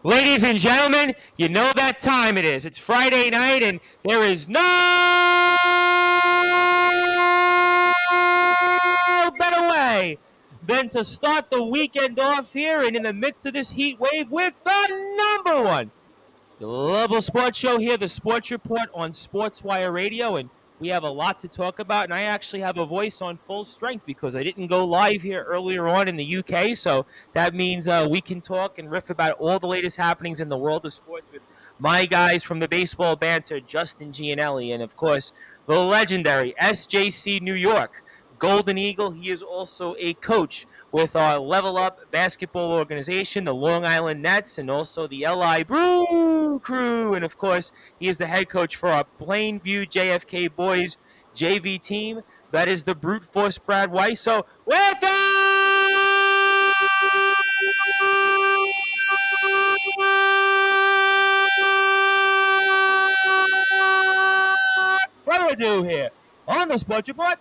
Ladies and gentlemen, you know that time it is. It's Friday night, and there is no better way than to start the weekend off here and in the midst of this heat wave with the number one global sports show here, the Sports Report on Sportzwire Radio, and we have a lot to talk about, and I actually have a voice on full strength because I didn't go live here earlier on in the UK, so that means we can talk and riff about all the latest happenings in the world of sports with my guys from the baseball banter, Justin Gianelli, and of course, the legendary SJC New York Golden Eagle. He is also a coach with our Level Up basketball organization, the Long Island Nets, and also the LI Brew Crew. And of course, he is the head coach for our Plainview JFK Boys JV team. That is the brute force Brad Weiss. So with what do we do here on the Sports Report?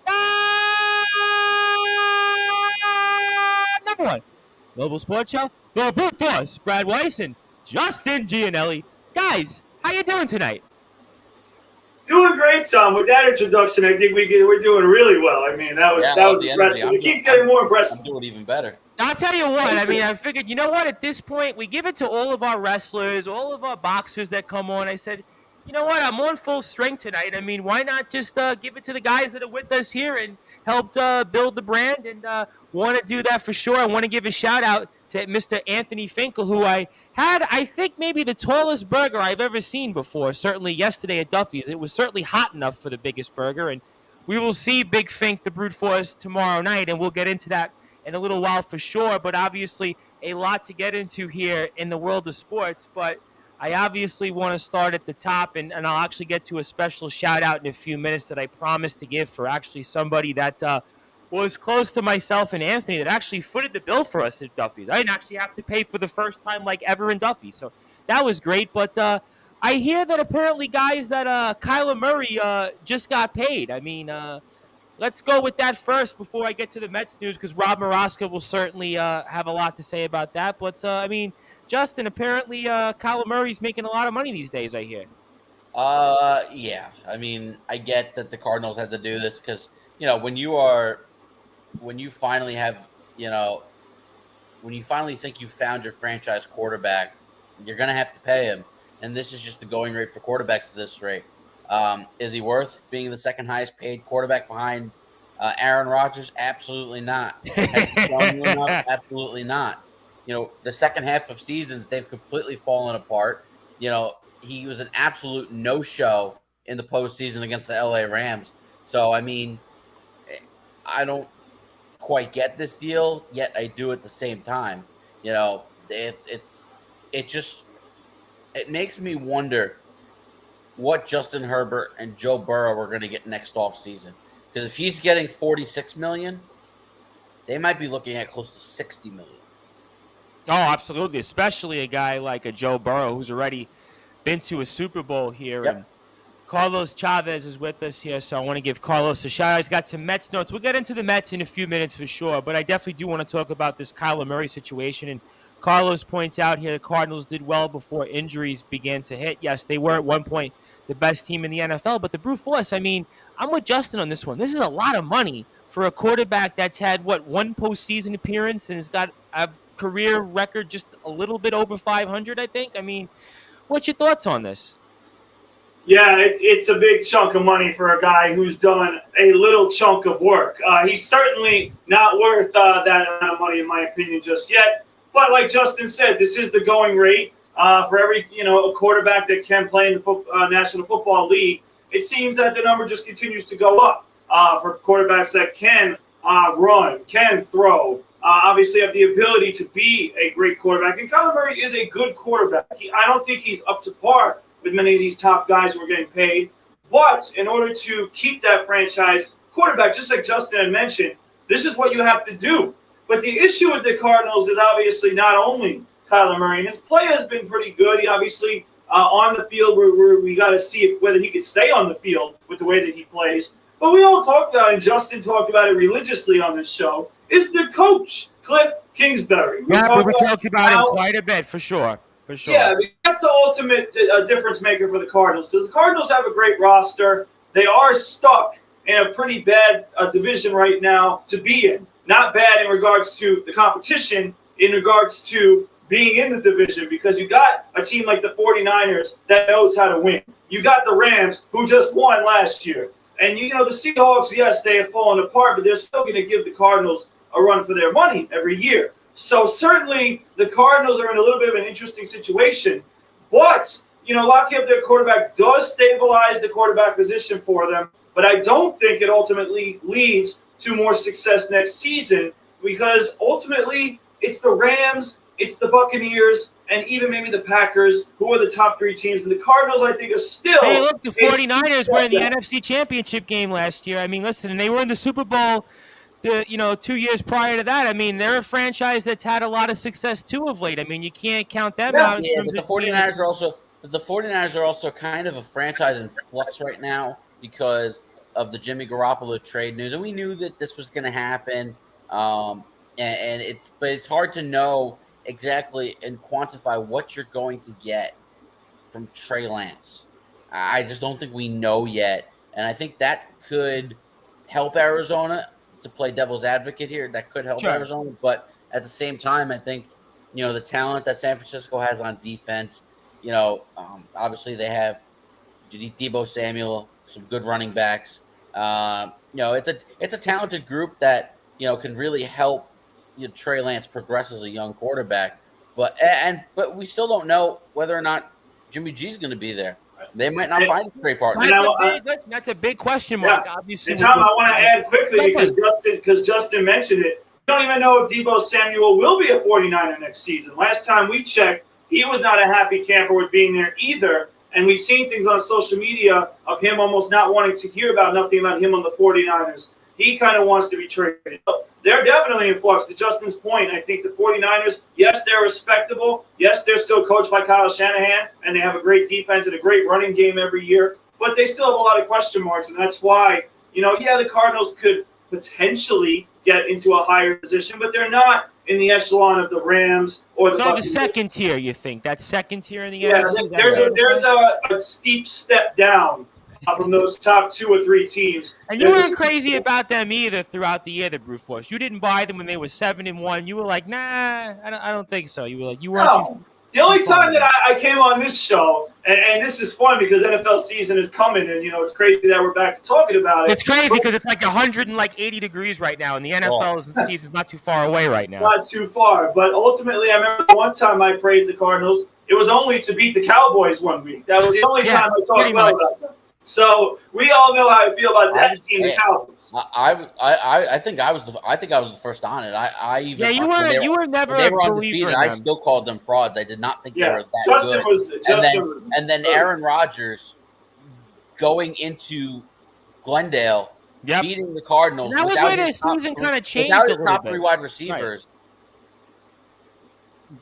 Number one global sports show, the brute force Brad Weiss and Justin Gianelli. Guys, how you doing tonight? Doing great, Tom. With that introduction, I think we're doing really well. I mean, that was impressive. It keeps getting more impressive. I'm doing even better. I'll tell you what. I mean, I figured, you know what? At this point, we give it to all of our wrestlers, all of our boxers that come on. I said, you know what? I'm on full strength tonight. I mean, why not just give it to the guys that are with us here and helped build the brand, and want to do that for sure. I want to give a shout out to Mr. Anthony Finkel, who I think, maybe the tallest burger I've ever seen before. Certainly yesterday at Duffy's. It was certainly hot enough for the biggest burger, and we will see Big Fink, the brute force, tomorrow night, and we'll get into that in a little while for sure. But obviously a lot to get into here in the world of sports, but I obviously want to start at the top, and I'll actually get to a special shout-out in a few minutes that I promised to give for actually somebody that was close to myself and Anthony that actually footed the bill for us at Duffy's. I didn't actually have to pay for the first time like ever in Duffy's, so that was great. But I hear that apparently, guys, that Kyler Murray just got paid. I mean, let's go with that first before I get to the Mets news, because Rob Maraska will certainly have a lot to say about that. But, I mean, Justin, apparently Kyler Murray's making a lot of money these days, I hear. Yeah. I mean, I get that the Cardinals had to do this because, when you finally have, when you finally think you found your franchise quarterback, you're going to have to pay him. And this is just the going rate for quarterbacks at this rate. Is he worth being the second highest paid quarterback behind Aaron Rodgers? Absolutely not. Has he shown you enough? Absolutely not. The second half of seasons, they've completely fallen apart. He was an absolute no-show in the postseason against the LA Rams. So, I mean, I don't quite get this deal, yet I do at the same time. It makes me wonder what Justin Herbert and Joe Burrow are going to get next offseason. Because if he's getting $46 million, they might be looking at close to $60 million. Oh, absolutely, especially a guy like a Joe Burrow who's already been to a Super Bowl here. Yep. And Carlos Chavez is with us here, so I want to give Carlos a shout out. He's got some Mets notes. We'll get into the Mets in a few minutes for sure, but I definitely do want to talk about this Kyler Murray situation. And Carlos points out here the Cardinals did well before injuries began to hit. Yes, they were at one point the best team in the NFL, but the brute force, I mean, I'm with Justin on this one. This is a lot of money for a quarterback that's had, one postseason appearance and has got a career record just a little bit over 500, I think. I mean, what's your thoughts on this? Yeah, it's a big chunk of money for a guy who's done a little chunk of work. He's certainly not worth that amount of money, in my opinion, just yet. But like Justin said, this is the going rate for every a quarterback that can play in the National Football League. It seems that the number just continues to go up for quarterbacks that can run, can throw, obviously have the ability to be a great quarterback. And Kyler Murray is a good quarterback. I don't think he's up to par with many of these top guys who are getting paid. But in order to keep that franchise quarterback, just like Justin had mentioned, this is what you have to do. But the issue with the Cardinals is obviously not only Kyler Murray, and his play has been pretty good. He obviously on the field, we got to see whether he could stay on the field with the way that he plays. But we all talked about, and Justin talked about it religiously on this show, is the coach, Cliff Kingsbury. We talked about him quite a bit, for sure. for sure. Yeah, I mean, that's the ultimate difference maker for the Cardinals, because the Cardinals have a great roster. They are stuck in a pretty bad division right now to be in. Not bad in regards to the competition, in regards to being in the division, because you got a team like the 49ers that knows how to win. You got the Rams, who just won last year. And, the Seahawks, yes, they have fallen apart, but they're still going to give the Cardinals a run for their money every year. So certainly the Cardinals are in a little bit of an interesting situation. But, locking up their quarterback does stabilize the quarterback position for them. But I don't think it ultimately leads to more success next season, because ultimately it's the Rams, it's the Buccaneers, and even maybe the Packers, who are the top 3 teams. And the Cardinals, I think, are still... Hey, look, the 49ers were in the NFC Championship game last year. I mean, listen, and they were in the Super Bowl 2 years prior to that. I mean, they're a franchise that's had a lot of success, too, of late. I mean, you can't count them out. Yeah, but the 49ers are also kind of a franchise in flux right now because of the Jimmy Garoppolo trade news. And we knew that this was going to happen. But it's hard to know exactly and quantify what you're going to get from Trey Lance. I just don't think we know yet. And I think that could help Arizona, to play devil's advocate here. That could help Arizona. But at the same time, I think, the talent that San Francisco has on defense, obviously they have Deebo Samuel, some good running backs. It's a talented group that, can really help Trey Lance progress as a young quarterback, but we still don't know whether or not Jimmy G is going to be there. They might not find a great partner. That's a big question mark. Yeah. Obviously, and Tom, I want to add quickly because Justin mentioned it. We don't even know if Deebo Samuel will be a 49er next season. Last time we checked, he was not a happy camper with being there either. And we've seen things on social media of him almost not wanting to hear about nothing about him on the 49ers. He kind of wants to be traded. So they're definitely in flux. To Justin's point, I think the 49ers, yes, they're respectable. Yes, they're still coached by Kyle Shanahan, and they have a great defense and a great running game every year. But they still have a lot of question marks, and that's why, the Cardinals could potentially get into a higher position, but they're not in the echelon of the Rams or the Buccaneers. The second tier, you think? That second tier in the NFC? Yeah, there's a steep step down from those top 2 or 3 teams. And you weren't crazy about them either throughout the year, the Brute Force. You didn't buy them when they were 7-1. You were like, nah, I don't think so. You were like, you weren't too. The only time that I came on this show, and this is fun because NFL season is coming, and it's crazy that we're back to talking about it. It's crazy because it's like 180 degrees right now, and the NFL season's not too far away right now. Not too far, but ultimately, I remember the one time I praised the Cardinals. It was only to beat the Cowboys one week. That was the only time I talked well about them. So we all know how I feel about that team, the Cowboys. I think I was the first on it. You were never. They were undefeated. I still called them frauds. I did not think they were that good. And then Aaron Rodgers going into Glendale, beating the Cardinals. And that was where their season kind of changed without a his little top bit. 3 wide receivers.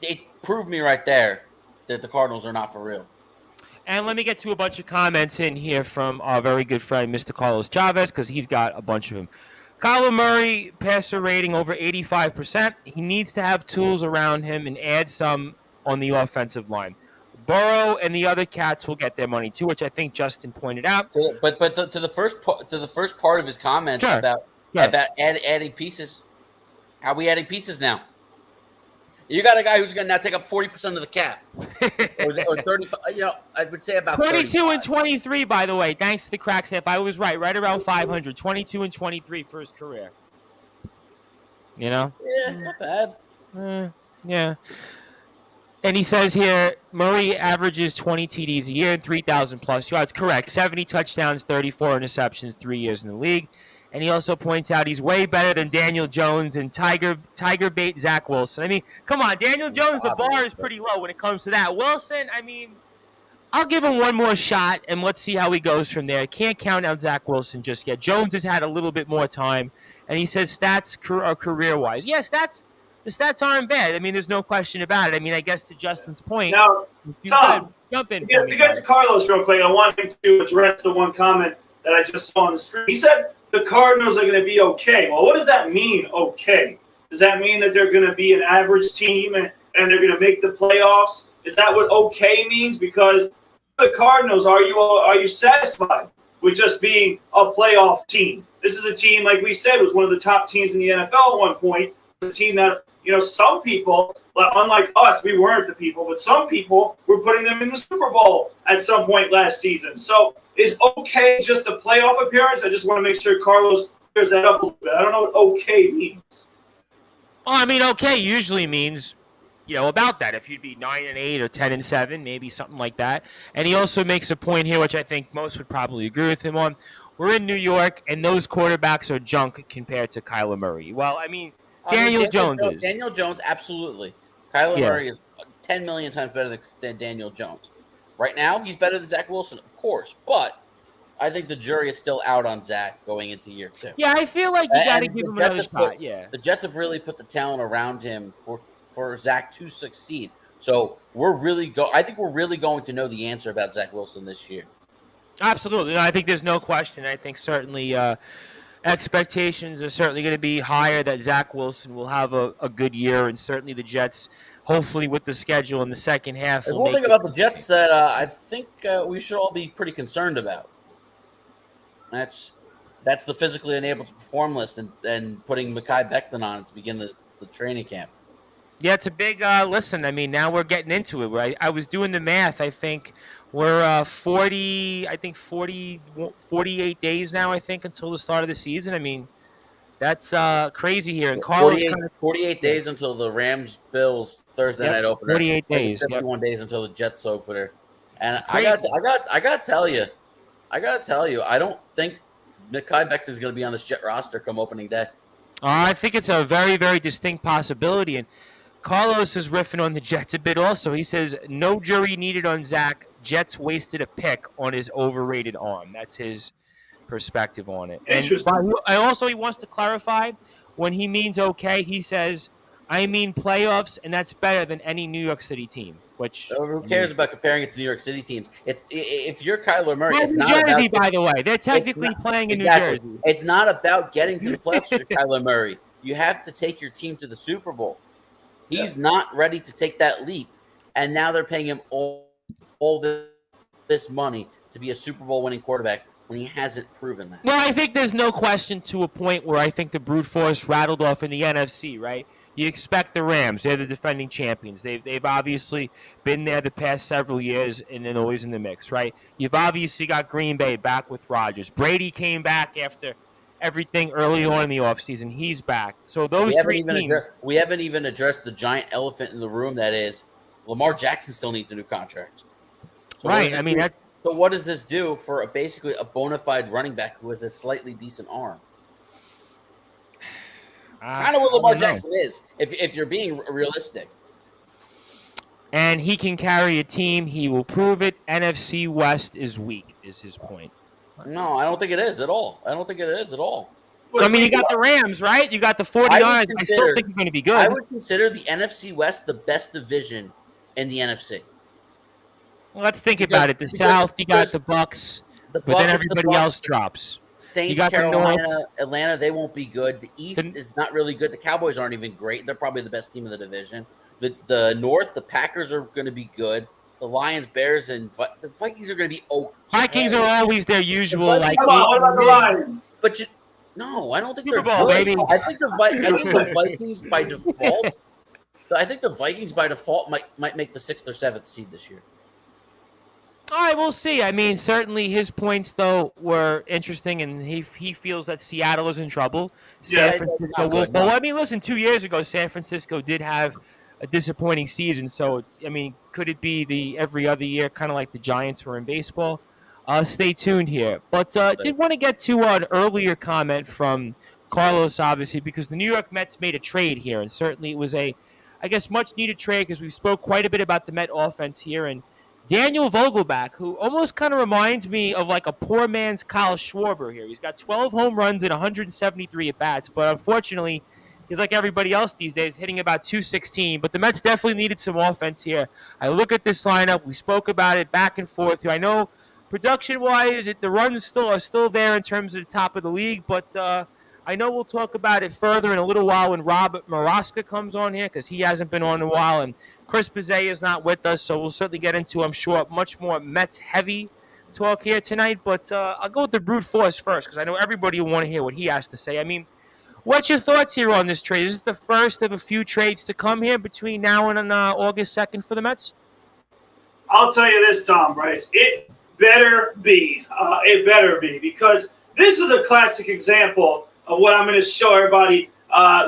Right. It proved me right there that the Cardinals are not for real. And let me get to a bunch of comments in here from our very good friend, Mr. Carlos Chavez, because he's got a bunch of them. Kyler Murray, passer rating over 85%. He needs to have tools around him and add some on the offensive line. Burrow and the other cats will get their money too, which I think Justin pointed out. But to the first part of his comments about adding pieces, how are we adding pieces now? You got a guy who's going to now take up 40% of the cap, or 35. I would say about 22 35. and 23. By the way, thanks to the crack snap, I was right around 500. 22 and 23 for his career. Yeah, not bad. Yeah. And he says here, Murray averages 20 TDs a year and 3,000 plus yards. Correct. 70 touchdowns, 34 interceptions, 3 years in the league. And he also points out he's way better than Daniel Jones and Tiger Bait Zach Wilson. I mean, come on, Daniel Jones, the bar is pretty low when it comes to that. Wilson, I mean, I'll give him one more shot, and let's see how he goes from there. Can't count out Zach Wilson just yet. Jones has had a little bit more time, and he says stats are career-wise. Yeah, the stats aren't bad. I mean, there's no question about it. I mean, I guess to Justin's point. Now, Tom, jump in. To get to Carlos real quick, I want him to address the one comment that I just saw on the screen. He said the Cardinals are going to be okay. Well, what does that mean, okay? Does that mean that they're going to be an average team and they're going to make the playoffs? Is that what okay means? Because the Cardinals, are you satisfied with just being a playoff team? This is a team, like we said, was one of the top teams in the NFL at one point. A team that, some people, unlike us, we weren't the people, but some people were putting them in the Super Bowl at some point last season. So is okay just a playoff appearance? I just want to make sure Carlos clears that up a little bit. I don't know what okay means. Well, I mean, okay usually means, about that. If you'd be 9-8 or 10-7, maybe something like that. And he also makes a point here, which I think most would probably agree with him on. We're in New York, and those quarterbacks are junk compared to Kyler Murray. Well, I mean, Daniel Jones is. Daniel Jones, absolutely. Kyler Murray is 10 million times better than Daniel Jones. Right now, he's better than Zach Wilson, of course. But I think the jury is still out on Zach going into year 2. Yeah, I feel like you got to give him another shot. The Jets have really put the talent around him for Zach to succeed. So I think we're really going to know the answer about Zach Wilson this year. Absolutely. No, I think there's no question. I think certainly expectations are certainly going to be higher that Zach Wilson will have a good year, and certainly the Jets, hopefully with the schedule in the second half. There's one thing about the Jets that I think we should all be pretty concerned about. That's the physically unable to perform list and putting Mekhi Becton on to begin the training camp. Yeah, it's a big listen. I mean, now we're getting into it. Right? I was doing the math. I think we're 48 days now, I think, until the start of the season. I mean, that's crazy here. And Carlos 48 days until the Rams-Bills Thursday night opener. 48 days. 51 days until the Jets opener. And I got to tell you, I don't think Mekhi Becton is going to be on this Jet roster come opening day. I think it's a very, very distinct possibility. And Carlos is riffing on the Jets a bit also. He says, no jury needed on Zach. Jets wasted a pick on his overrated arm. That's his perspective on it. Interesting. And also he wants to clarify when he means okay, he says, I mean playoffs, and that's better than any New York City team. Which who cares about comparing it to New York City teams? It's if you're Kyler Murray. It's New Jersey, by the way. They're technically playing in New Jersey. It's not about getting to the playoffs for Kyler Murray. You have to take your team to the Super Bowl. He's not ready to take that leap, and now they're paying him all this money to be a Super Bowl winning quarterback when he hasn't proven that. Well, I think there's no question to a point where I think the brute force rattled off in the NFC, right? You expect the Rams. They're the defending champions. They've obviously been there the past several years and then always in the mix, right? You've obviously got Green Bay back with Rodgers. Brady came back after everything early on in the offseason. He's back. So those three teams. We haven't even addressed the giant elephant in the room that is Lamar Jackson still needs a new contract. So right. I mean, so what does this do for basically a bona fide running back who has a slightly decent arm? Kind of what Lamar Jackson is, if you're being realistic. And he can carry a team. He will prove it. NFC West is weak, is his point. No, I don't think it is at all. I mean, you got the Rams, right? You got the 49ers. I still think they're going to be good. I would consider the NFC West the best division in the NFC. Well, let's think about it. The South, you got the Bucks, but then everybody else drops. Saints, Carolina, Atlanta, they won't be good. The East is not really good. The Cowboys aren't even great. They're probably the best team in the division. The North, the Packers are going to be good. The Lions, Bears, and the Vikings are going to be okay. Vikings are always their usual. What about the Lions? But no, I don't think Super they're Bowl, good. baby. I think the Vikings by default. I think the Vikings by default might make the 6th or 7th seed this year. All right, we'll see. I mean, certainly his points, though, were interesting, and he feels that Seattle is in trouble. San Francisco will fall. I mean, listen, 2 years ago, San Francisco did have a disappointing season, so could it be the every other year, kind of like the Giants were in baseball? Stay tuned here. But did want to get to an earlier comment from Carlos, obviously, because the New York Mets made a trade here, and certainly it was much-needed trade because we spoke quite a bit about the Met offense here, and Daniel Vogelbach, who almost kind of reminds me of like a poor man's Kyle Schwarber here. He's got 12 home runs and 173 at-bats, but unfortunately, he's like everybody else these days, hitting about 216. But the Mets definitely needed some offense here. I look at this lineup. We spoke about it back and forth. I know production-wise, the runs are still there in terms of the top of the league, but I I know we'll talk about it further in a little while when Robert Maraska comes on here because he hasn't been on in a while, and Chris Bazay is not with us, so we'll certainly get into, I'm sure, much more Mets-heavy talk here tonight. But I'll go with the brute force first because I know everybody will want to hear what he has to say. I mean, what's your thoughts here on this trade? Is this the first of a few trades to come here between now and August 2nd for the Mets? I'll tell you this, Tom Bryce. It better be. It better be, because this is a classic example of what I'm going to show everybody,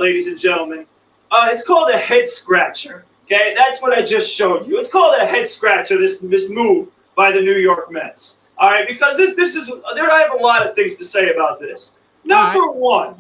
ladies and gentlemen. It's called a head scratcher. Okay, that's what I just showed you. It's called a head scratcher. This move by the New York Mets. All right, because this is there. I have a lot of things to say about this. Number one.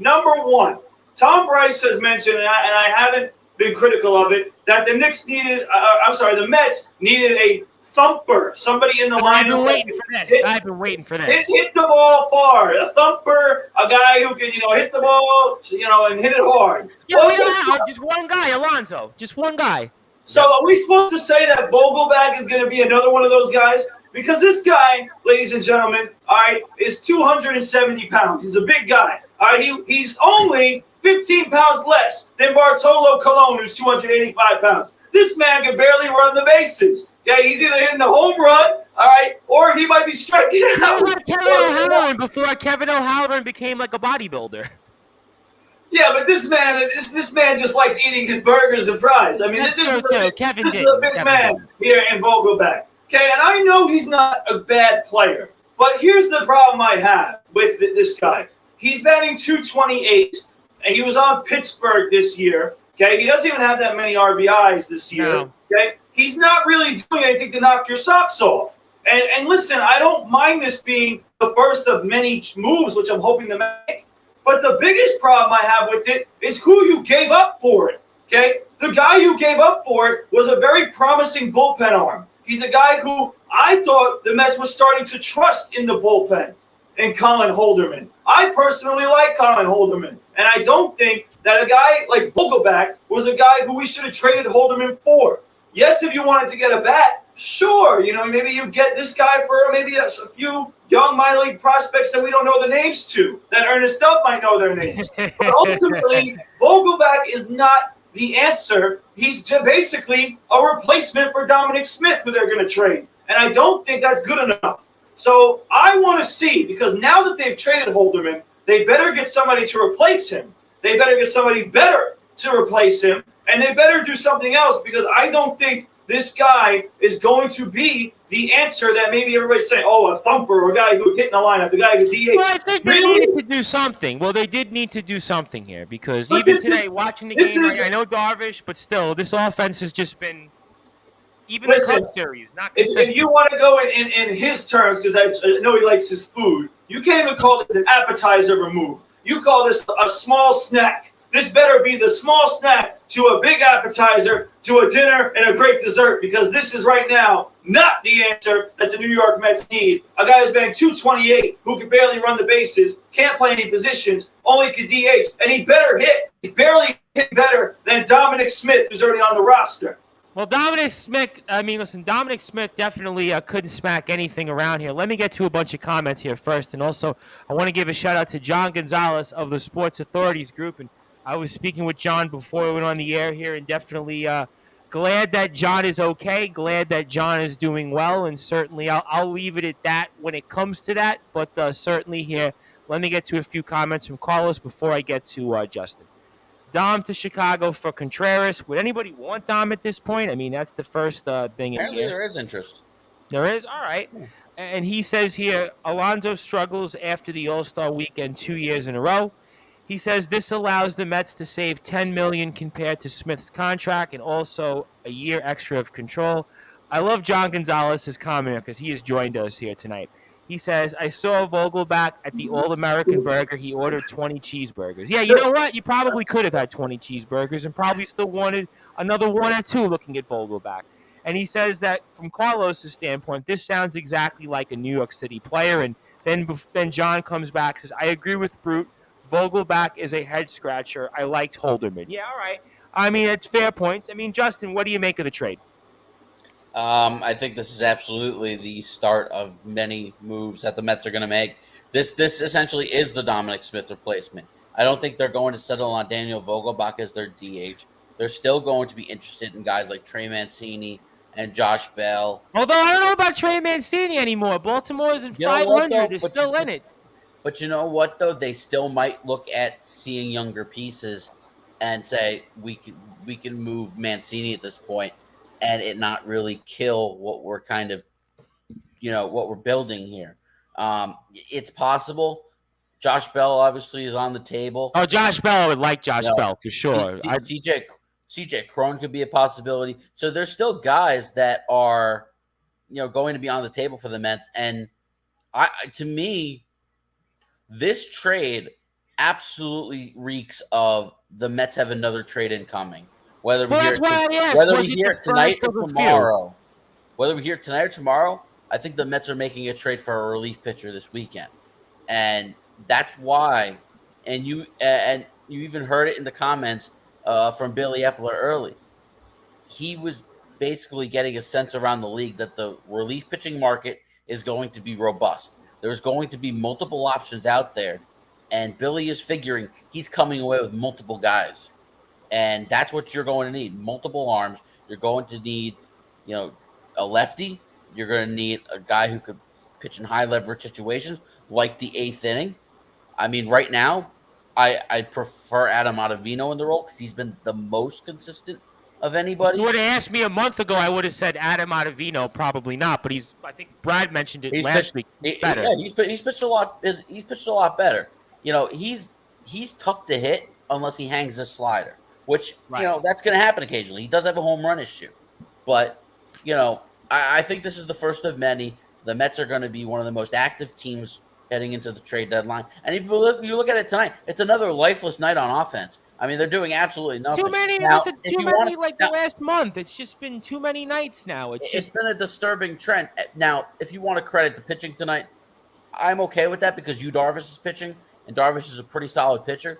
Tom Bryce has mentioned, and I haven't been critical of it, that the Knicks needed. The Mets needed a thumper, somebody in the lineup. I've been waiting for this. Hit the ball far. A thumper, a guy who can, hit the ball, and hit it hard. Yeah, well, we don't have just one guy, Alonso. Just one guy. So are we supposed to say that Vogelback is going to be another one of those guys? Because this guy, ladies and gentlemen, all right, is 270 pounds. He's a big guy. All right, he's only 15 pounds less than Bartolo Colon, who's 285 pounds. This man can barely run the bases. Okay, he's either hitting the home run, all right, or he might be striking out. Before Kevin O'Halloran became like a bodybuilder. Yeah, but this man just likes eating his burgers and fries. I mean, this is a big man here in Vogelback. Okay, and I know he's not a bad player, but here's the problem I have with this guy. He's batting .228, and he was on Pittsburgh this year. Okay, he doesn't even have that many RBIs this year. No. Okay, he's not really doing anything to knock your socks off. And listen, I don't mind this being the first of many moves, which I'm hoping to make. But the biggest problem I have with it is who you gave up for it. Okay, the guy you gave up for it was a very promising bullpen arm. He's a guy who I thought the Mets were starting to trust in the bullpen, in Colin Holderman. I personally like Colin Holderman, and I don't think that a guy like Vogelback was a guy who we should have traded Holderman for. Yes, if you wanted to get a bat, sure, maybe you get this guy for maybe a few young minor league prospects that we don't know the names to, that Ernest Duff might know their names. But ultimately, Vogelback is not the answer. He's basically a replacement for Dominic Smith, who they're going to trade. And I don't think that's good enough. So I want to see, because now that they've traded Holderman, they better get somebody to replace him. They better get somebody better to replace him. And they better do something else, because I don't think this guy is going to be the answer that maybe everybody's saying, a thumper, or a guy who would hit in the lineup, the guy who DH. Well, I think they needed to do something. Well, they did need to do something here, because even today, watching the game, I know Darvish, but still, this offense has just been, even the Cubs series, not consistent. If you want to go in his terms, because I know he likes his food, you can't even call this an appetizer remove. You call this a small snack. This better be the small snack to a big appetizer, to a dinner, and a great dessert, because this is right now not the answer that the New York Mets need. A guy who's batting .228, who can barely run the bases, can't play any positions, only can DH, and he better hit. He barely hit better than Dominic Smith, who's already on the roster. Well, Dominic Smith definitely couldn't smack anything around here. Let me get to a bunch of comments here first, and also I want to give a shout-out to John Gonzalez of the Sports Authorities group, and I was speaking with John before we went on the air here, and definitely glad that John is okay, glad that John is doing well, and certainly I'll leave it at that when it comes to that. But certainly here, let me get to a few comments from Carlos before I get to Justin. Dom to Chicago for Contreras. Would anybody want Dom at this point? I mean, that's the first thing. Apparently there is interest. There is? All right. Yeah. And he says here, Alonso struggles after the All-Star weekend 2 years in a row. He says this allows the Mets to save $10 million compared to Smith's contract, and also a year extra of control. I love John Gonzalez's comment because he has joined us here tonight. He says, I saw Vogelback at the All-American Burger. He ordered 20 cheeseburgers. Yeah, you know what? You probably could have had 20 cheeseburgers and probably still wanted another one or two looking at Vogelback. And he says that from Carlos' standpoint, this sounds exactly like a New York City player. And then John comes back and says, I agree with Brute. Vogelback is a head-scratcher. I liked Holderman. Yeah, all right. I mean, it's fair points. I mean, Justin, what do you make of the trade? I think this is absolutely the start of many moves that the Mets are going to make. This essentially is the Dominic Smith replacement. I don't think they're going to settle on Daniel Vogelbach as their DH. They're still going to be interested in guys like Trey Mancini and Josh Bell. Although I don't know about Trey Mancini anymore. Baltimore's in You know what 500. though? They're still in it. But you know what though? They still might look at seeing younger pieces and say we can move Mancini at this point and it not really kill what we're kind of what we're building here. It's possible. Josh Bell obviously is on the table. Oh, Josh Bell, I would like Josh Bell for sure. CJ Cron could be a possibility. So there's still guys that are going to be on the table for the Mets. And to me, this trade absolutely reeks of the Mets have another trade incoming. Whether we hear it tonight or tomorrow. Whether we hear it tonight or tomorrow, I think the Mets are making a trade for a relief pitcher this weekend. And that's why, and you even heard it in the comments from Billy Epler early. He was basically getting a sense around the league that the relief pitching market is going to be robust. There's going to be multiple options out there, and Billy is figuring he's coming away with multiple guys, and that's what you're going to need: multiple arms. You're going to need, a lefty. You're going to need a guy who could pitch in high leverage situations, like the 8th inning. I mean, right now, I prefer Adam Ottavino in the role because he's been the most consistent of anybody. You would have asked me a month ago, I would have said Adam Ottavino, probably not. But I think Brad mentioned it last week. Better. Yeah, he's pitched a lot. He's pitched a lot better. He's tough to hit unless he hangs a slider, which that's going to happen occasionally. He does have a home run issue, but I think this is the first of many. The Mets are going to be one of the most active teams heading into the trade deadline. And if you look at it tonight, it's another lifeless night on offense. I mean, they're doing absolutely nothing. Too many the last month. It's just been too many nights now. It's been a disturbing trend. Now, if you want to credit the pitching tonight, I'm okay with that because Yu Darvish is pitching, and Darvish is a pretty solid pitcher.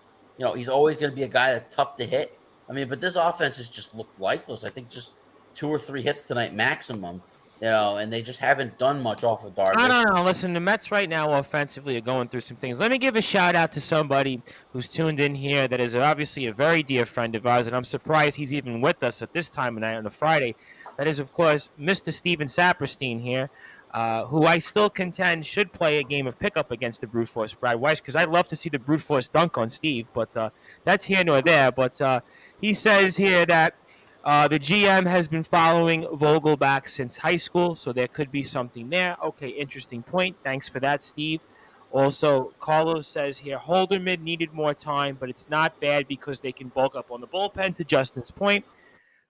He's always going to be a guy that's tough to hit. I mean, but this offense has just looked lifeless. I think just 2 or 3 hits tonight maximum. And they just haven't done much off of Darvish. I don't know. Listen, the Mets right now offensively are going through some things. Let me give a shout-out to somebody who's tuned in here that is obviously a very dear friend of ours, and I'm surprised he's even with us at this time of night on a Friday. That is, of course, Mr. Steven Saperstein here, who I still contend should play a game of pickup against the Brute Force Brad Weiss, because I'd love to see the Brute Force dunk on Steve, but that's here nor there. But he says here that the GM has been following Vogelbach since high school, so there could be something there. Okay, interesting point. Thanks for that, Steve. Also, Carlos says here, Holderman needed more time, but it's not bad because they can bulk up on the bullpen, to Justin's point.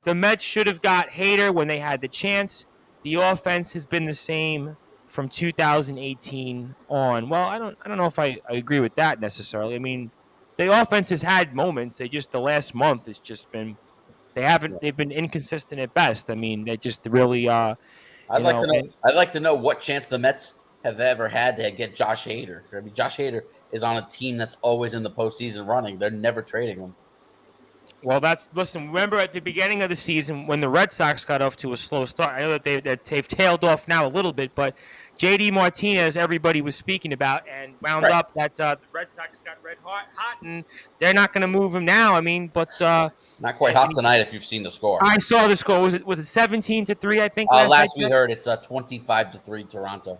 The Mets should have got Hader when they had the chance. The offense has been the same from 2018 on. Well, I don't know if I agree with that necessarily. I mean, the offense has had moments. The last month has just been... They've been inconsistent at best. I mean, they just really I'd like to know what chance the Mets have ever had to get Josh Hader. I mean, Josh Hader is on a team that's always in the postseason running. They're never trading him. Well, remember at the beginning of the season when the Red Sox got off to a slow start. I know that they've tailed off now a little bit, but JD Martinez, everybody was speaking about, and wound up that the Red Sox got red hot, and they're not going to move him now. I mean, but not quite hot tonight. If you've seen the score, I saw the score. Was it 17-3? I think last we heard it's 25-3 Toronto.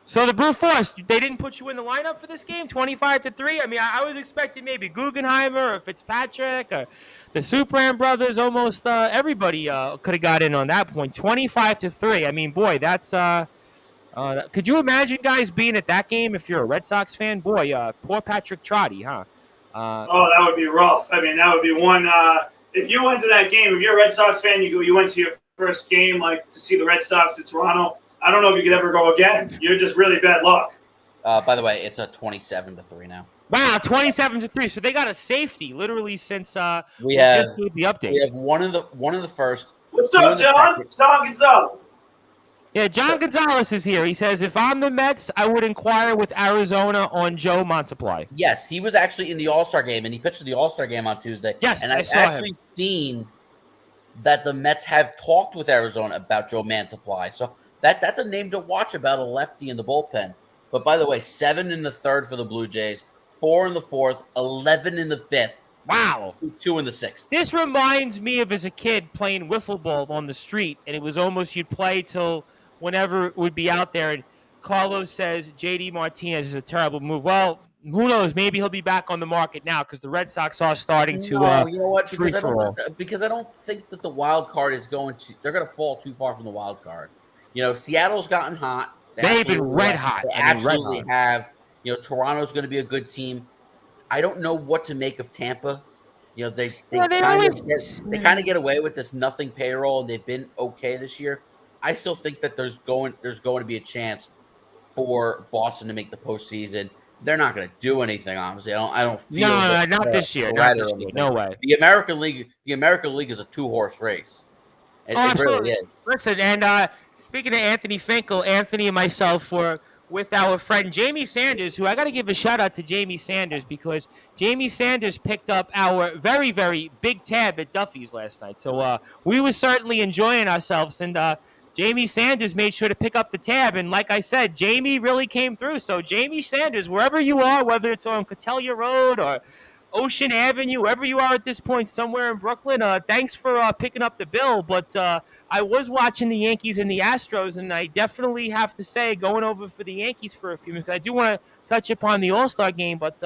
So the Brute Force, they didn't put you in the lineup for this game, 25-3. I mean, I was expecting maybe Guggenheimer or Fitzpatrick or the Supran brothers. Almost everybody could have got in on that point. 25-3. I mean, boy, that's. Could you imagine guys being at that game if you're a Red Sox fan? Boy, poor Patrick Trotty, huh? That would be rough. I mean, that would be one. If you went to that game, if you're a Red Sox fan, you went to your first game, like to see the Red Sox in Toronto. I don't know if you could ever go again. You're just really bad luck. By the way, it's a 27-3 now. Wow, 27-3. So they got a safety literally since we just did the update. We have one in the first. What's up, John? John Gonzalez. Yeah, John Gonzalez is here. He says, if I'm the Mets, I would inquire with Arizona on Joe Monteply. Yes, he was actually in the All-Star game, and he pitched in the All-Star game on Tuesday. Yes, and I've actually seen that the Mets have talked with Arizona about Joe Monteply. So that's a name to watch about a lefty in the bullpen. But by the way, 7 in the third for the Blue Jays, 4 in the 4th, 11 in the 5th, Wow. 2 in the 6th. This reminds me of as a kid playing wiffle ball on the street, and it was almost you'd play till whenever it would be out there. And Carlos says JD Martinez is a terrible move. Well, who knows? Maybe he'll be back on the market now because the Red Sox are starting to. No, you know what? Because I don't think that the wild card is going to. They're going to fall too far from the wild card. You know, Seattle's gotten hot. They've been red hot. They absolutely have. You know, Toronto's going to be a good team. I don't know what to make of Tampa. You know, they kind of get away with this nothing payroll, and they've been okay this year. I still think that there's going to be a chance for Boston to make the postseason. They're not going to do anything, honestly. I don't feel. No, not this year. Not this year. No way. The American League is a 2-horse race. It really is. Listen, and speaking of Anthony Finkel, Anthony and myself were with our friend Jamie Sanders, who I got to give a shout out to Jamie Sanders because Jamie Sanders picked up our very, very big tab at Duffy's last night. So we were certainly enjoying ourselves, and Jamie Sanders made sure to pick up the tab. And like I said, Jamie really came through. So Jamie Sanders, wherever you are, whether it's on Catellia Road or Ocean Avenue, wherever you are at this point, somewhere in Brooklyn, thanks for picking up the bill. But I was watching the Yankees and the Astros, and I definitely have to say, going over for the Yankees for a few minutes, I do want to touch upon the All-Star game, but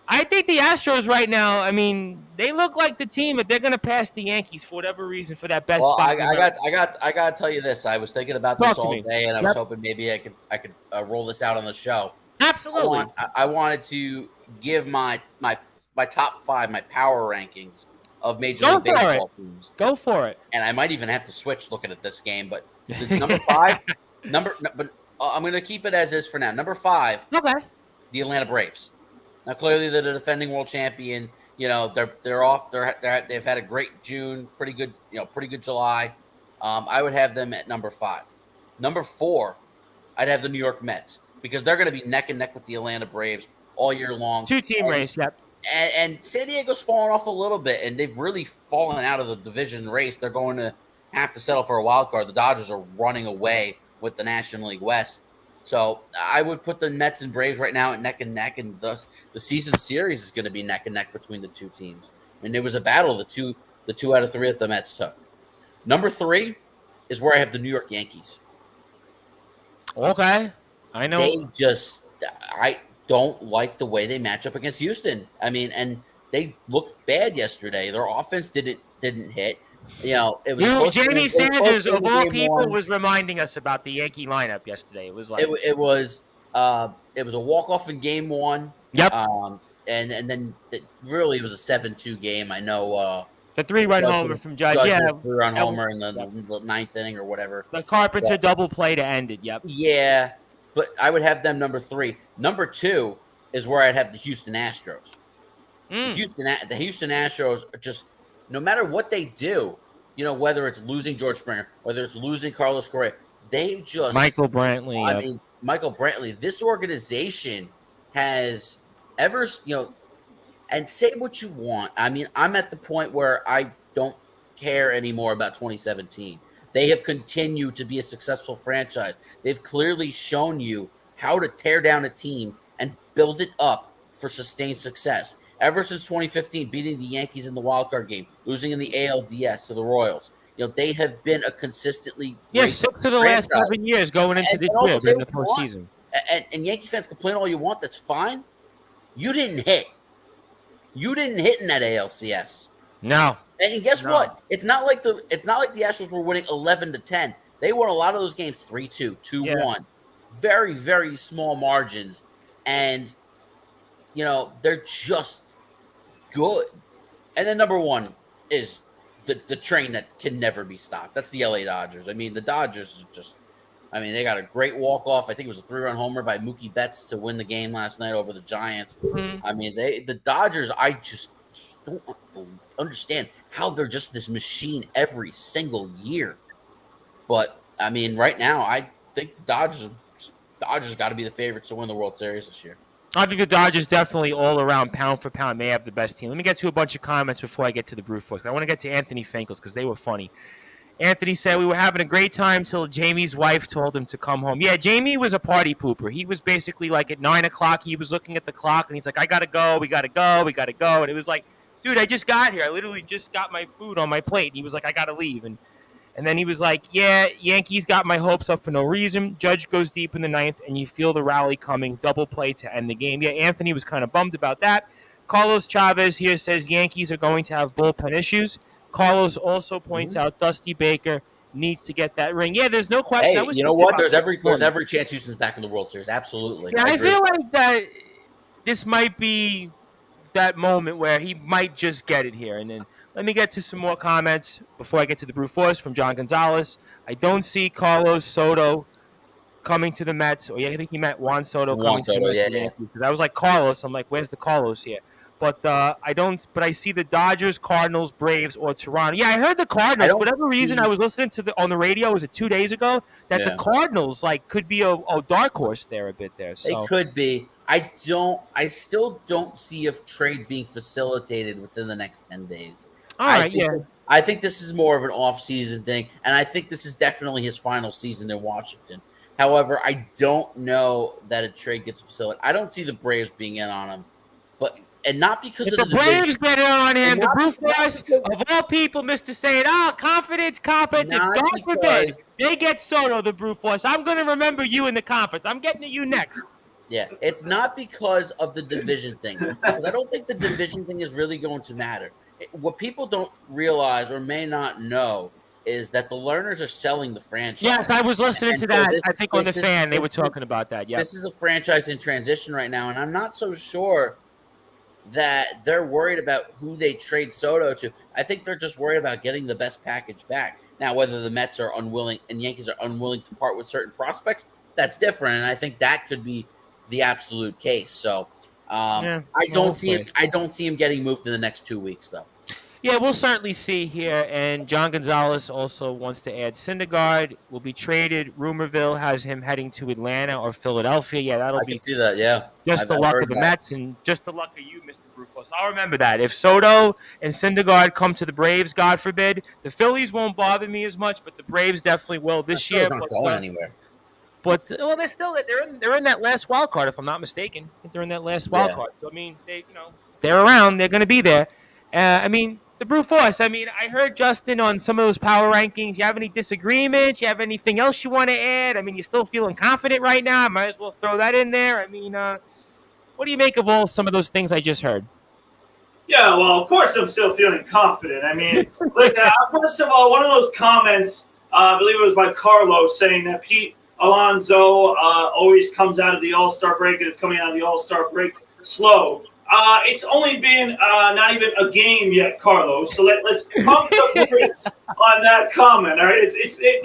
I think the Astros right now, I mean, they look like the team that they're going to pass the Yankees for whatever reason for that best spot. I got to tell you this. I was thinking about this all day, and I was hoping maybe I could roll this out on the show. Absolutely. I wanted to give my top 5, my power rankings of Major League Baseball teams. Go for it. And I might even have to switch looking at this game, but the number 5, but I'm going to keep it as is for now. Number 5, okay, the Atlanta Braves. Now, clearly, they're the defending world champion. You know, they're off. They've had a great June, pretty good July. I would have them at number 5. Number 4, I'd have the New York Mets because they're going to be neck and neck with the Atlanta Braves all year long. 2-team race, yep. And San Diego's fallen off a little bit, and they've really fallen out of the division race. They're going to have to settle for a wild card. The Dodgers are running away with the National League West. So I would put the Mets and Braves right now at neck and neck, and thus the season series is going to be neck and neck between the two teams. And it was a battle, the two out of 3 that the Mets took. Number 3 is where I have the New York Yankees. Okay. I know. I don't like the way they match up against Houston. I mean, and they looked bad yesterday. Their offense didn't hit. You know, it was Jamie Sanders of all people was reminding us about the Yankee lineup yesterday. It was like it was a walk off in game 1. Yep. And then really it was a 7-2 game. I know the 3-run homer from Judge. Yeah, 3-run homer in the 9th inning or whatever. The Carpenter double play to end it. Yep. Yeah, but I would have them number 3. Number 2 is where I'd have the Houston Astros. The Houston Astros are just, no matter what they do, you know, whether it's losing George Springer, whether it's losing Carlos Correa, they just Michael Brantley. I mean, Michael Brantley. This organization has ever, you know, and say what you want. I mean, I'm at the point where I don't care anymore about 2017. They have continued to be a successful franchise. They've clearly shown you how to tear down a team and build it up for sustained success. Ever since 2015, beating the Yankees in the wild card game, losing in the ALDS to the Royals, you know, they have been a consistently great 6 of the last 7 years going into this year in the postseason. And Yankee fans complain all you want. That's fine. You didn't hit. You didn't hit in that ALCS. No. And guess what? It's not like the Astros were winning 11-10. They won a lot of those games 3-2, 2-1. Very, very small margins. And, you know, they're just good. And then number 1 is the train that can never be stopped. That's the LA Dodgers. I mean, the Dodgers are just, I mean, they got a great walk-off. I think it was a 3-run homer by Mookie Betts to win the game last night over the Giants. Mm-hmm. I mean, the Dodgers, I just don't understand how they're just this machine every single year. But, I mean, right now, I think the Dodgers got to be the favorites to win the World Series this year. I think the Dodgers definitely all around, pound for pound, may have the best team. Let me get to a bunch of comments before I get to the Brew Force. I want to get to Anthony Finkel's because they were funny. Anthony said we were having a great time till Jamie's wife told him to come home. Yeah, Jamie was a party pooper. He was basically like at 9 o'clock, he was looking at the clock and he's like, I gotta go, we gotta go, we gotta go. And it was like, dude, I just got here. I literally just got my food on my plate. And he was like, I gotta leave. And then he was like, yeah, Yankees got my hopes up for no reason. Judge goes deep in the ninth, and you feel the rally coming. Double play to end the game. Yeah, Anthony was kind of bummed about that. Carlos Chavez here says Yankees are going to have bullpen issues. Carlos also points out Dusty Baker needs to get that ring. Yeah, there's no question. Hey, you know what? There's every chance Houston's back in the World Series. Absolutely. Yeah, I feel like that this might be that moment where he might just get it here. And then let me get to some more comments before I get to the Brew Force from John Gonzalez. I don't see Carlos Soto coming to the Mets. Or yeah, I think he meant Juan Soto coming to the Mets. Yeah. Because I was like, Carlos. I'm like, where's the Carlos here? But I don't. But I see the Dodgers, Cardinals, Braves, or Toronto. Yeah, I heard the Cardinals. For whatever reason, I was listening to on the radio. Was it 2 days ago that the Cardinals could be a dark horse there a bit there. So. They could be. I still don't see a trade being facilitated within the next 10 days. I think this is more of an off-season thing, and I think this is definitely his final season in Washington. However, I don't know that a trade gets facilitated. I don't see the Braves being in on him, and not because of the Braves get in on him. The Brew Force of all people, Mr. Saying, confidence. If God forbid they get Soto, the Brew Force, I'm going to remember you in the conference. I'm getting to you next. Yeah, it's not because of the division thing, because I don't think the division thing is really going to matter. What people don't realize or may not know is that the Lerners are selling the franchise. Yes, I was listening to that. I think on the fan they were talking about that. Yeah, this is a franchise in transition right now, and I'm not so sure that they're worried about who they trade Soto to. I think they're just worried about getting the best package back. Now, whether the Mets are unwilling and Yankees are unwilling to part with certain prospects, that's different, and I think that could be the absolute case. So I don't see him getting moved in the next 2 weeks, though. Yeah, we'll certainly see here. And John Gonzalez also wants to add Syndergaard will be traded. Rumorville has him heading to Atlanta or Philadelphia. Yeah, that'll be. I can see that. Yeah, just the luck of the Mets and just the luck of you, Mr. Brufos. I'll remember that. If Soto and Syndergaard come to the Braves, God forbid, the Phillies won't bother me as much, but the Braves definitely will this year. Not going anywhere. But they're in that last wild card, if I'm not mistaken. I think they're in that last wild card. So I mean, they're around. They're going to be there. The Brew Force. I mean, I heard Justin on some of those power rankings. You have any disagreements? You have anything else you want to add? I mean, you're still feeling confident right now. I might as well throw that in there. I mean, what do you make of some of those things I just heard? Yeah, well, of course I'm still feeling confident. I mean, listen, first of all, one of those comments, I believe it was by Carlos, saying that Pete Alonso always comes out of the All-Star break and is coming out of the All-Star break slow. It's only been not even a game yet, Carlos. So let's pump the brakes on that comment. All right,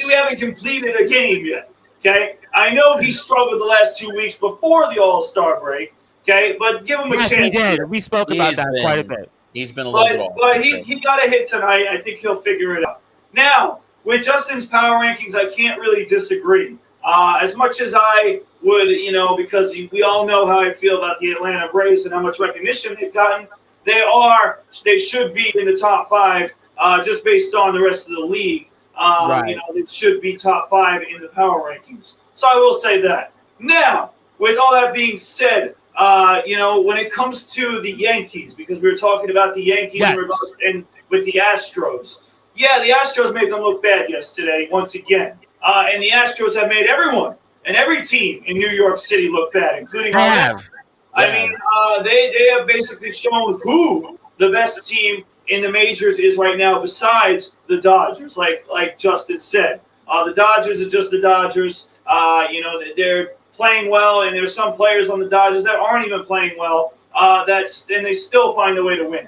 we haven't completed a game yet. Okay, I know he struggled the last 2 weeks before the All-Star break. Okay, but give him a chance. He did. We spoke about that quite a bit. He's been a little bit off. But he got a hit tonight. I think he'll figure it out. Now, with Justin's power rankings, I can't really disagree. As much as I would, because we all know how I feel about the Atlanta Braves and how much recognition they've gotten, they should be in the top five just based on the rest of the league. Right. It should be top five in the power rankings. So I will say that. Now, with all that being said, when it comes to the Yankees, because we were talking about the Yankees and with the Astros. Yeah, the Astros made them look bad yesterday once again. And the Astros have made everyone and every team in New York City look bad, including I mean, they have basically shown who the best team in the majors is right now besides the Dodgers, like Justin said. The Dodgers are just the Dodgers. They're playing well, and there's some players on the Dodgers that aren't even playing well, and they still find a way to win.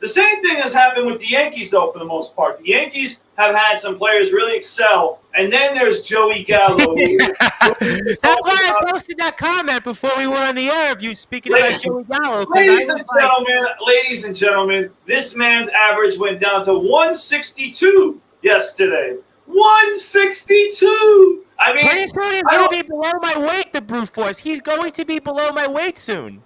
The same thing has happened with the Yankees, though, for the most part. The Yankees have had some players really excel, and then there's Joey Gallo. That's why I posted that comment before we went on the air of you speaking about Joey Gallo. Ladies and gentlemen, this man's average went down to 162 yesterday. 162! I mean, pretty soon he's going to be below my weight, the Brew Force. He's going to be below my weight soon.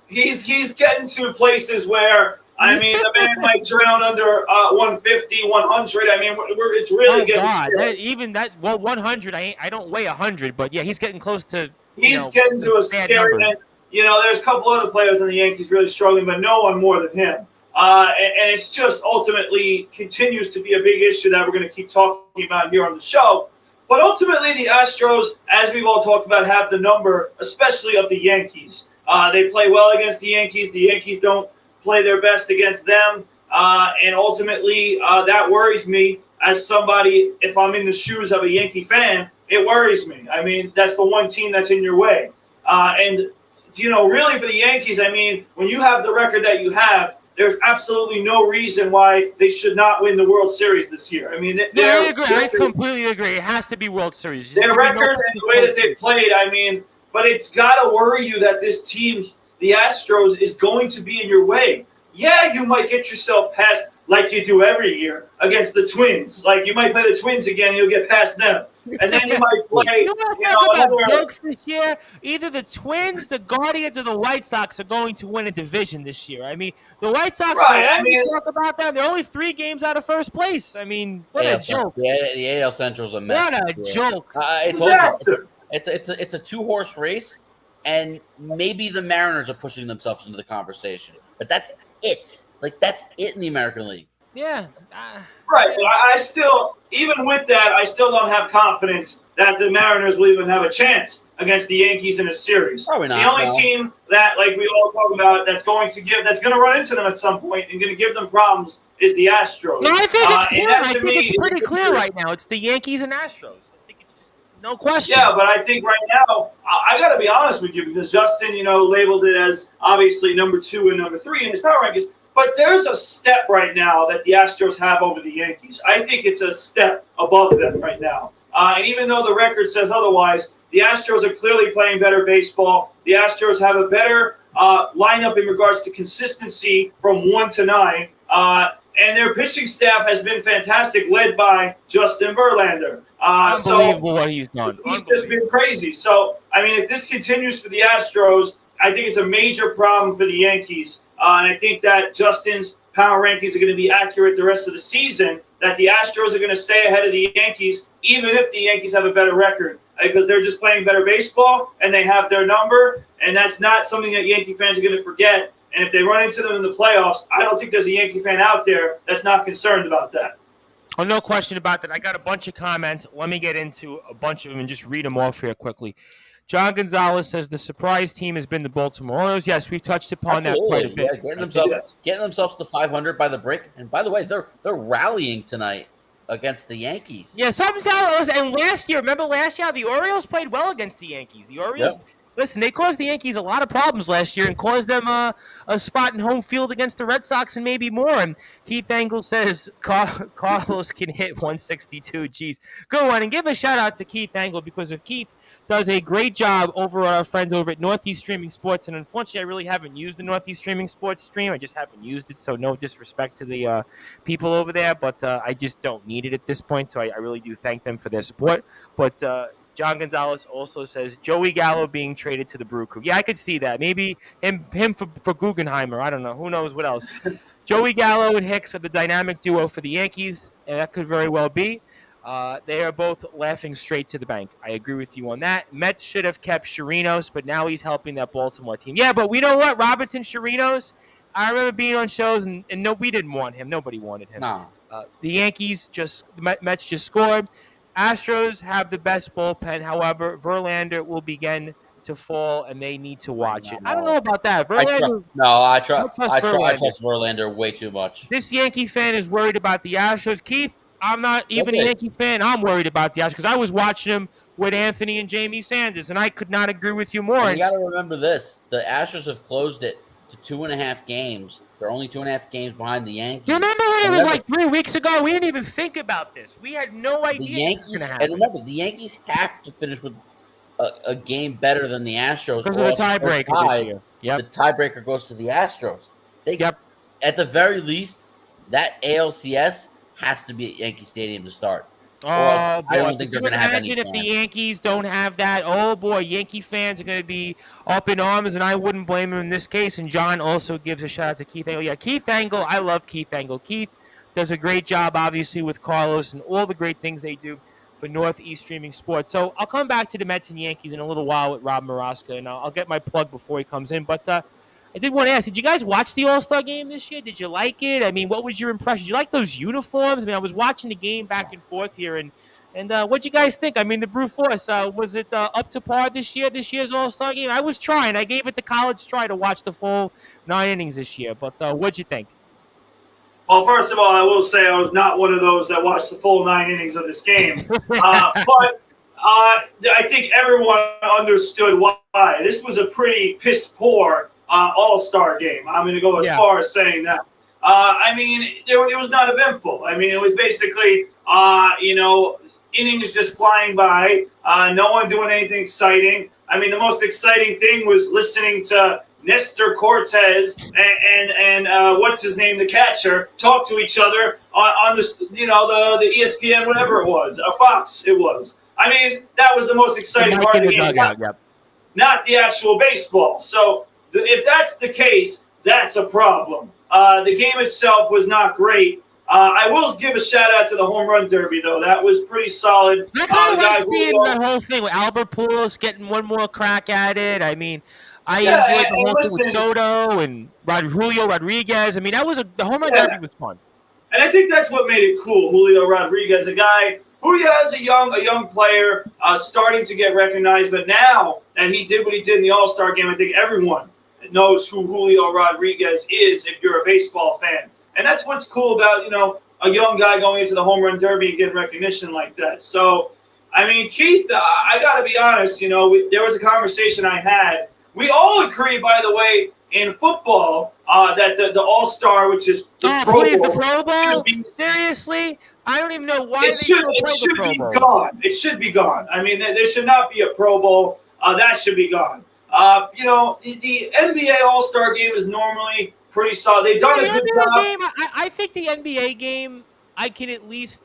He's getting to places where I mean, the man might drown under 150, 100. I mean, it's really getting scary. 100. I don't weigh 100, but yeah, he's getting close to. He's getting to a scary. And, there's a couple other players in the Yankees really struggling, but no one more than him. And it's just ultimately continues to be a big issue that we're going to keep talking about here on the show. But ultimately, the Astros, as we've all talked about, have the number, especially of the Yankees. They play well against the Yankees. The Yankees don't play their best against them. And ultimately, that worries me as somebody, if I'm in the shoes of a Yankee fan, it worries me. I mean, that's the one team that's in your way. And really for the Yankees, I mean, when you have the record that you have, there's absolutely no reason why they should not win the World Series this year. I mean, I agree. I completely agree. It has to be World Series. Their record and the way that they played, I mean, but it's got to worry you that this team, the Astros, is going to be in your way. Yeah, you might get yourself past, like you do every year, against the Twins. Like, you might play the Twins again, you'll get past them. And then you might play, jokes this year. Either the Twins, the Guardians, or the White Sox are going to win a division this year. I mean, the White Sox, talk about them. They're only 3 games out of first place. I mean, what a joke. The AL Central's a mess. What a joke. It's a 2-horse race, and maybe the Mariners are pushing themselves into the conversation. But that's it. Like, that's it in the American League. Yeah. Right. But I still, even with that, I still don't have confidence that the Mariners will even have a chance against the Yankees in a series. Probably not. The only team that, like we all talk about, that's going to run into them at some point and going to give them problems is the Astros. No, I think it's pretty clear right now. It's the Yankees and Astros. I think it's just no question. Yeah, but I think right now, I got to be honest with you, because Justin, labeled it as obviously number 2 and number 3 in his power rankings. But there's a step right now that the Astros have over the Yankees. I think it's a step above them right now. And even though the record says otherwise, the Astros are clearly playing better baseball. The Astros have a better lineup in regards to consistency from 1 to 9. And their pitching staff has been fantastic, led by Justin Verlander. Unbelievable what he's done. He's just been crazy. So, I mean, if this continues for the Astros, I think it's a major problem for the Yankees. And I think that Justin's power rankings are going to be accurate the rest of the season, that the Astros are going to stay ahead of the Yankees, even if the Yankees have a better record, because they're just playing better baseball and they have their number. And that's not something that Yankee fans are going to forget. And if they run into them in the playoffs, I don't think there's a Yankee fan out there that's not concerned about that. Oh, no question about that. I got a bunch of comments. Let me get into a bunch of them and just read them off here quickly. John Gonzalez says the surprise team has been the Baltimore Orioles. Yes, we've touched upon that quite a bit. Yeah, getting themselves to 500 by the break. And by the way, they're rallying tonight against the Yankees. Yeah, something tells us. And last year, remember last year, the Orioles played well against the Yankees. The Orioles. Yep. Listen, they caused the Yankees a lot of problems last year and caused them a spot in home field against the Red Sox and maybe more. And Keith Engel says Carlos can hit 162. Jeez. Good one. And give a shout-out to Keith Engel, because if Keith does a great job over our friends over at Northeast Streaming Sports, and unfortunately I really haven't used the Northeast Streaming Sports stream. I just haven't used it, so no disrespect to the people over there, but I just don't need it at this point, so I really do thank them for their support. But John Gonzalez also says Joey Gallo being traded to the Brew Crew. Yeah, I could see that. Maybe him for Guggenheimer. I don't know. Who knows what else? Joey Gallo and Hicks are the dynamic duo for the Yankees, and that could very well be. They are both laughing straight to the bank. I agree with you on that. Mets should have kept Chirinos, but now he's helping that Baltimore team. Yeah, but we know what? Robertson Chirinos, I remember being on shows, and no, we didn't want him. Nobody wanted him. No. The Mets just scored. Astros have the best bullpen. However, Verlander will begin to fall, and they need to watch it. I don't know about that. Verlander. I trust Verlander way too much. This Yankee fan is worried about the Astros. Keith, I'm not even a Yankee fan. I'm worried about the Astros because I was watching them with Anthony and Jamie Sanders, and I could not agree with you more. And you got to remember this. The Astros have closed it to 2.5 games. They're only 2.5 games behind the Yankees. You remember when it was like 3 weeks ago? We didn't even think about this. We had no idea the Yankees, and remember, the Yankees have to finish with a game better than the Astros. Because of the tiebreaker this year. Yep. The tiebreaker goes to the Astros. At the very least, that ALCS has to be at Yankee Stadium to start. Oh I boy! don't think Could they're you going to have any imagine if the chance. Yankees don't have that? Oh boy, Yankee fans are going to be up in arms, and I wouldn't blame them in this case. And John also gives a shout out to Keith Angle. Yeah, Keith Angle. I love Keith Angle. Keith does a great job, obviously, with Carlos and all the great things they do for Northeast Streaming Sports. So I'll come back to the Mets and Yankees in a little while with Rob Maraska, and I'll get my plug before he comes in. But I did want to ask, did you guys watch the All-Star game this year? Did you like it? I mean, what was your impression? Did you like those uniforms? I mean, I was watching the game back and forth here, and what'd you guys think? I mean, the Brute Force, was it up to par this year's All-Star game? I was trying. I gave it the college try to watch the full 9 innings this year, but what'd you think? Well, first of all, I will say I was not one of those that watched the full 9 innings of this game. But I think everyone understood why. This was a pretty piss-poor all-star game. I'm going to go as far as saying that. I mean, it was not eventful. I mean, it was basically, innings just flying by, no one doing anything exciting. I mean, the most exciting thing was listening to Nestor Cortez and what's his name, the catcher, talk to each other on the ESPN, whatever it was, Fox it was. I mean, that was the most exciting part of the game. Not the actual baseball. So if that's the case, that's a problem. The game itself was not great. I will give a shout out to the home run derby, though. That was pretty solid. I kind of like seeing that whole thing with Albert Pujols getting one more crack at it. I mean, I enjoyed the whole thing with Soto and Julio Rodriguez. I mean, the home run derby was fun. And I think that's what made it cool. Julio Rodriguez, a guy who is a young player, starting to get recognized. But now that he did what he did in the All-Star game, I think everyone knows who Julio Rodriguez is if you're a baseball fan. And that's what's cool about, a young guy going into the home run derby and getting recognition like that. So, I mean, Keith, I got to be honest, there was a conversation I had. We all agree, by the way, in football, that the All-Star, which is the Pro Bowl, seriously? I don't even know why it should be gone. It should be gone. I mean, there should not be a Pro Bowl. That should be gone. The NBA All-Star game is normally pretty solid. They've done a good job. I think the NBA game, I can at least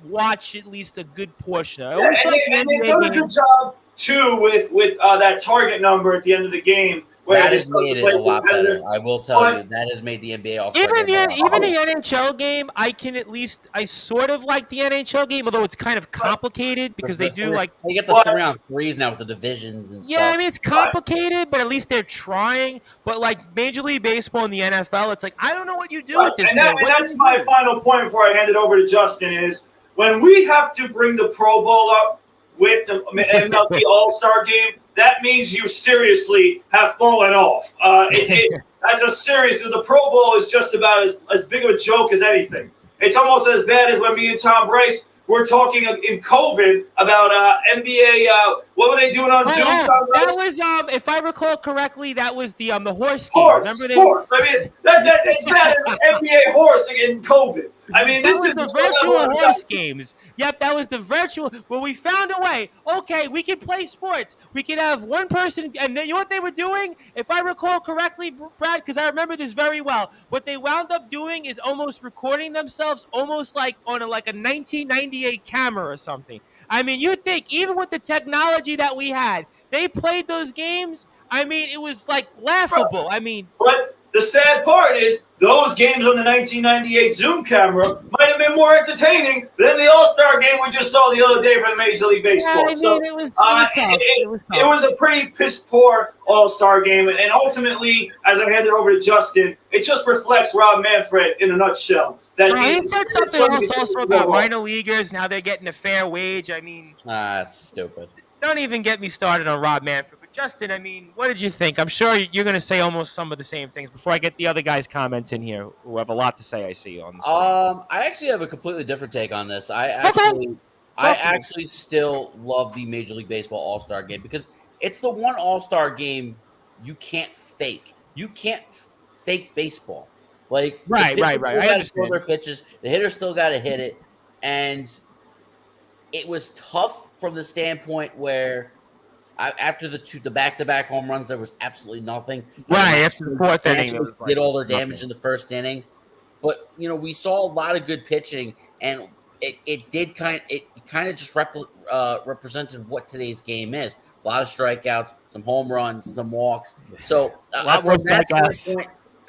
watch at least a good portion of. And they've done a good job, too, with that target number at the end of the game. That has made it a lot better. I will tell you, that has made the NBA All-Star game. Even the NHL game, I sort of like the NHL game, although it's kind of complicated because they get the 3-on-3s now with the divisions and stuff. Yeah, I mean, it's complicated, but at least they're trying. But like Major League Baseball and the NFL, it's like, I don't know what you do with this. And that's my final point before I hand it over to Justin is when we have to bring the Pro Bowl up with the MLB All-Star game, that means you seriously have fallen off. That's a serious. The Pro Bowl is just about as big of a joke as anything. It's almost as bad as when me and Tom Bryce were talking in COVID about NBA. What were they doing on Zoom? That was, if I recall correctly, that was the horse game. Horse. I mean, that's bad as NBA horse in COVID. I mean, this is the virtual horse games. Yep, that was the virtual. Well, we found a way. Okay, we can play sports. We can have one person. And you know what they were doing? If I recall correctly, Brad, because I remember this very well. What they wound up doing is almost recording themselves, almost like on a 1998 camera or something. I mean, you think even with the technology that we had, they played those games. I mean, it was like laughable. I mean, but the sad part is those games on the 1998 Zoom camera might have been more entertaining than the All-Star game we just saw the other day for the Major League Baseball. Yeah, I mean, it was tough. It was a pretty piss-poor All-Star game, and ultimately, as I hand it over to Justin, it just reflects Rob Manfred in a nutshell. He said something else also about minor leaguers and how they're getting a fair wage. I mean, that's stupid. Don't even get me started on Rob Manfred. But Justin, I mean, what did you think? I'm sure you're going to say almost some of the same things before I get the other guys' comments in here who have a lot to say. I see on this. I actually have a completely different take on this. I actually still love the Major League Baseball All-Star game because it's the one All-Star game you can't fake. You can't fake baseball. Like right. I understand. Their pitches, the hitter still got to hit it, and it was tough from the standpoint where after the back-to-back home runs, there was absolutely nothing. Right, after the fourth inning. Did all their damage in the first inning. But, we saw a lot of good pitching, and it kind of just represented what today's game is. A lot of strikeouts, some home runs, some walks. So A lot more strikeouts.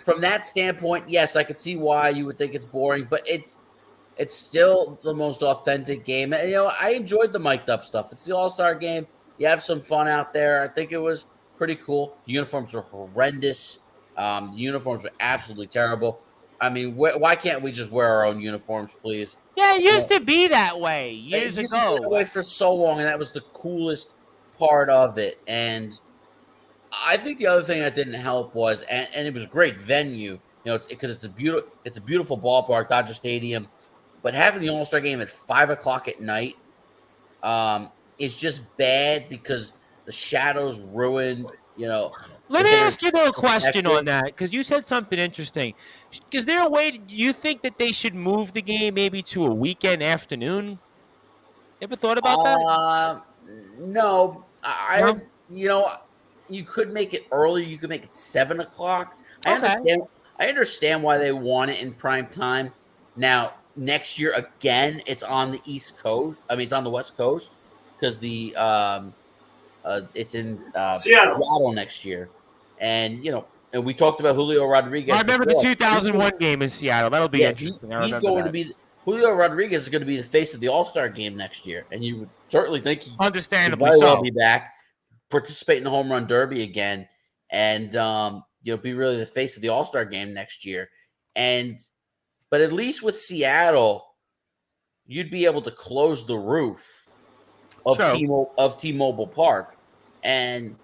from that standpoint, yes, I could see why you would think it's boring, but it's still the most authentic game. And, I enjoyed the mic'd up stuff. It's the All-Star game. You have some fun out there. I think it was pretty cool. The uniforms were horrendous. The uniforms were absolutely terrible. I mean, why can't we just wear our own uniforms, please? Yeah, it used to be that way years It used to be ago. that way for so long, and that was the coolest part of it. And I think the other thing that didn't help was, and it was a great venue, because it's a beautiful ballpark, Dodger Stadium. But having the All-Star game at 5:00 at night is just bad because the shadows ruin, Let me ask you a question on that, because you said something interesting. Is there a way, do you think that they should move the game maybe to a weekend afternoon? Ever thought about that? No. No? You could make it earlier. You could make it 7:00. Okay. I understand why they want it in prime time. Now, next year again, it's on the East Coast. I mean, it's on the West Coast because it's in Seattle next year, and and we talked about Julio Rodriguez. I remember the 2001 game in Seattle. That'll be interesting. Julio Rodriguez is going to be the face of the All-Star game next year, and you would certainly think he understandably could very so well be back, participate in the home run derby again, and be really the face of the All-Star game next year. But at least with Seattle, you'd be able to close the roof of T-Mobile Park, and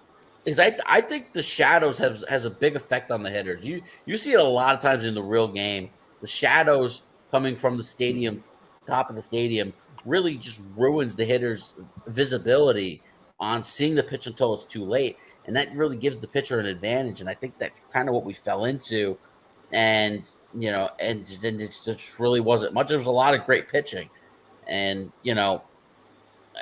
because I think the shadows has a big effect on the hitters. You see it a lot of times in the real game. The shadows coming from the stadium, top of the stadium, really just ruins the hitter's visibility on seeing the pitch until it's too late, and that really gives the pitcher an advantage. And I think that's kind of what we fell into, and then it just really wasn't much. There was a lot of great pitching, and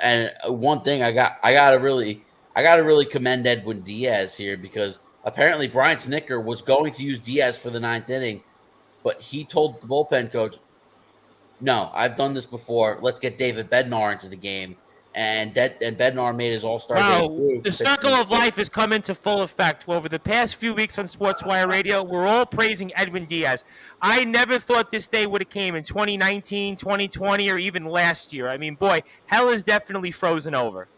and one thing I gotta really commend Edwin Diaz here, because apparently Brian Snitker was going to use Diaz for the 9th inning, but he told the bullpen coach, "No, I've done this before. Let's get David Bednar into the game." And Bednar made his All-Star debut. The circle of life has come into full effect. Over the past few weeks on Sportswire Radio, we're all praising Edwin Diaz. I never thought this day would have came in 2019, 2020, or even last year. I mean, boy, hell is definitely frozen over.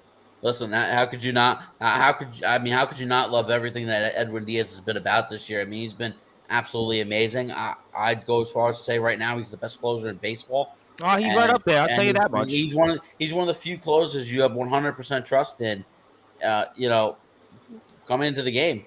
Listen, how could you not? How could you not love everything that Edwin Diaz has been about this year? I mean, he's been absolutely amazing. I'd go as far as to say right now he's the best closer in baseball. Oh, he's right up there. I'll tell you that much. He's one of the few closers you have 100% trust in. Coming into the game.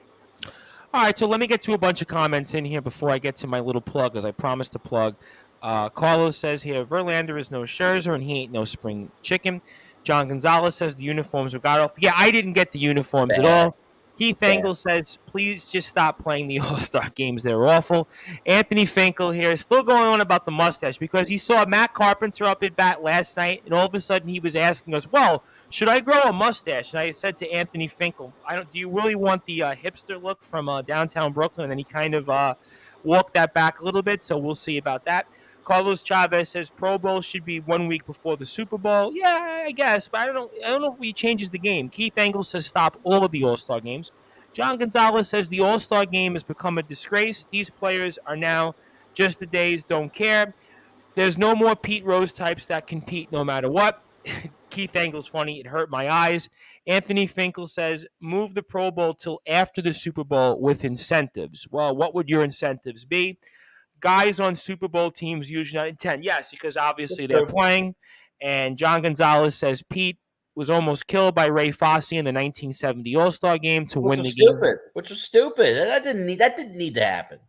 All right, so let me get to a bunch of comments in here before I get to my little plug, as I promised to plug. Carlos says here, Verlander is no Scherzer, and he ain't no spring chicken. John Gonzalez says the uniforms were got off. Yeah, I didn't get the uniforms at all. Heath Engel says, please just stop playing the All-Star games. They're awful. Anthony Finkel here is still going on about the mustache, because he saw Matt Carpenter up at bat last night, and all of a sudden he was asking us, well, should I grow a mustache? And I said to Anthony Finkel, do you really want the hipster look from downtown Brooklyn? And then he kind of walked that back a little bit, so we'll see about that. Carlos Chavez says Pro Bowl should be 1 week before the Super Bowl. Yeah, I guess, but I don't know if he changes the game. Keith Engel says stop all of the All-Star games. John Gonzalez says the All-Star game has become a disgrace. These players are now just the days, don't care. There's no more Pete Rose types that compete no matter what. Keith Engel's funny. It hurt my eyes. Anthony Finkel says move the Pro Bowl till after the Super Bowl with incentives. Well, what would your incentives be? Guys on Super Bowl teams usually not intend. Yes, because obviously they're playing. And John Gonzalez says Pete was almost killed by Ray Fosse in the 1970 All-Star game to win the game. Which was stupid. That didn't need to happen.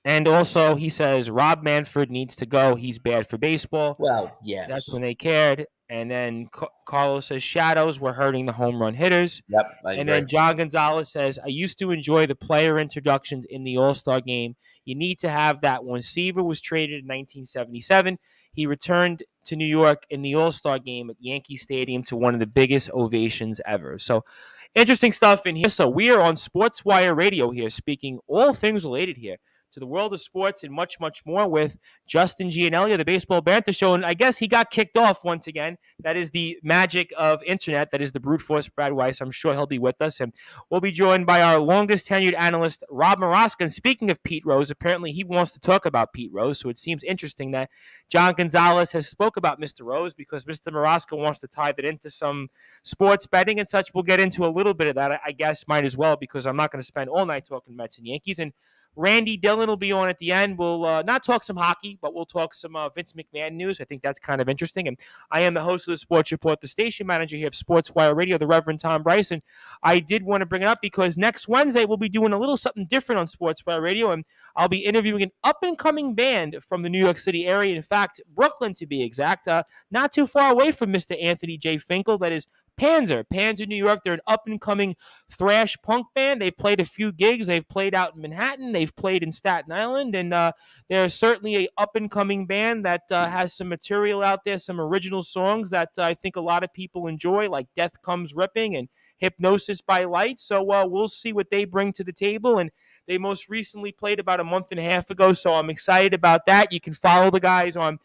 And also he says Rob Manfred needs to go. He's bad for baseball. Well, yes. That's when they cared. And then Carlos says shadows were hurting the home run hitters. Yep. And then John Gonzalez says, I used to enjoy the player introductions in the All-Star game. You need to have that. When Seaver was traded in 1977, he returned to New York in the All-Star game at Yankee Stadium to one of the biggest ovations ever. So interesting stuff in here. So we are on Sportswire Radio here, speaking all things related here to the world of sports and much, much more with Justin Gianelli of the Baseball Banter Show. And I guess he got kicked off once again. That is the magic of internet. That is the brute force Brad Weiss. I'm sure he'll be with us. And we'll be joined by our longest tenured analyst, Rob Maraska. And speaking of Pete Rose, apparently he wants to talk about Pete Rose. So it seems interesting that John Gonzalez has spoke about Mr. Rose because Mr. Maraska wants to tie that into some sports betting and such. We'll get into a little bit of that, I guess, might as well, because I'm not going to spend all night talking Mets and Yankees. And Randy Dillon will be on at the end. We'll not talk some hockey, but we'll talk some Vince McMahon news. I think that's kind of interesting. And I am the host of the Sports Report, the station manager here of Sportswire Radio, the Reverend Tom Bryce. And I did want to bring it up because next Wednesday we'll be doing a little something different on Sportswire Radio, and I'll be interviewing an up-and-coming band from the New York City area. In fact, Brooklyn to be exact, not too far away from Mr. Anthony J. Finkel. That is Panzer, New York. They're an up-and-coming thrash punk band. They've played a few gigs. They've played out in Manhattan. They've played in Staten Island. And they're certainly a up-and-coming band that has some material out there, some original songs that I think a lot of people enjoy, like Death Comes Ripping and Hypnosis by Light. So we'll see what they bring to the table. And they most recently played about a month and a half ago, so I'm excited about that. You can follow the guys on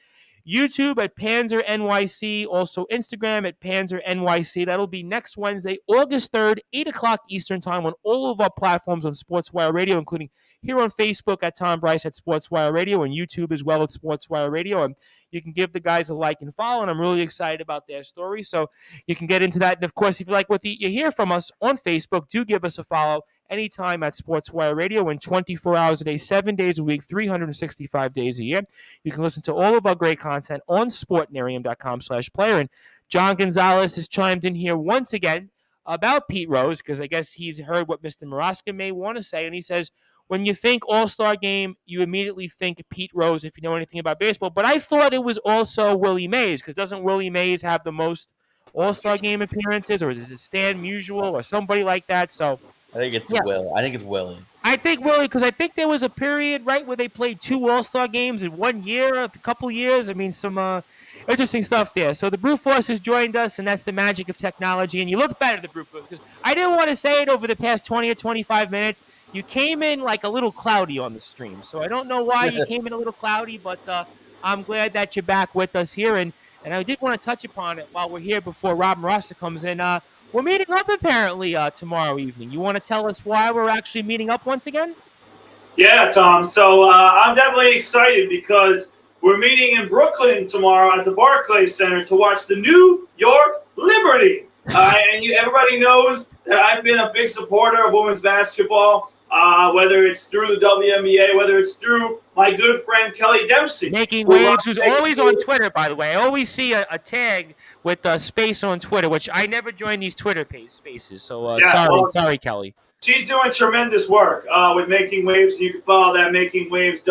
YouTube at Panzer NYC, also Instagram at Panzer NYC. That'll be next Wednesday, August 3rd, 8 o'clock Eastern Time on all of our platforms on Sportswire Radio, including here on Facebook at Tom Bryce at Sportswire Radio and YouTube as well at Sportswire Radio. And you can give the guys a like and follow, and I'm really excited about their story. So you can get into that. And, of course, if you like what you hear from us on Facebook, do give us a follow anytime at Sportswire Radio, and 24 hours a day, 7 days a week, 365 days a year. You can listen to all of our great content on sportnarium.com/player. And John Gonzalez has chimed in here once again about Pete Rose, because I guess he's heard what Mr. Maraska may want to say. And he says, when you think All-Star Game, you immediately think Pete Rose, if you know anything about baseball. But I thought it was also Willie Mays, because doesn't Willie Mays have the most All-Star Game appearances, or is it Stan Musial or somebody like that? So I think it's Will. I think it's Willie. I think Willie, because I think there was a period, right, where they played 2 All-Star games in 1 year, a couple years. I mean, some interesting stuff there. So the Brute Force has joined us, and that's the magic of technology. And you look better, the Brute Force, because I didn't want to say it over the past 20 or 25 minutes. You came in like a little cloudy on the stream. So I don't know why you came in a little cloudy, but I'm glad that you're back with us here. And I did want to touch upon it while we're here before Rob Maraska comes in. We're meeting up apparently tomorrow evening. You want to tell us why we're actually meeting up once again? Yeah, Tom. So I'm definitely excited because we're meeting in Brooklyn tomorrow at the Barclays Center to watch the New York Liberty. Everybody knows that I've been a big supporter of women's basketball, whether it's through the WNBA, whether it's through my good friend Kelly Dempsey. Making Waves, who's always on Twitter, by the way. I always see a tag with space on Twitter, which I never join these Twitter spaces. So sorry, Kelly. She's doing tremendous work with Making Waves. You can follow that Making Waves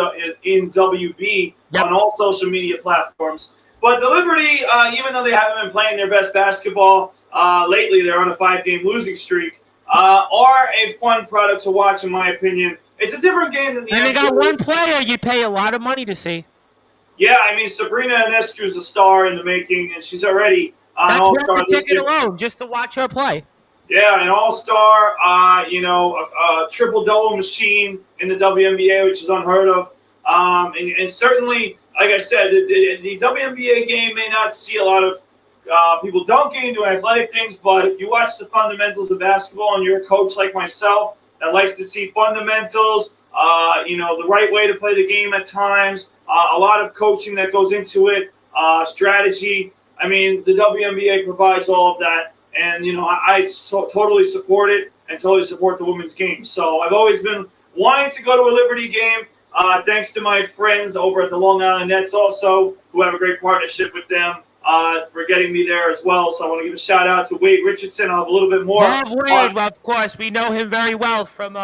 in WB on all social media platforms. But the Liberty, even though they haven't been playing their best basketball lately, they're on a 5-game losing streak, are a fun product to watch, in my opinion. It's a different game than the And they got one player you pay a lot of money to see. Yeah, I mean, Sabrina Ionescu is a star in the making, and she's already an all-star. That's worth the ticket alone, just to watch her play. Yeah, an all-star, a triple-double machine in the WNBA, which is unheard of. And certainly, like I said, the WNBA game may not see a lot of people dunking, doing athletic things, but if you watch the fundamentals of basketball and you're a coach like myself that likes to see fundamentals, the right way to play the game at times, a lot of coaching that goes into it, strategy. I mean, the WNBA provides all of that. And, I totally support it and totally support the women's game. So I've always been wanting to go to a Liberty game, thanks to my friends over at the Long Island Nets also, who have a great partnership with them, for getting me there as well. So I want to give a shout-out to Wade Richardson. I'll have a little bit more. Love Wade, of course. We know him very well from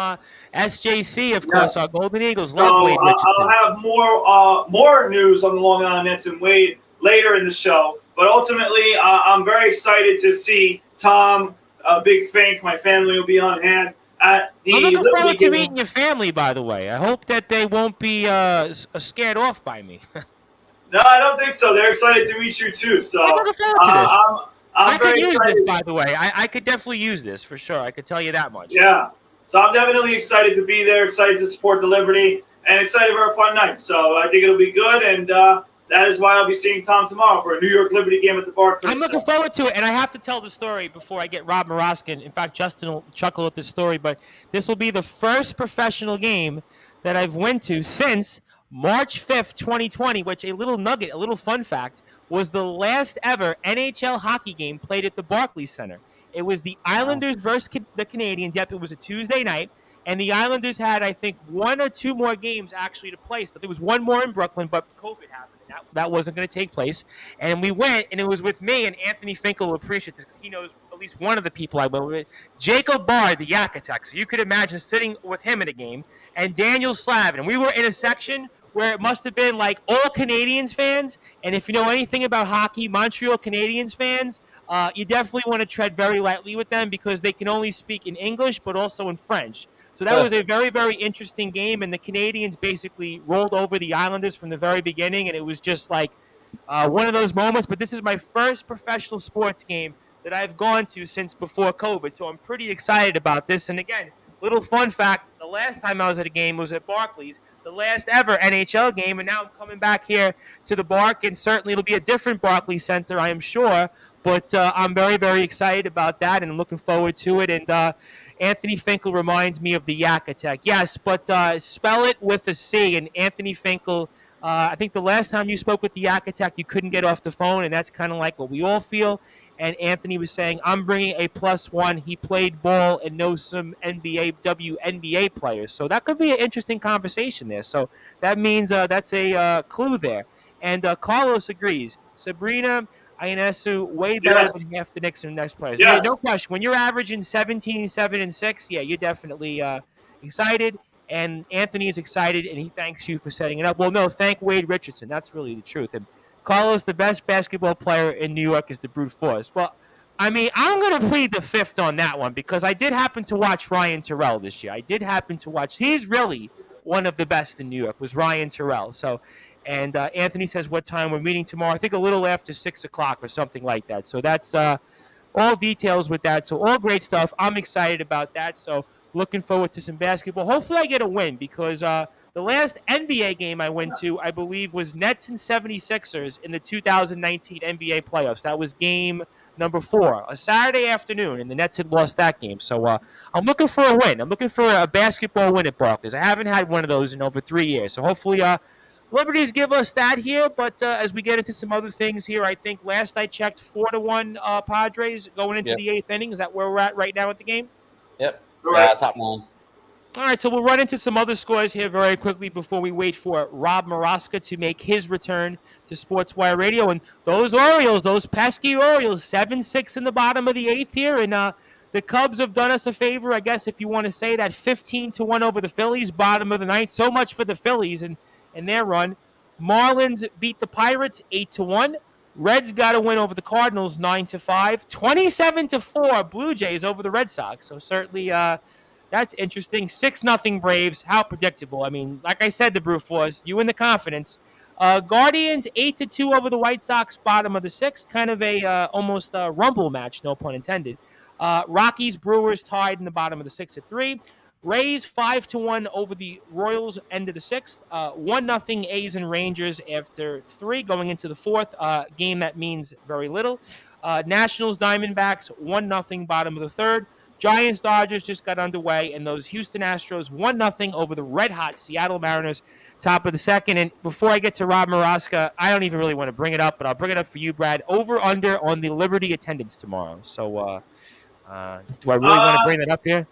SJC, of course, our Golden Eagles. Love Wade Richardson. I'll have more news on the Long Island Nets and Wade later in the show. But ultimately, I'm very excited to see Tom, Big Fink, my family will be on hand at the I'm looking Liberty forward to game. meeting your family, by the way. I hope that they won't be scared off by me. No, I don't think so. They're excited to meet you, too. So I'm looking forward to this. I could use excited. this, by the way. I could definitely use this, for sure. I could tell you that much. Yeah. So I'm definitely excited to be there, excited to support the Liberty. and excited for a fun night. So I think it'll be good, and that is why I'll be seeing Tom tomorrow for a New York Liberty game at the Barclays. I'm looking forward to it, and I have to tell the story before I get Rob Moroskin. In fact, Justin will chuckle at this story, but this will be the first professional game that I've went to since March 5th, 2020, which a little nugget, a little fun fact, was the last ever NHL hockey game played at the Barclays Center. It was the Islanders versus the Canadiens. Yep, it was a Tuesday night. And the Islanders had, I think, one or two more games actually to play. So there was one more in Brooklyn, but COVID happened. And that wasn't going to take place. And we went, and it was with me, and Anthony Finkel will appreciate this because he knows at least one of the people I went with. Jacob Bard, the Yak Attack. So you could imagine sitting with him in a game. And Daniel Slavin. And we were in a section where it must have been like all Canadiens fans. And if you know anything about hockey, Montreal Canadiens fans, you definitely want to tread very lightly with them because they can only speak in English but also in French. So that was a very, very interesting game, and the Canadiens basically rolled over the Islanders from the very beginning, and it was just like one of those moments. But this is my first professional sports game that I've gone to since before COVID, so I'm pretty excited about this. And again, little fun fact, the last time I was at a game was at Barclays, the last ever NHL game, and now I'm coming back here to the Barc, and certainly it'll be a different Barclays Center, I am sure, but I'm very, very excited about that, and I'm looking forward to it. And Anthony Finkel reminds me of the Yak Attack. Yes, but spell it with a C. And Anthony Finkel, I think the last time you spoke with the Yak Attack, you couldn't get off the phone, and that's kind of like what we all feel. And Anthony was saying, I'm bringing a +1. He played ball and knows some WNBA players. So that could be an interesting conversation there. So that means that's a clue there. And Carlos agrees. Sabrina Ionescu, way better than half the Knicks and next players. Yes. No question. When you're averaging 17, 7, and 6, yeah, you're definitely excited. And Anthony is excited, and he thanks you for setting it up. Well, no, thank Wade Richardson. That's really the truth. And Carlos, the best basketball player in New York is the brute force. Well, I mean, I'm going to plead the fifth on that one because I did happen to watch Ryan Terrell this year. I did happen to watch. He's really one of the best in New York, was Ryan Terrell. So, and Anthony says what time we're meeting tomorrow. I think a little after 6 o'clock or something like that. So that's all details with that. So all great stuff. I'm excited about that. So looking forward to some basketball. Hopefully I get a win because the last NBA game I went to, I believe, was Nets and 76ers in the 2019 NBA playoffs. That was game number 4, a Saturday afternoon, and the Nets had lost that game. So I'm looking for a win. I'm looking for a basketball win at Barclays. I haven't had one of those in over 3 years. So hopefully Liberties give us that here. But as we get into some other things here, I think last I checked, 4-1 Padres going into the 8th inning. Is that where we're at right now at the game? Yep. Correct. Top 9. All right, so we'll run into some other scores here very quickly before we wait for Rob Maraska to make his return to Sportswire Radio. And those Orioles, those pesky Orioles, 7-6 in the bottom of the 8th here. And the Cubs have done us a favor, I guess, if you want to say that, 15-1 over the Phillies, bottom of the 9th. So much for the Phillies and their run. Marlins beat the Pirates 8-1. Reds got a win over the Cardinals 9-5. 27-4 Blue Jays over the Red Sox. So certainly that's interesting. 6-0 Braves. How predictable. I mean, like I said, the brute force, you and the confidence. Guardians 8-2 over the White Sox, bottom of the 6th. Kind of a almost a rumble match, no pun intended. Rockies, Brewers tied in the bottom of the 6th at 3. Rays 5-1 over the Royals, end of the 6th. 1-0 A's and Rangers after 3, going into the 4th. Game that means very little. Nationals, Diamondbacks 1-0, bottom of the 3rd. Giants, Dodgers just got underway, and those Houston Astros 1-0 over the red-hot Seattle Mariners, top of the 2nd. And before I get to Rob Maraska, I don't even really want to bring it up, but I'll bring it up for you, Brad. Over/under on the Liberty attendance tomorrow. So do I really want to bring that up here?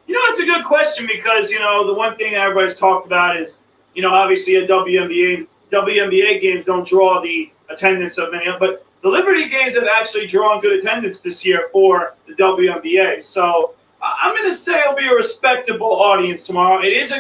You know, it's a good question because, you know, the one thing that everybody's talked about is, you know, obviously WNBA games don't draw the attendance of many, but the Liberty games have actually drawn good attendance this year for the WNBA. So I'm going to say it'll be a respectable audience tomorrow. It is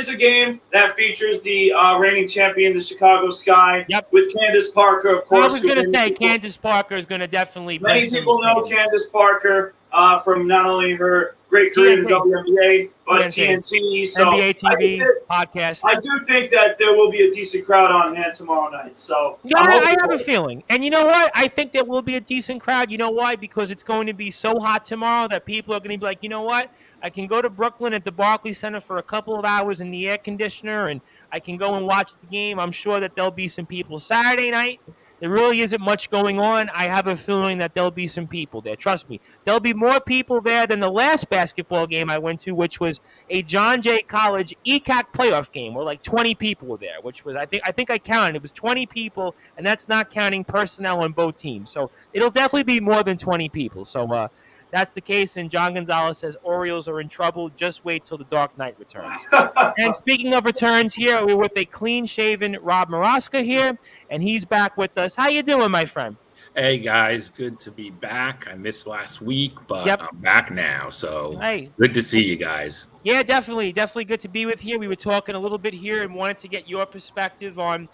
a game that features the reigning champion, the Chicago Sky, with Candace Parker, of course. I was going to say Candace Parker is going to definitely. Many people know Candace Parker. from not only her great career in the WNBA, but TNT. So NBA TV podcast. I do think that there will be a decent crowd on hand tomorrow night. So yeah, I have a feeling. And you know what? I think there will be a decent crowd. You know why? Because it's going to be so hot tomorrow that people are going to be like, you know what? I can go to Brooklyn at the Barclays Center for a couple of hours in the air conditioner, and I can go and watch the game. I'm sure that there'll be some people Saturday night. There really isn't much going on. I have a feeling that there'll be some people there. Trust me. There'll be more people there than the last basketball game I went to, which was a John Jay College ECAC playoff game where like 20 people were there, which was, I think I counted. It was 20 people, and that's not counting personnel on both teams. So it'll definitely be more than 20 people. So that's the case, and John Gonzalez says Orioles are in trouble. Just wait till the Dark Knight returns. And speaking of returns here, we're with a clean-shaven Rob Maraska here, and he's back with us. How you doing, my friend? Hey, guys. Good to be back. I missed last week, but I'm back now, so good to see you guys. Yeah, definitely. Definitely good to be with you. We were talking a little bit here and wanted to get your perspective on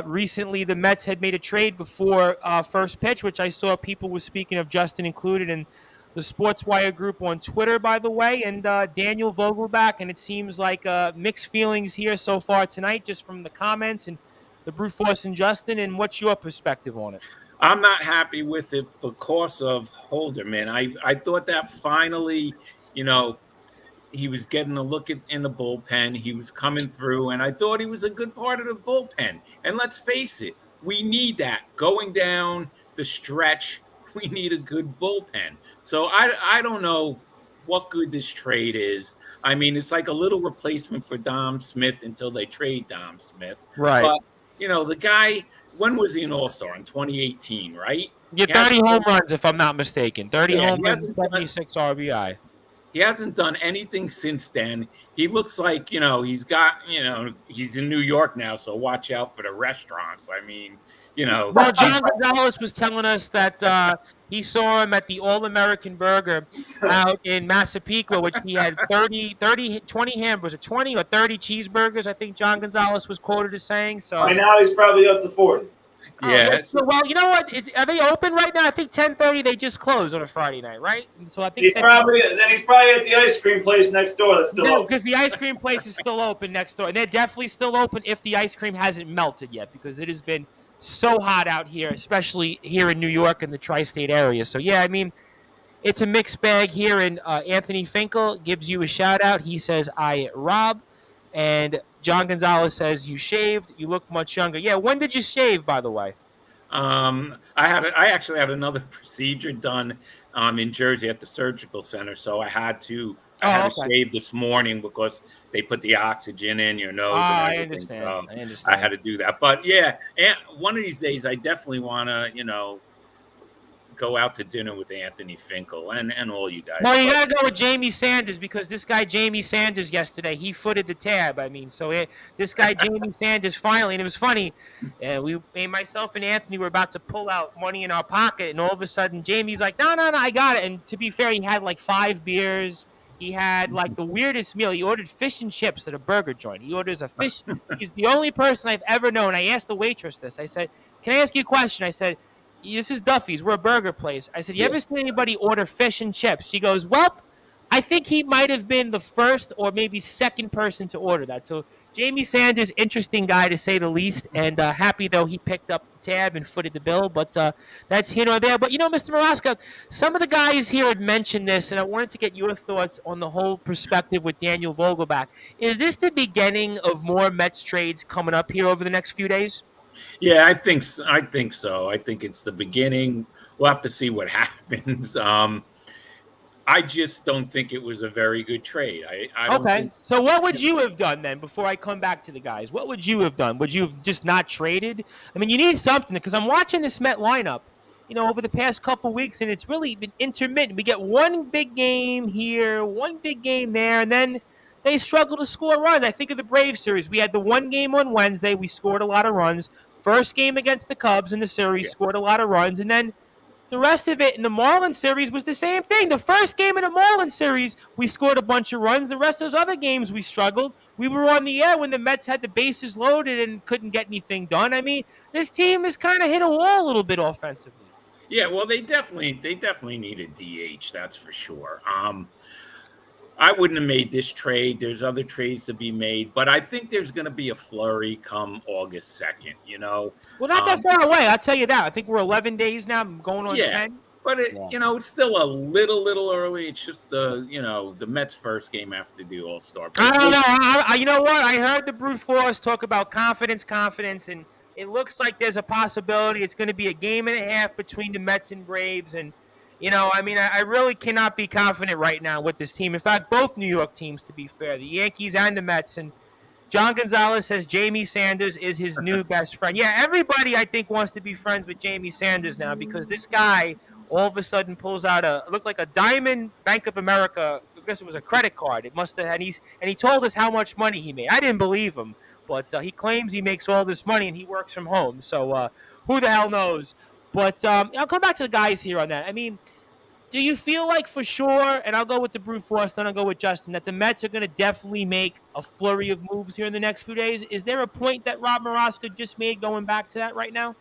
recently the Mets had made a trade before first pitch, which I saw people were speaking of, Justin included, and the Sportzwire group on Twitter, by the way, and Daniel Vogelback, and it seems like mixed feelings here so far tonight, just from the comments and the brute force and Justin. And what's your perspective on it? I'm not happy with it because of Holderman. I thought that finally, he was getting a look in the bullpen. He was coming through, and I thought he was a good part of the bullpen. And let's face it, we need that going down the stretch. We need a good bullpen. So I don't know what good this trade is. I mean, it's like a little replacement for Dom Smith until they trade Dom Smith. Right. But, the guy, when was he an All-Star? In 2018, right? Yeah, 30 home runs, if I'm not mistaken. 30 home runs, 76 RBI. He hasn't done anything since then. He looks like, he's got, he's in New York now, so watch out for the restaurants. I mean, Well, John Gonzalez was telling us that he saw him at the All-American Burger out in Massapequa, which he had 20 hamburgers, 20 or 30 cheeseburgers, I think John Gonzalez was quoted as saying. So right now he's probably up to 40. Yeah. Well, you know what? Are they open right now? I think 10:30 they just closed on a Friday night, right? And so I think he's probably at the ice cream place next door that's still open. Because the ice cream place is still open next door. And they're definitely still open if the ice cream hasn't melted yet, because it has been so hot out here, especially here in New York and the tri-state area. So, yeah, I mean, it's a mixed bag here. And Anthony Finkel gives you a shout-out. He says, Rob. And John Gonzalez says, you shaved. You look much younger. Yeah, when did you shave, by the way? I actually had another procedure done in Jersey at the surgical center, so I had to shave this morning because they put the oxygen in your nose. I understand. I understand. I had to do that. But yeah, and one of these days I definitely want to, go out to dinner with Anthony Finkel and all you guys. Well, you got to go with Jamie Sanders, because this guy Jamie Sanders yesterday, he footed the tab. I mean, so this guy Jamie Sanders finally, and it was funny, myself and Anthony were about to pull out money in our pocket, and all of a sudden Jamie's like, no, I got it. And to be fair, he had like 5 beers. He had like the weirdest meal. He ordered fish and chips at a burger joint. He orders a fish. He's the only person I've ever known. I asked the waitress this. I said, can I ask you a question? I said, this is Duffy's. We're a burger place. I said, you ever seen anybody order fish and chips? She goes, well, I think he might have been the first or maybe second person to order that. So Jamie Sanders, interesting guy to say the least, and happy though he picked up the tab and footed the bill. But that's here or there. But Mr. Maraska, some of the guys here had mentioned this, and I wanted to get your thoughts on the whole perspective with Daniel Vogelback. Is this the beginning of more Mets trades coming up here over the next few days? Yeah, I think so. I think it's the beginning. We'll have to see what happens. I just don't think it was a very good trade. I don't think. So what would you have done then before I come back to the guys? What would you have done? Would you have just not traded? I mean, you need something, because I'm watching this Met lineup, over the past couple of weeks, and it's really been intermittent. We get one big game here, one big game there, and then they struggle to score runs. I think of the Braves series. We had the one game on Wednesday. We scored a lot of runs. First game against the Cubs in the series, scored a lot of runs. And then the rest of it in the Marlins series was the same thing. The first game in the Marlins series, we scored a bunch of runs. The rest of those other games, we struggled. We were on the air when the Mets had the bases loaded and couldn't get anything done. I mean, this team has kind of hit a wall a little bit offensively. Yeah, well, they definitely need a DH. That's for sure. I wouldn't have made this trade. There's other trades to be made, but I think there's going to be a flurry come August 2nd. Well, not that far away. I'll tell you that. I think we're 11 days now. I'm going on Yeah, 10. but Yeah. it's still a little early. It's just the Mets' first game after the All-Star break. I don't know. You know what? I heard the brute force talk about confidence, and it looks like there's a possibility it's going to be a game and a half between the Mets and Braves. And, I really cannot be confident right now with this team. In fact, both New York teams, to be fair, the Yankees and the Mets. And John Gonzalez says Jamie Sanders is his new best friend. Yeah, everybody, I think, wants to be friends with Jamie Sanders now because this guy all of a sudden pulls out it looked like a diamond Bank of America. I guess it was a credit card. It must have, and he told us how much money he made. I didn't believe him, but he claims he makes all this money and he works from home. So who the hell knows? But I'll come back to the guys here on that. I mean, do you feel like for sure, and I'll go with the brute force, then I'll go with Justin, that the Mets are going to definitely make a flurry of moves here in the next few days? Is there a point that Rob Moroska just made going back to that right now?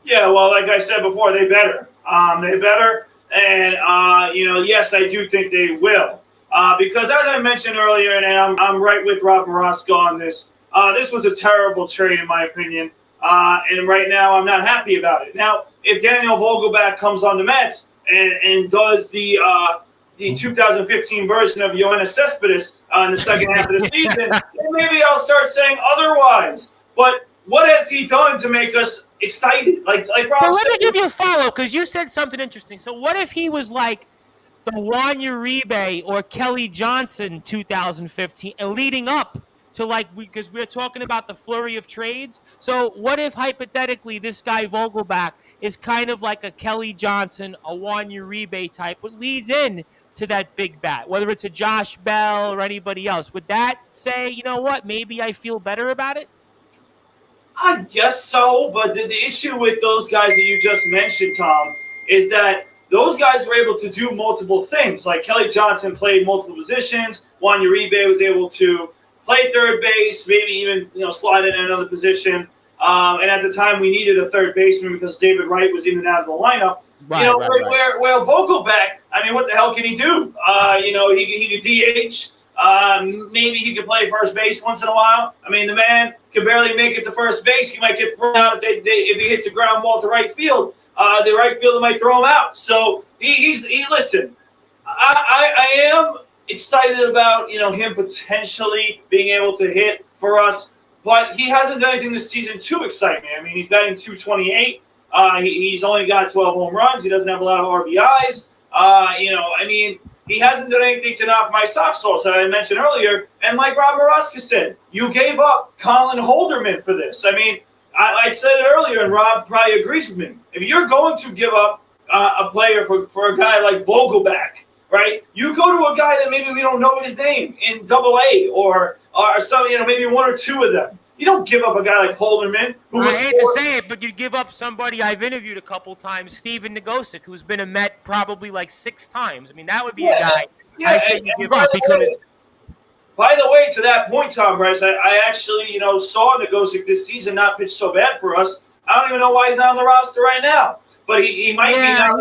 Yeah, well, like I said before, they better. They better. And, yes, I do think they will. Because as I mentioned earlier, and I'm right with Rob Moroska on this, this was a terrible trade in my opinion. And right now I'm not happy about it. Now, if Daniel Vogelback comes on the Mets and does the 2015 version of Yoenis Cespedes in the second half of the season, then maybe I'll start saying otherwise. But what has he done to make us excited? Like Rob Well, let said, me give you a follow because you said something interesting. So what if he was like the Juan Uribe or Kelly Johnson 2015 and leading up to because we're talking about the flurry of trades. So what if hypothetically this guy Vogelback is kind of like a Kelly Johnson, a Juan Uribe type, but leads in to that big bat, whether it's a Josh Bell or anybody else? Would that say, you know what, maybe I feel better about it? I guess so, but the issue with those guys that you just mentioned, Tom, is that those guys were able to do multiple things. Like Kelly Johnson played multiple positions. Juan Uribe was able to play third base, maybe even slide in another position. And at the time, we needed a third baseman because David Wright was in and out of the lineup. Right. Where Vogelback, I mean, what the hell can he do? He could DH. Maybe he could play first base once in a while. I mean, the man can barely make it to first base. He might get thrown out if he hits a ground ball to right field. The right fielder might throw him out. So listen. I am excited about him potentially being able to hit for us, but he hasn't done anything this season to excite me. I mean, he's batting .228. He's only got 12 home runs. He doesn't have a lot of RBIs. He hasn't done anything to knock my socks off, as I mentioned earlier. And like Rob Moroska said, you gave up Colin Holderman for this. I mean, I said it earlier, and Rob probably agrees with me. If you're going to give up a player for a guy like Vogelback, right? You go to a guy that maybe we don't know his name in AA or some, maybe one or two of them. You don't give up a guy like Holderman. I hate to say it, but you give up somebody I've interviewed a couple times, Steven Nagosic, who's been a Met probably like 6 times. I mean, that would be a guy I'd say you give up because. By the way, to that point, Tom Bryce, I actually, saw Nagosic this season not pitch so bad for us. I don't even know why he's not on the roster right now. But he might be now.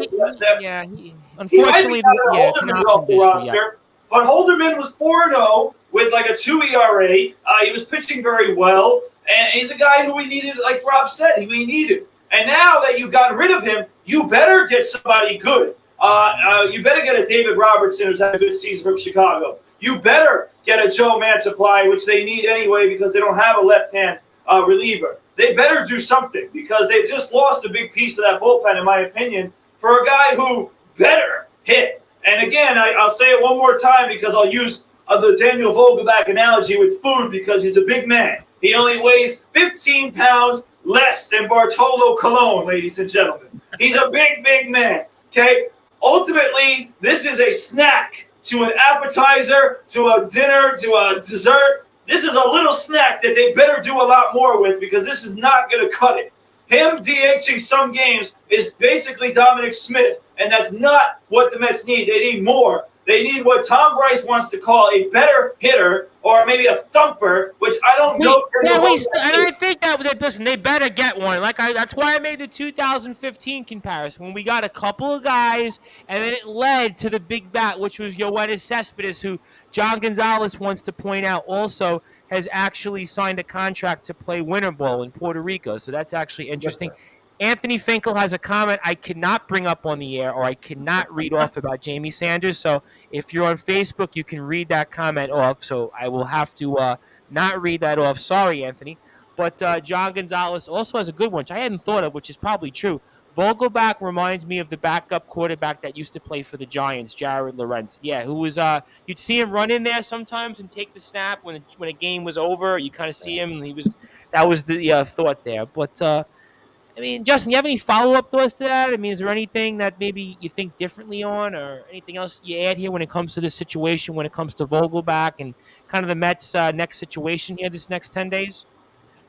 Unfortunately, Holderman's off the roster. But Holderman was 4-0 with like a 2 ERA. He was pitching very well. And he's a guy who we needed, like Rob said, we needed. And now that you've gotten rid of him, you better get somebody good. You better get a David Robertson who's had a good season from Chicago. You better get a Joe Mantiply, which they need anyway because they don't have a left-hand reliever. They better do something because they just lost a big piece of that bullpen, in my opinion, for a guy who better hit. And again, I'll say it one more time because I'll use the Daniel Vogelback analogy with food because he's a big man. He only weighs 15 pounds less than Bartolo Colon, ladies and gentlemen. He's a big, big man, okay? Ultimately, this is a snack to an appetizer, to a dinner, to a dessert. This is a little snack that they better do a lot more with because this is not going to cut it. Him DHing some games is basically Dominic Smith, and that's not what the Mets need. They need more They need what Tom Rice wants to call a better hitter or maybe a thumper, which I don't know. And I think that listen, they better get one. That's why I made the 2015 comparison when we got a couple of guys, and then it led to the big bat, which was Yoenis Cespedes, who John Gonzalez wants to point out also has actually signed a contract to play winter ball in Puerto Rico. So that's actually interesting. Yes, Anthony Finkel has a comment I cannot bring up on the air, or I cannot read off about Jamie Sanders. So if you're on Facebook, you can read that comment off. So I will have to not read that off. Sorry, Anthony. But John Gonzalez also has a good one, which I hadn't thought of, which is probably true. Vogelbach reminds me of the backup quarterback that used to play for the Giants, Jared Lorenz. Yeah, who was you'd see him run in there sometimes and take the snap when a game was over. You kind of see him, and that was the thought there. But I mean, Justin, you have any follow-up thoughts to that? I mean, is there anything that maybe you think differently on, or anything else you add here when it comes to this situation, when it comes to Vogelbach and kind of the Mets' next situation here this next 10 days?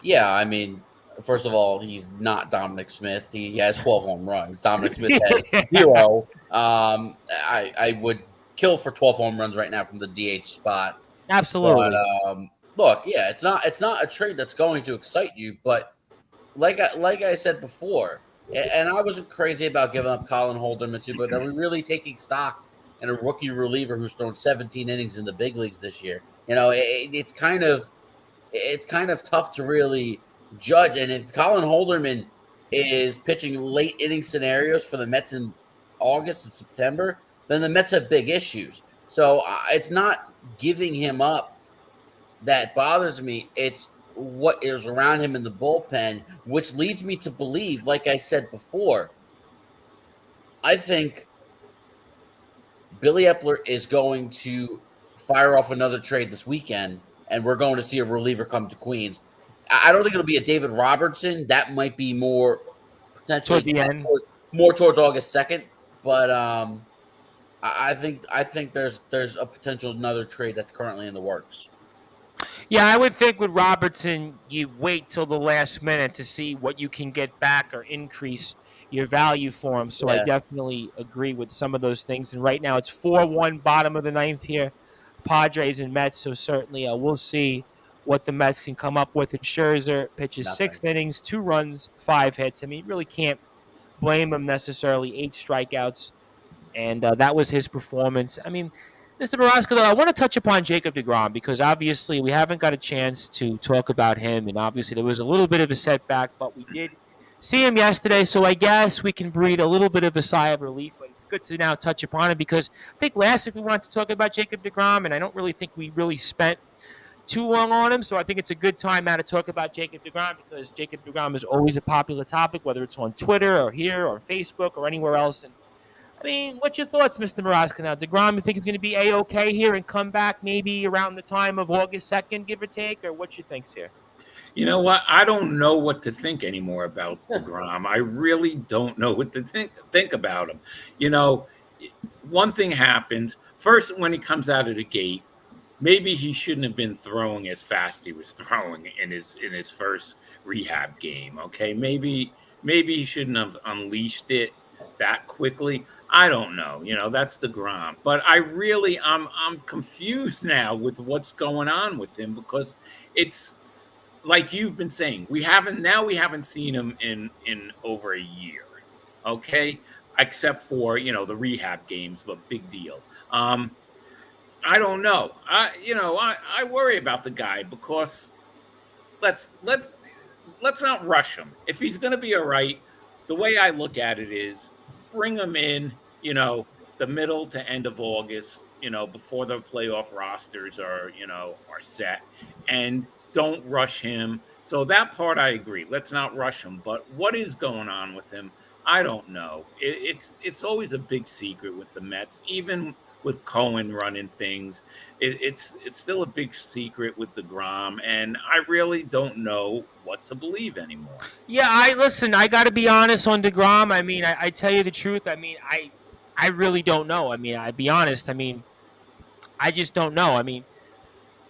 Yeah, I mean, first of all, he's not Dominic Smith. He has 12 home runs. Dominic Smith has 0. I would kill for 12 home runs right now from the DH spot. Absolutely. But, look, yeah, it's not a trade that's going to excite you, but like I said before, and I wasn't crazy about giving up Colin Holderman too, but are we really taking stock in a rookie reliever who's thrown 17 innings in the big leagues this year? You know, it's kind of tough to really judge. And if Colin Holderman is pitching late inning scenarios for the Mets in August and September, then the Mets have big issues. So it's not giving him up that bothers me. It's what is around him in the bullpen, which leads me to believe, like I said before, I think Billy Epler is going to fire off another trade this weekend, and we're going to see a reliever come to Queens. I don't think it'll be a David Robertson. That might be more potentially toward the end, more towards August 2nd. But I think there's a potential another trade that's currently in the works. Yeah, I would think with Robertson, you wait till the last minute to see what you can get back or increase your value for him. So yeah. I definitely agree with some of those things. And right now it's 4-1, bottom of the ninth here, Padres and Mets. So certainly we'll see what the Mets can come up with. And Scherzer pitches 6 innings, 2 runs, 5 hits. I mean, you really can't blame him necessarily. 8 strikeouts, and that was his performance. I mean, Mr. Marasco, though, I want to touch upon Jacob deGrom because obviously we haven't got a chance to talk about him, and obviously there was a little bit of a setback, but we did see him yesterday, so I guess we can breathe a little bit of a sigh of relief, but it's good to now touch upon it because I think last week we wanted to talk about Jacob deGrom, and I don't really think we really spent too long on him, so I think it's a good time now to talk about Jacob deGrom because Jacob deGrom is always a popular topic, whether it's on Twitter or here or Facebook or anywhere else. And I mean, what's your thoughts, Mr. Marasco? Now, deGrom, you think he's going to be A-okay here and come back maybe around the time of August 2nd, give or take, or what you think's here? You know what? I don't know what to think anymore about deGrom. I really don't know what to think about him. You know, one thing happened. First, when he comes out of the gate, maybe he shouldn't have been throwing as fast he was throwing in his first rehab game. Okay, maybe he shouldn't have unleashed it that quickly. I don't know. You know, that's deGrom. But I'm confused now with what's going on with him because it's like you've been saying, we haven't seen him in over a year. Okay, except for the rehab games, but big deal. I don't know. I worry about the guy because let's not rush him. If he's going to be all right, the way I look at it is bring him in, the middle to end of August, before the playoff rosters are set, and don't rush him. So that part I agree. Let's not rush him. But what is going on with him? I don't know. It's always a big secret with the Mets, even with Cohen running things. It's still a big secret with deGrom, and I really don't know what to believe anymore. Yeah, I got to be honest on deGrom. I mean, I tell you the truth. I mean, I really don't know. I mean, I'd be honest. I mean, I just don't know. I mean,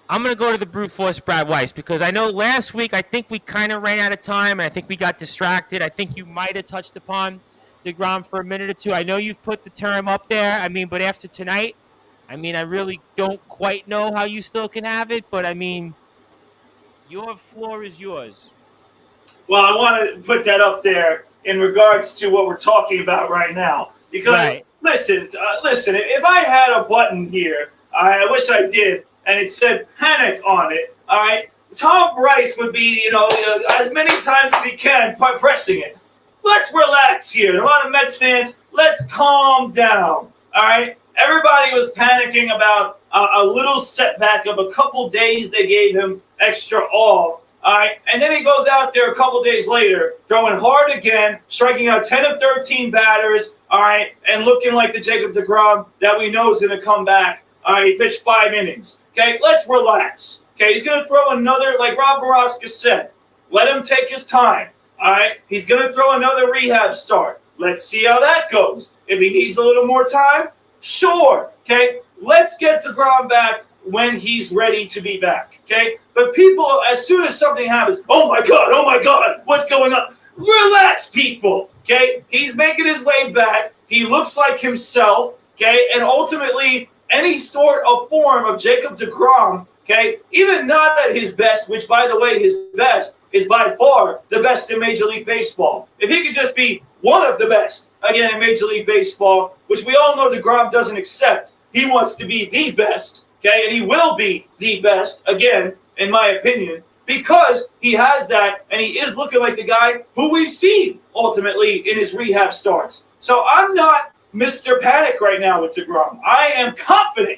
I'm going to go to the brute force Brad Weiss because I know last week I think we kind of ran out of time, and I think we got distracted. I think you might have touched upon deGrom for a minute or two. I know you've put the term up there. I mean, but after tonight, I mean, I really don't quite know how you still can have it, but I mean, your floor is yours. Well, I want to put that up there in regards to what we're talking about right now. Because Right. listen, if I had a button here, I wish I did, and it said panic on it. All right, Tom Bryce would be, as many times as he can pressing it. Let's relax here. A lot of Mets fans, let's calm down. All right, everybody was panicking about a little setback of a couple days they gave him extra off. All right, and then he goes out there a couple days later, throwing hard again, striking out 10 of 13 batters, all right, and looking like the Jacob deGrom that we know is going to come back. All right, he pitched 5 innings. Okay, let's relax. Okay, he's going to throw another, like Rob Baraska said, let him take his time. All right, he's going to throw another rehab start. Let's see how that goes. If he needs a little more time, sure. Okay, let's get deGrom back when he's ready to be back, okay? But people, as soon as something happens, oh my God, what's going on? Relax, people, okay? He's making his way back. He looks like himself, okay? And ultimately, any sort of form of Jacob deGrom, okay, even not at his best, which, by the way, his best is by far the best in Major League Baseball. If he could just be one of the best, again, in Major League Baseball, which we all know deGrom doesn't accept, he wants to be the best. Okay, and he will be the best, again, in my opinion, because he has that, and he is looking like the guy who we've seen, ultimately, in his rehab starts. So I'm not Mr. Panic right now with deGrom. I am confident.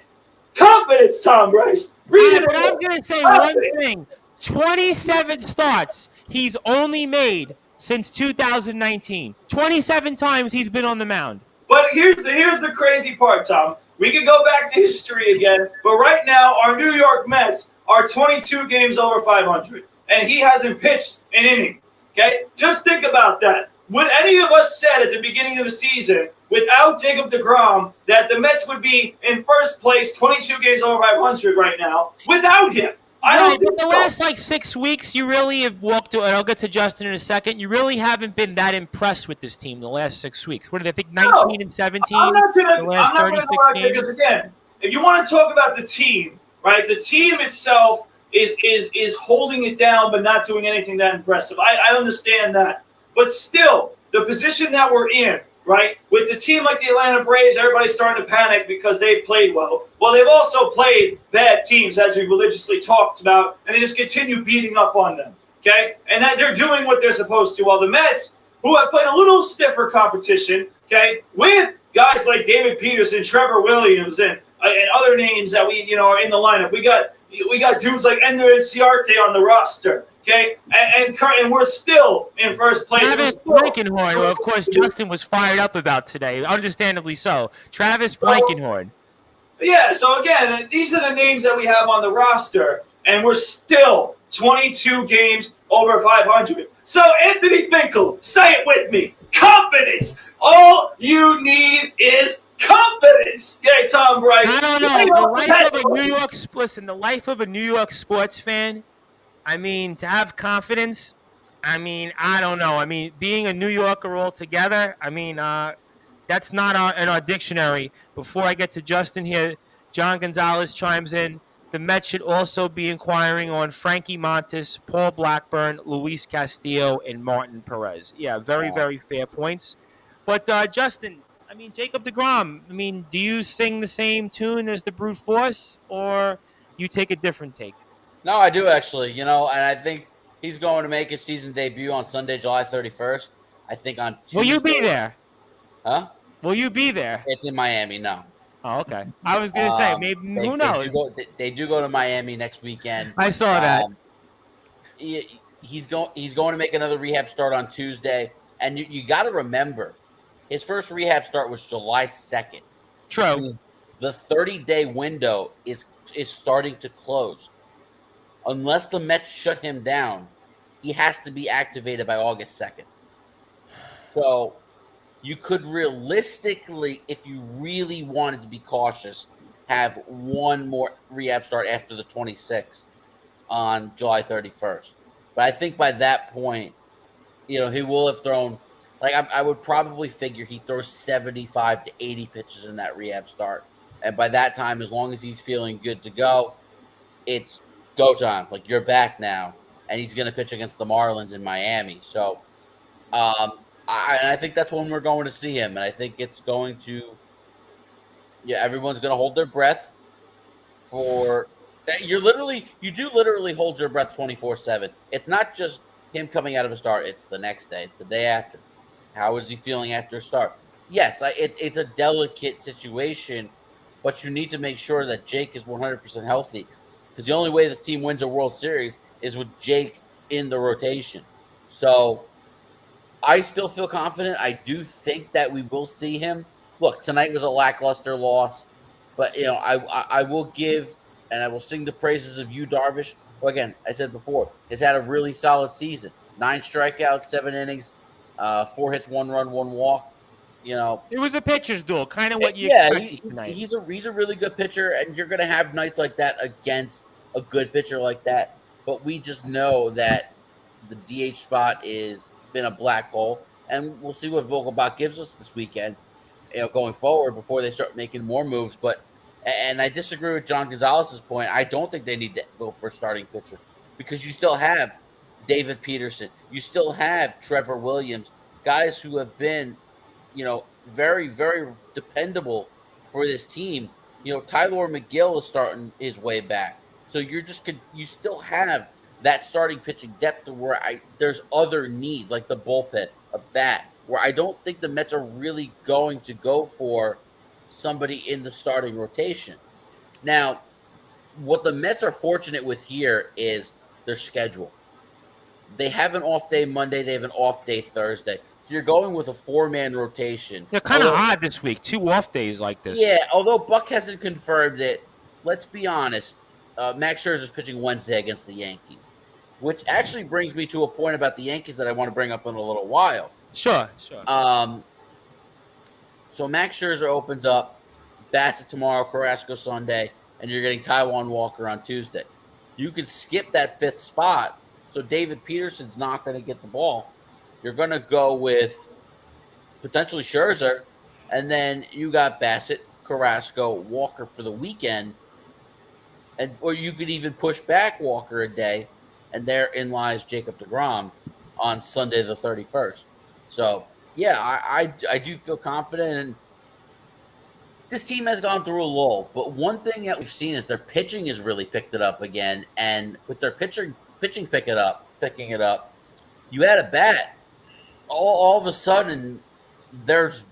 Confidence, Tom Bryce. Yeah, but I'm going to say one thing. 27 starts he's only made since 2019. 27 times he's been on the mound. But here's the crazy part, Tom. We could go back to history again, but right now our New York Mets are 22 games over 500, and he hasn't pitched an inning. Okay, just think about that. Would any of us said at the beginning of the season, without Jacob deGrom, that the Mets would be in first place, 22 games over 500 right now, without him? Right, but the last 6 weeks, you really have walked to, and I'll get to Justin in a second. You really haven't been that impressed with this team the last 6 weeks. What did I think? 19 and 17. I'm not gonna the last go 36 out there games. because again, if you want to talk about the team, right? The team itself is holding it down, but not doing anything that impressive. I understand that, but still, the position that we're in. Right? With the team like the Atlanta Braves, everybody's starting to panic because they've played well. Well, they've also played bad teams, as we religiously talked about, and they just continue beating up on them. Okay? And that they're doing what they're supposed to. While the Mets, who have played a little stiffer competition, okay, with guys like David Peterson, Trevor Williams, and other names that we are in the lineup. We got dudes like Ender Inciarte on the roster. Okay, and we're still in first place. Travis Blankenhorn, who, of course, Justin was fired up about today, understandably so. Travis Blankenhorn. Yeah, so again, these are the names that we have on the roster, and we're still 22 games over 500. So, Anthony Finkel, say it with me. Confidence. All you need is confidence. Okay, Tom Bryce. I don't know. The life of a New York sports fan, I mean, to have confidence, I mean, I don't know. I mean, being a New Yorker altogether, I mean, that's not in our dictionary. Before I get to Justin here, John Gonzalez chimes in. The Mets should also be inquiring on Frankie Montas, Paul Blackburn, Luis Castillo, and Martin Perez. Yeah, very, very fair points. But, Justin, I mean, Jacob deGrom, I mean, do you sing the same tune as the Brute Force, or you take a different take? No, I do actually, and I think he's going to make his season debut on Sunday, July 31st. I think on Tuesday. Will you be there? Huh? Will you be there? It's in Miami, no. Oh, okay. I was going to say, maybe, who knows? They do go to Miami next weekend. I saw that. He's going to make another rehab start on Tuesday. And you got to remember, his first rehab start was July 2nd. True. The 30-day window is starting to close. Unless the Mets shut him down, he has to be activated by August 2nd. So you could realistically, if you really wanted to be cautious, have one more rehab start after the 26th on July 31st. But I think by that point, he will have thrown, I would probably figure he throws 75 to 80 pitches in that rehab start. And by that time, as long as he's feeling good to go, it's go time. Like, you're back now. And he's going to pitch against the Marlins in Miami. So, I think that's when we're going to see him. And I think it's going to, everyone's going to hold their breath for – you do literally hold your breath 24/7. It's not just him coming out of a start. It's the next day. It's the day after. How is he feeling after a start? Yes, it's a delicate situation, but you need to make sure that Jake is 100% healthy, because the only way this team wins a World Series is with Jake in the rotation. So I still feel confident. I do think that we will see him. Look, tonight was a lackluster loss, but I will give and I will sing the praises of you, Darvish. Well, again, I said before, has had a really solid season. 9 strikeouts, 7 innings, 4 hits, 1 run, 1 walk. It was a pitcher's duel, kind of what you expected tonight. He's a really good pitcher, and you're going to have nights like that against a good pitcher like that. But we just know that the DH spot is been a black hole, and we'll see what Vogelbach gives us this weekend, going forward before they start making more moves. And I disagree with John Gonzalez's point. I don't think they need to go for a starting pitcher, because you still have David Peterson, you still have Trevor Williams, guys who have been, very, very dependable for this team. Tyler McGill is starting his way back. So you still have that starting pitching depth to where there's other needs, like the bullpen, a bat, where I don't think the Mets are really going to go for somebody in the starting rotation. Now, what the Mets are fortunate with here is their schedule. They have an off day Monday. They have an off day Thursday. So you're going with a 4-man rotation. They're kind of odd this week. 2 off days like this. Yeah, although Buck hasn't confirmed it, let's be honest. Max Scherzer is pitching Wednesday against the Yankees, which actually brings me to a point about the Yankees that I want to bring up in a little while. Sure. So Max Scherzer opens up, Bassett tomorrow, Carrasco Sunday, and you're getting Taijuan Walker on Tuesday. You can skip that 5th spot, so David Peterson's not going to get the ball. You're going to go with potentially Scherzer, and then you got Bassett, Carrasco, Walker for the weekend, or you could even push back Walker a day, and therein lies Jacob deGrom on Sunday the 31st. So, yeah, I do feel confident, and this team has gone through a lull, but one thing that we've seen is their pitching has really picked it up again, and with their pitching picking it up, you add a bat, all of a sudden there's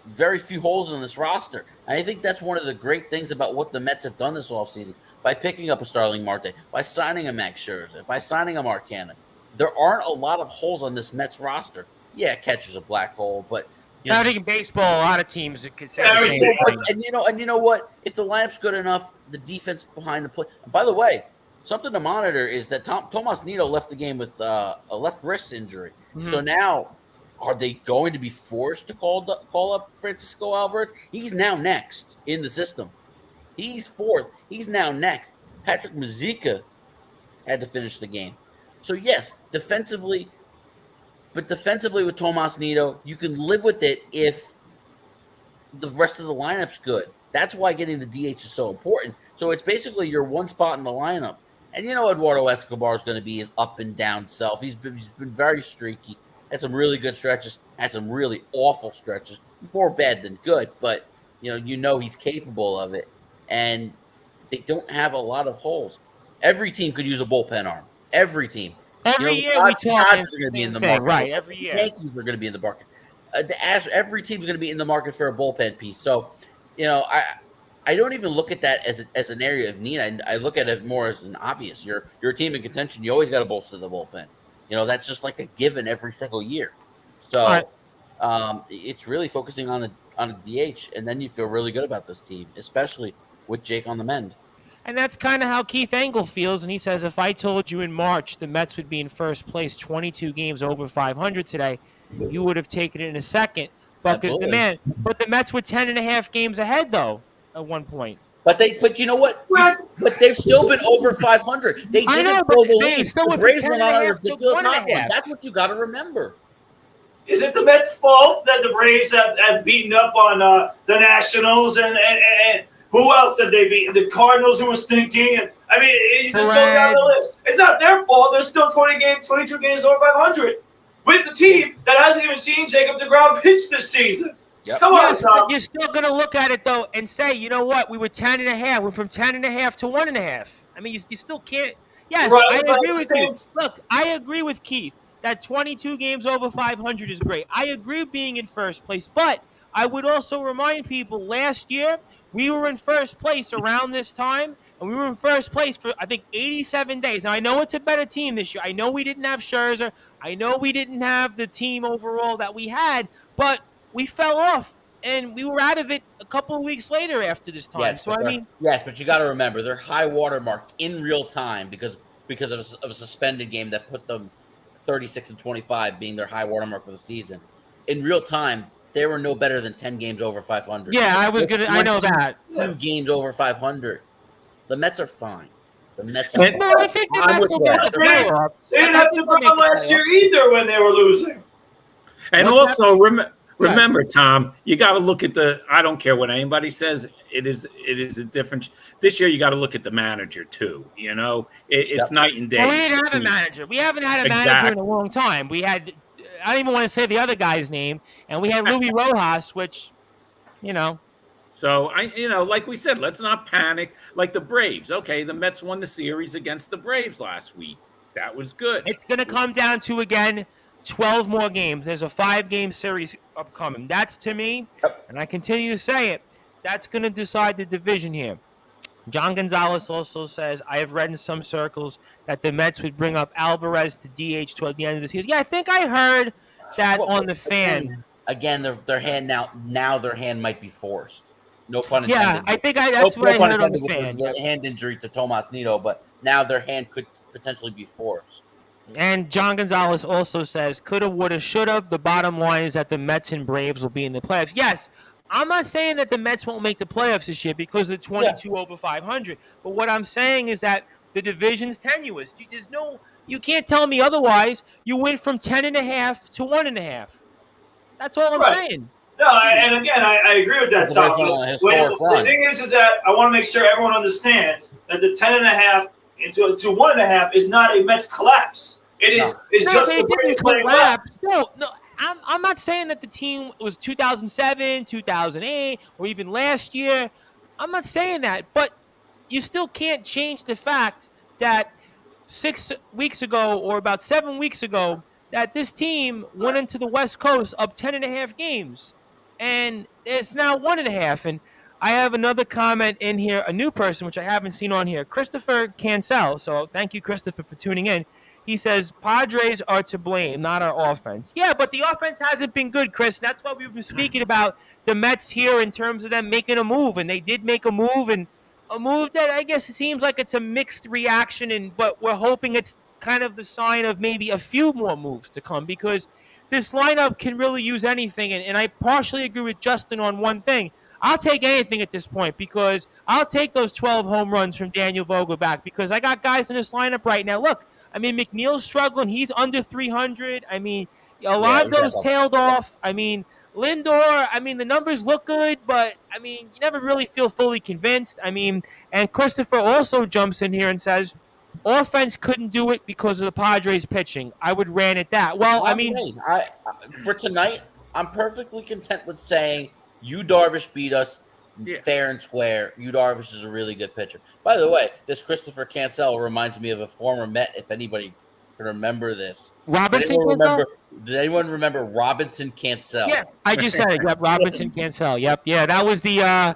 very few holes in this roster. And I think that's one of the great things about what the Mets have done this offseason, by picking up a Starling Marte, by signing a Max Scherzer, by signing a Mark Cannon. There aren't a lot of holes on this Mets roster. Yeah, catcher's a black hole, but I think in baseball, a lot of teams could say the same thing. And you know what? If the lineup's good enough, the defense behind the plate. By the way, something to monitor is that Tomas Nido left the game with a left wrist injury. Mm-hmm. So now, are they going to be forced to call up Francisco Alvarez? He's now next in the system. He's 4th. He's now next. Patrick Mazeika had to finish the game. So yes, defensively with Tomas Nido, you can live with it if the rest of the lineup's good. That's why getting the DH is so important. So it's basically your one spot in the lineup. And Eduardo Escobar is going to be his up and down self. He's been very streaky. Had some really good stretches. Had some really awful stretches. More bad than good, but he's capable of it. And they don't have a lot of holes. Every team could use a bullpen arm. Every team. Every year we talk. Are going to be in the market. Right, every year. The Yankees are going to be in the market. Every team's going to be in the market for a bullpen piece. So, I don't even look at that as an area of need. I look at it more as an obvious. You're a team in contention. You always got to bolster the bullpen. That's just like a given every single year. So, right. It's really focusing on a DH, and then you feel really good about this team, especially with Jake on the mend. And that's kind of how Keith Engel feels, and he says, if I told you in March the Mets would be in first place, 22 games over 500 today, you would have taken it in a second. But the Mets were 10.5 games ahead, though, at one point. But you know what? But they've still been over 500. I know, but they still the Braves went on a ridiculous hot one. That's what you got to remember. Is it the Mets' fault that the Braves have beaten up on the Nationals and who else have they beaten? The Cardinals, who was thinking. And I mean, you just go down the list. It's not their fault. They're still 22 games over 500 with the team that hasn't even seen Jacob deGrom pitch this season. Yep. Come on, Yes, Tom. but you're still going to look at it, though, and say, you know what? We were 10.5. We're from 10.5 to 1.5. I mean, you still can't. Yes, Right, I but agree with you. same- Look, I agree with Keith that 22 games over 500 is great. I agree being in first place, but I would also remind people last year we were in first place around this time, and we were in first place for, I think, 87 days. Now, I know it's a better team this year. I know we didn't have Scherzer. I know we didn't have the team overall that we had, but we fell off. And we were out of it a couple of weeks later after this time. Yes, so I mean, yes, but you got to remember their high water mark in real time because of a suspended game that put them 36-25 being their high water mark for the season. In real time, they were no better than 10 games over 500. yeah, I know that. 2 games over 500. The Mets are fine. The Mets And- are No, I think the Mets will get the playoffs. They didn't have the problem last year either when they were losing. And What's also remember, Tom, you got to look at I don't care what anybody says. It is a different. This year, you got to look at the manager too. You know, it's night and day. Well, we didn't have a manager. We haven't had a manager in a long time. We had, I don't even want to say the other guy's name, and we had Luis Rojas, which, you know. So like we said, let's not panic. Like the Braves. Okay, the Mets won the series against the Braves last week. That was good. It's going to come down to, again, 12 more games. There's a 5-game series upcoming. That's, to me, and I continue to say it, that's going to decide the division here. John Gonzalez also says, I have read in some circles that the Mets would bring up Alvarez to DH toward the end of the season. Yeah, I think I heard that on the fan. Again, their hand now their hand might be forced. No pun intended. Yeah, I think that's what I heard on the fan. The hand injury to Tomas Nido, but now their hand could potentially be forced. And John Gonzalez also says, coulda, woulda, shoulda. The bottom line is that the Mets and Braves will be in the playoffs. Yes, I'm not saying that the Mets won't make the playoffs this year because of the 22 over 500. But what I'm saying is that the division's tenuous. You can't tell me otherwise. You went from 10.5 to 1.5. That's all I'm saying. No, and again, I agree with that, Tom. The thing is that I want to make sure everyone understands that the 10.5 to 1.5 is not a Mets collapse. It's just the Braves playing well. No, I'm not saying that the team was 2007, 2008, or even last year. I'm not saying that, but you still can't change the fact that 6 weeks ago or about 7 weeks ago that this team went into the West Coast up 10.5 games. And it's now 1.5. And I have another comment in here, a new person, which I haven't seen on here, Christopher Cancel. So thank you, Christopher, for tuning in. He says, Padres are to blame, not our offense. Yeah, but the offense hasn't been good, Chris. That's why we've been speaking about the Mets here in terms of them making a move. And they did make a move, and a move that I guess it seems like it's a mixed reaction. But we're hoping it's kind of the sign of maybe a few more moves to come, because this lineup can really use anything. And I partially agree with Justin on one thing. I'll take anything at this point, because I'll take those 12 home runs from Daniel Vogelbach, because I got guys in this lineup right now. Look, I mean, McNeil's struggling. He's under 300. I mean, Alonso's tailed off. I mean, Lindor, I mean, the numbers look good, but, I mean, you never really feel fully convinced. I mean, and Christopher also jumps in here and says, offense couldn't do it because of the Padres pitching. I would rant at that. Well, I mean, for tonight, I'm perfectly content with saying Yu Darvish beat us fair and square. Yu Darvish is a really good pitcher. By the way, this Christopher Cancel reminds me of a former Met, if anybody can remember this. Robinson Cancel? Did anyone remember Robinson Cancel? Yeah, I just said it. Yep, Robinson Cancel. Yep, yeah, that was the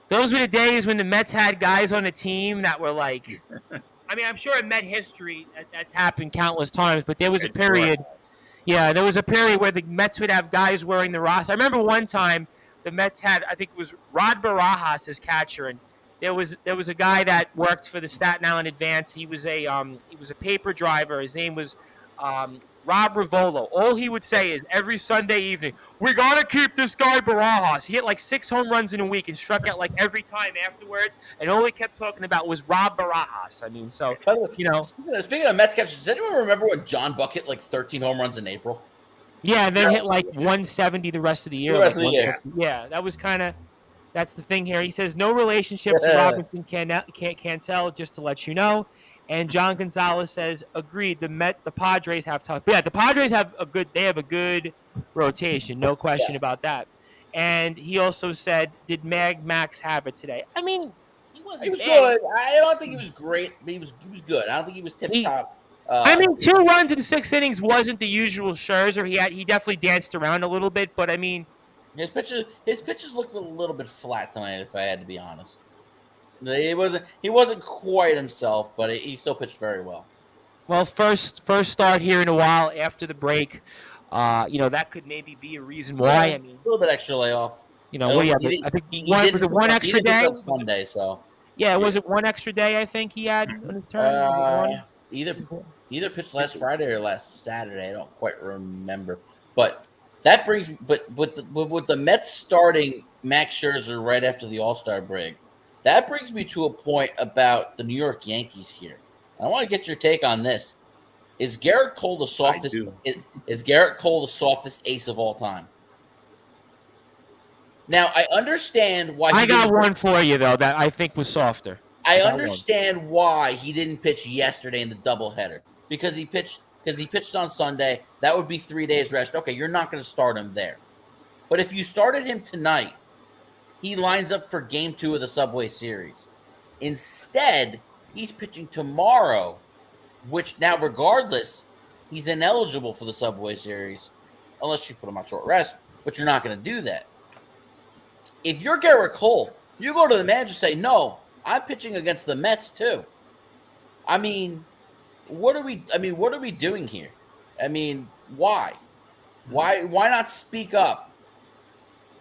those were the days when the Mets had guys on the team that were like, I mean, I'm sure in Met history that's happened countless times, but there was a period. Yeah, there was a period where the Mets would have guys wearing the roster. I remember one time the Mets had, I think it was Rod Barajas as catcher, and there was a guy that worked for the Staten Island Advance. He was a paper driver. His name was Rob Rivolo. All he would say is every Sunday evening, we got to keep this guy Barajas. He hit like 6 home runs in a week and struck out like every time afterwards, and all he kept talking about was Rob Barajas. I mean, so, you know. Speaking of Mets catchers, does anyone remember when John Buck hit like 13 home runs in April? Yeah, and then hit like 170 the rest of the year. The rest like of the year. 150. Yeah, that was kind of. That's the thing here. He says no relationship to Robinson Cancel, just to let you know. And John Gonzalez says agreed. The Padres have tough. But yeah, the Padres have a good. They have a good rotation, no question about that. And he also said, did Max have it today? I mean, he wasn't. He was bad. good. I don't think he was great, but he was good. I don't think he was tip top. I mean, 2 runs in 6 innings wasn't the usual Scherzer. He definitely danced around a little bit, but I mean, his pitches looked a little bit flat tonight, if I had to be honest. He wasn't quite himself, but he still pitched very well. Well, first start here in a while after the break. That could maybe be a reason why. I mean, a little bit extra layoff. What do you have? I think was it one extra day? On Sunday, so yeah, was it one extra day? I think he had on his turn. Either pitched last Friday or last Saturday. I don't quite remember, but that brings with the Mets starting Max Scherzer right after the All-Star break. That brings me to a point about the New York Yankees here. I want to get your take on this. Is Garrett Cole the softest? Is Garrett Cole the softest ace of all time? Now I understand why. I got one for you though that I think was softer. I understand why he didn't pitch yesterday in the doubleheader because he pitched on Sunday. That would be 3 days rest. Okay, you're not going to start him there, but if you started him tonight, he lines up for Game 2 of the Subway Series. Instead, he's pitching tomorrow, which now, regardless, he's ineligible for the Subway Series unless you put him on short rest, but you're not going to do that. If you're Garrett Cole, you go to the manager and say, no, I'm pitching against the Mets too. I mean, what are we doing here? I mean, why? Why not speak up?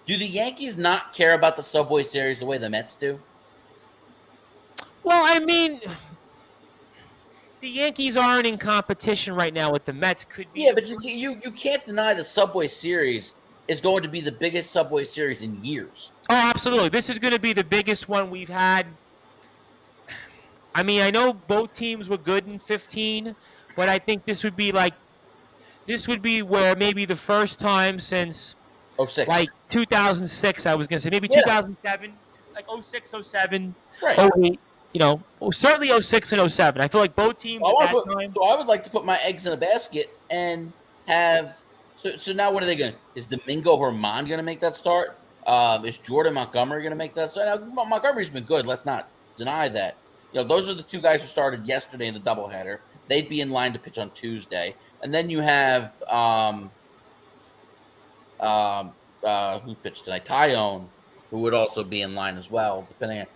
Do the Yankees not care about the Subway Series the way the Mets do? Well, I mean, the Yankees aren't in competition right now with the Mets. Could be. Yeah, but you can't deny the Subway Series is going to be the biggest Subway Series in years. Oh, absolutely. This is going to be the biggest one we've had. I mean, I know both teams were good in 15, but I think this would be where maybe the first time since 06. Like 2006, I was going to say. Maybe 2007, like 06, 07, right. 08. Certainly 06 and 07. I feel like both teams at that time. So I would like to put my eggs in a basket and have. So now what are they going to? Is Domingo Germán going to make that start? Is Jordan Montgomery going to make that start? Now, Montgomery's been good. Let's not deny that. Those are the 2 guys who started yesterday in the doubleheader. They'd be in line to pitch on Tuesday, and then you have who pitched tonight? Tyone, who would also be in line as well. Depending on,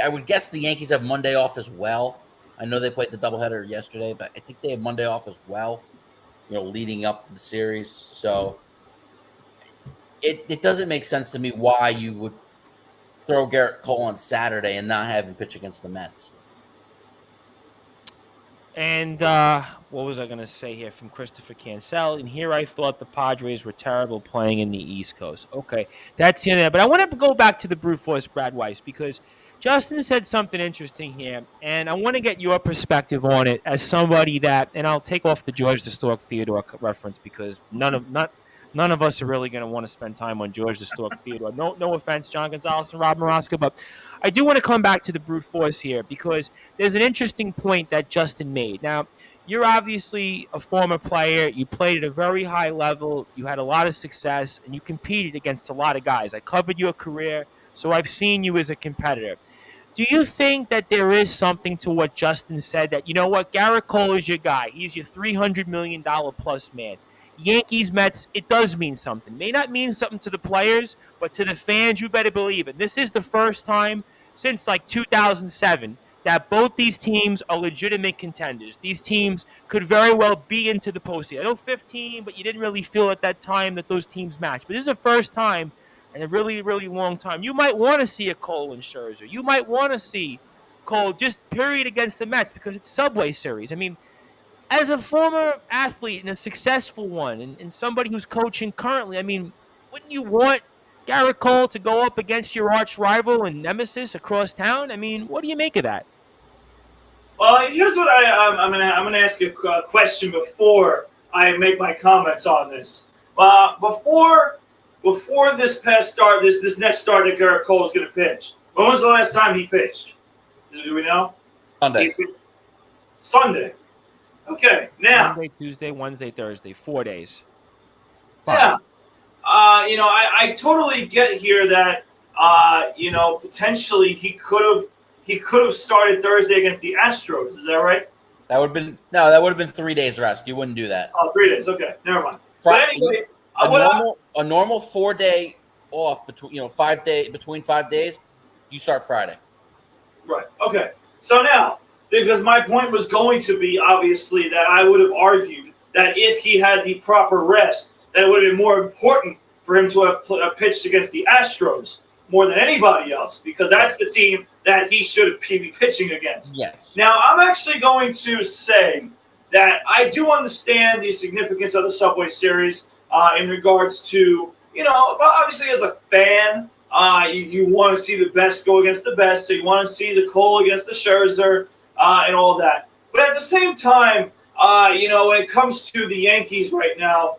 I would guess the Yankees have Monday off as well. I know they played the doubleheader yesterday, but I think they have Monday off as well. Leading up to the series, so it doesn't make sense to me why you would throw Garrett Cole on Saturday and not have him pitch against the Mets. And what was I going to say here from Christopher Cancel? And here I thought the Padres were terrible playing in the East Coast. Okay, that's in there. But I want to go back to the brute force Brad Weiss because Justin said something interesting here, and I want to get your perspective on it as somebody that, and I'll take off the George the Stork Theodore reference because none of us are really going to want to spend time on George the Stork Theodore. No offense, John Gonzalez and Rob Maraska, but I do want to come back to the brute force here because there's an interesting point that Justin made. Now, you're obviously a former player. You played at a very high level. You had a lot of success, and you competed against a lot of guys. I covered your career, so I've seen you as a competitor. Do you think that there is something to what Justin said that, Garrett Cole is your guy. He's your $300 million plus man. Yankees, Mets, it does mean something. May not mean something to the players, but to the fans, you better believe it. This is the first time since 2007 that both these teams are legitimate contenders. These teams could very well be into the postseason. I know 15, but you didn't really feel at that time that those teams matched. But this is the first time in a really, really long time. You might want to see a Cole and Scherzer. You might want to see Cole just period against the Mets because it's Subway Series. I mean, as a former athlete and a successful one and somebody who's coaching currently, I mean, wouldn't you want Garrett Cole to go up against your arch rival and nemesis across town? I mean, what do you make of that? Well, here's what I'm gonna ask you a question before I make my comments on this. Before this past start, this next start that Garrett Cole is going to pitch. When was the last time he pitched? Do we know? Sunday. Okay, now Monday, Tuesday, Wednesday, Thursday, 4 days. yeah. I totally get here that potentially he could have started Thursday against the Astros. Is that right? That would have been 3 days rest. You wouldn't do that. Oh, 3 days. Okay, never mind. But anyway, a normal 4 day off between 5 day between 5 days, you start Friday. Right. Okay. So now, because my point was going to be obviously that I would have argued that if he had the proper rest, that it would have been more important for him to have pitched against the Astros more than anybody else, because that's the team that he should be pitching against. Yes. Now, I'm actually going to say that I do understand the significance of the Subway Series in regards to, obviously as a fan, you want to see the best go against the best, so you want to see the Cole against the Scherzer and all that. But at the same time, when it comes to the Yankees right now,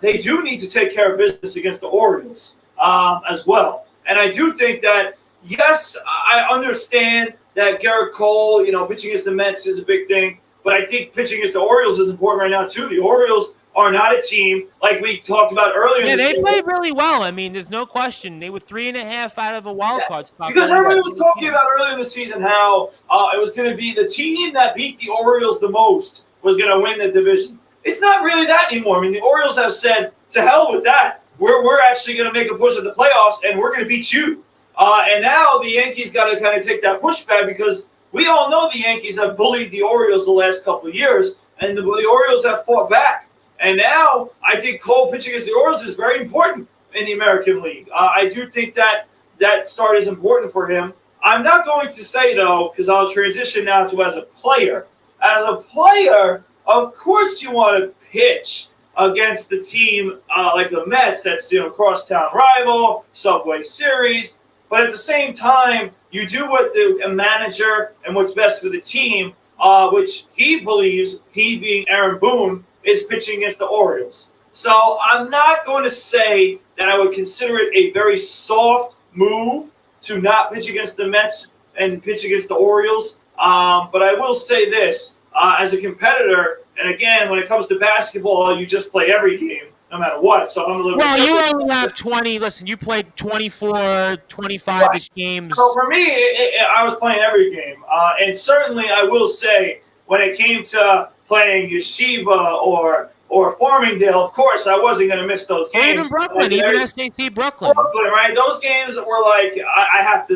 they do need to take care of business against the Orioles as well. And I do think that, yes, I understand that Garrett Cole, pitching against the Mets is a big thing, but I think pitching against the Orioles is important right now too. The Orioles are not a team like we talked about earlier. Yeah, they played really well. I mean, there's no question. They were 3.5 out of a wild card spot. Because everybody was talking about earlier in the season how it was going to be the team that beat the Orioles the most was going to win the division. It's not really that anymore. I mean, the Orioles have said, to hell with that. We're actually going to make a push at the playoffs, and we're going to beat you. And now the Yankees got to kind of take that pushback because we all know the Yankees have bullied the Orioles the last couple of years, and the Orioles have fought back. And now I think Cole pitching against the Orioles is very important in the American League. I do think that start is important for him. I'm not going to say, though, because I'll transition now to as a player. As a player, of course you want to pitch against the team like the Mets, that's crosstown rival, Subway Series. But at the same time, you do what the manager and what's best for the team, which he believes, he being Aaron Boone, is pitching against the Orioles. So I'm not going to say that I would consider it a very soft move to not pitch against the Mets and pitch against the Orioles. But I will say this, as a competitor, and again, when it comes to basketball, you just play every game, no matter what. So I'm a little Well, you only have 20. Listen, you played 24, 25-ish games. So for me, I was playing every game. And certainly I will say, when it came to playing Yeshiva or Farmingdale, of course, I wasn't going to miss those games. Or even Brooklyn, even SAC Brooklyn. Brooklyn, right? Those games were like, I have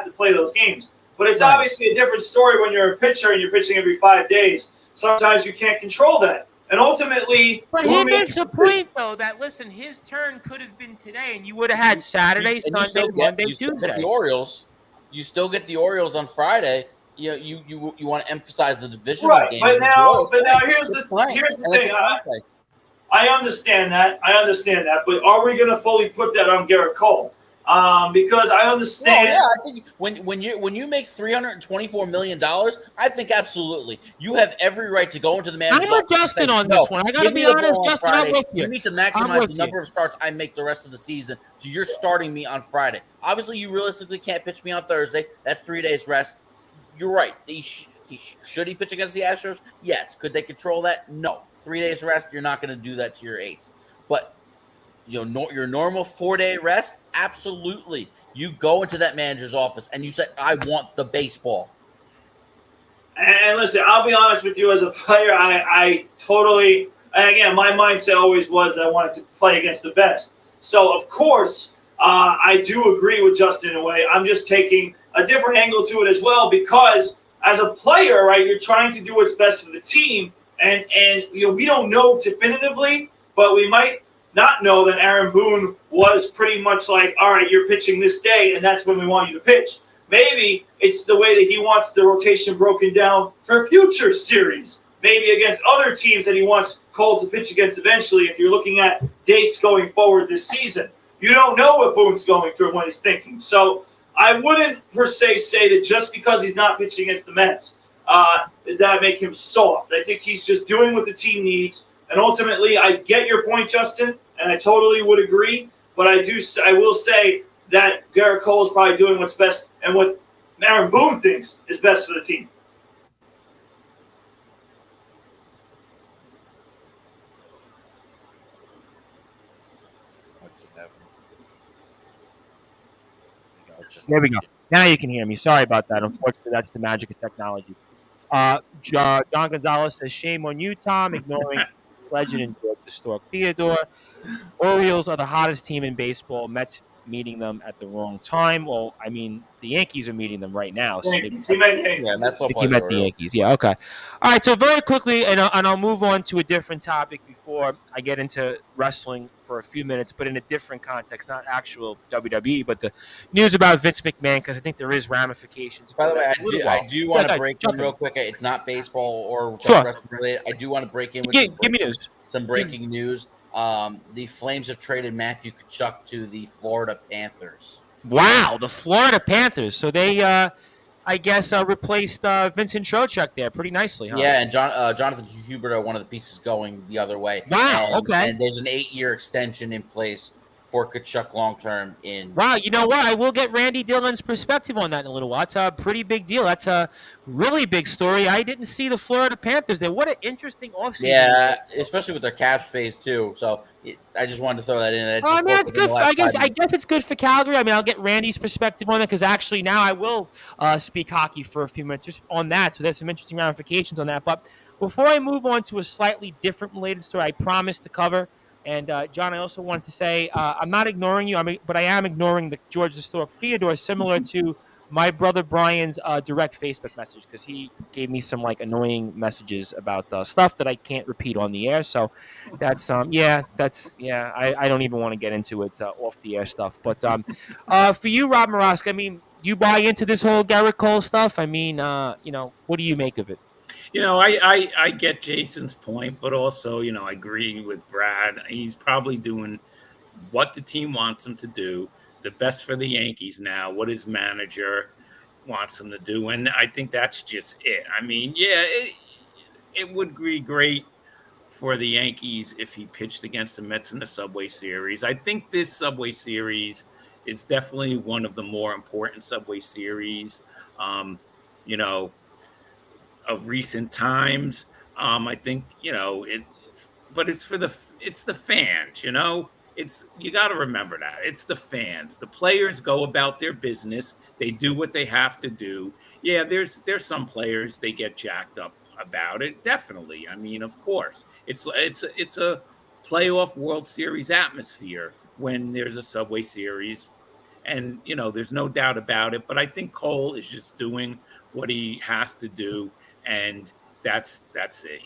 to play those games. But it's obviously a different story when you're a pitcher and you're pitching every 5 days. Sometimes you can't control that. And ultimately... But he makes a point, though, that, listen, his turn could have been today, and you would have had Saturday, Sunday, Monday, Tuesday. You still get the Orioles on Friday. You want to emphasize the divisional right, game. But now here's the thing. I understand that. But are we going to fully put that on Garrett Cole? Because I understand. No, yeah, I think when you make $324 million, I think absolutely you have every right to go into the manager's I'm with Justin on this one. I got to be honest, Justin, I'm with you. You need to maximize the number of starts I make the rest of the season, so you're starting me on Friday. Obviously, you realistically can't pitch me on Thursday. That's 3 days rest. You're right. Should he pitch against the Astros? Yes. Could they control that? No. 3 days rest, you're not going to do that to your ace. But your normal 4-day rest, absolutely. You go into that manager's office and you say, I want the baseball. And listen, I'll be honest with you, as a player, I totally, and again, my mindset always was I wanted to play against the best. So, of course, I do agree with Justin in a way. I'm just taking a different angle to it as well, because as a player, right, you're trying to do what's best for the team. And we don't know definitively, but we might not know that Aaron Boone was pretty much like, all right, you're pitching this day, and that's when we want you to pitch. Maybe it's the way that he wants the rotation broken down for future series, maybe against other teams that he wants Cole to pitch against eventually, if you're looking at dates going forward this season. You don't know what Boone's going through, what he's thinking. So I wouldn't per se say that just because he's not pitching against the Mets does that make him soft. I think he's just doing what the team needs. And ultimately, I get your point, Justin, and I totally would agree. But I will say that Garrett Cole is probably doing what's best and what Aaron Boone thinks is best for the team. There we go. Now you can hear me. Sorry about that. Unfortunately, that's the magic of technology. John Gonzalez says, shame on you, Tom, ignoring legend and George Stork Theodore. Orioles are the hottest team in baseball. Mets meeting them at the wrong time. Well, I mean, the Yankees are meeting them right now. So Yankees. He meant Yankees. Yeah, that's what he meant the Yankees. Yeah, okay. All right, so very quickly, and I'll move on to a different topic before I get into wrestling for a few minutes, but in a different context, not actual WWE, but the news about Vince McMahon, because I think there is ramifications. By the way, I do want to break in real quick. It's not baseball or wrestling related. I do want to break in with give me news. Some breaking news. The Flames have traded Matthew Tkachuk to the Florida Panthers. Wow, the Florida Panthers. So they, I guess, replaced Vincent Trocheck there pretty nicely, huh? Yeah, and Jonathan Hubert are one of the pieces going the other way. Wow, okay. And there's an 8-year extension in place for Tkachuk long-term in... Wow, you know what? I will get Randy Dillon's perspective on that in a little while. It's a pretty big deal. That's a really big story. I didn't see the Florida Panthers there. What an interesting offseason. Yeah, especially with their cap space, too. So I just wanted to throw that in. I mean, it's good. I guess it's good for Calgary. I mean, I'll get Randy's perspective on it because actually now I will speak hockey for a few minutes just on that. So there's some interesting ramifications on that. But before I move on to a slightly different related story I promised to cover, and John, I also wanted to say I'm not ignoring you, but I am ignoring the George the Stork Theodore, similar to my brother Brian's direct Facebook message, because he gave me some annoying messages about stuff that I can't repeat on the air. So that's I don't even want to get into it off the air stuff. But for you, Rob Maraska, I mean, you buy into this whole Garrett Cole stuff? I mean, what do you make of it? I get Jason's point, but also, I agree with Brad. He's probably doing what the team wants him to do, the best for the Yankees now, what his manager wants him to do. And I think that's just it. I mean, yeah, it would be great for the Yankees if he pitched against the Mets in the Subway Series. I think this Subway Series is definitely one of the more important Subway Series, of recent times. I think, but it's the fans, you got to remember that it's the fans. The players go about their business. They do what they have to do. Yeah, there's some players, they get jacked up about it. Definitely. I mean, of course, it's a playoff World Series atmosphere when there's a Subway Series. And, there's no doubt about it. But I think Cole is just doing what he has to do. And that's it,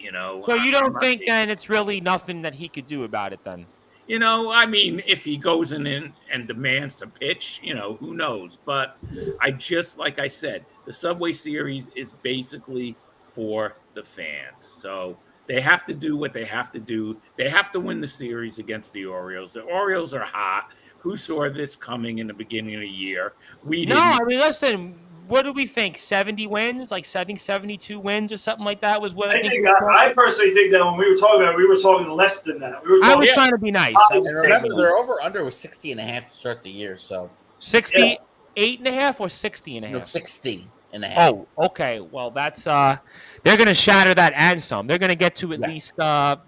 So you don't think then it's really nothing that he could do about it then? I mean, if he goes in and demands to pitch, who knows? But like I said, the Subway Series is basically for the fans. So they have to do what they have to do. They have to win the series against the Orioles. The Orioles are hot. Who saw this coming in the beginning of the year? We didn't. No, I mean, listen, what do we think? 70 wins? I think 72 wins or something like that was what I think. I personally think that when we were talking about it, we were talking less than that. I was trying to be nice. Remember, their over-under was 60.5 to start the year, so. 68.5 or 60.5? No, 60.5. Oh, okay. Well, that's they're going to shatter that and some. They're going to get to at least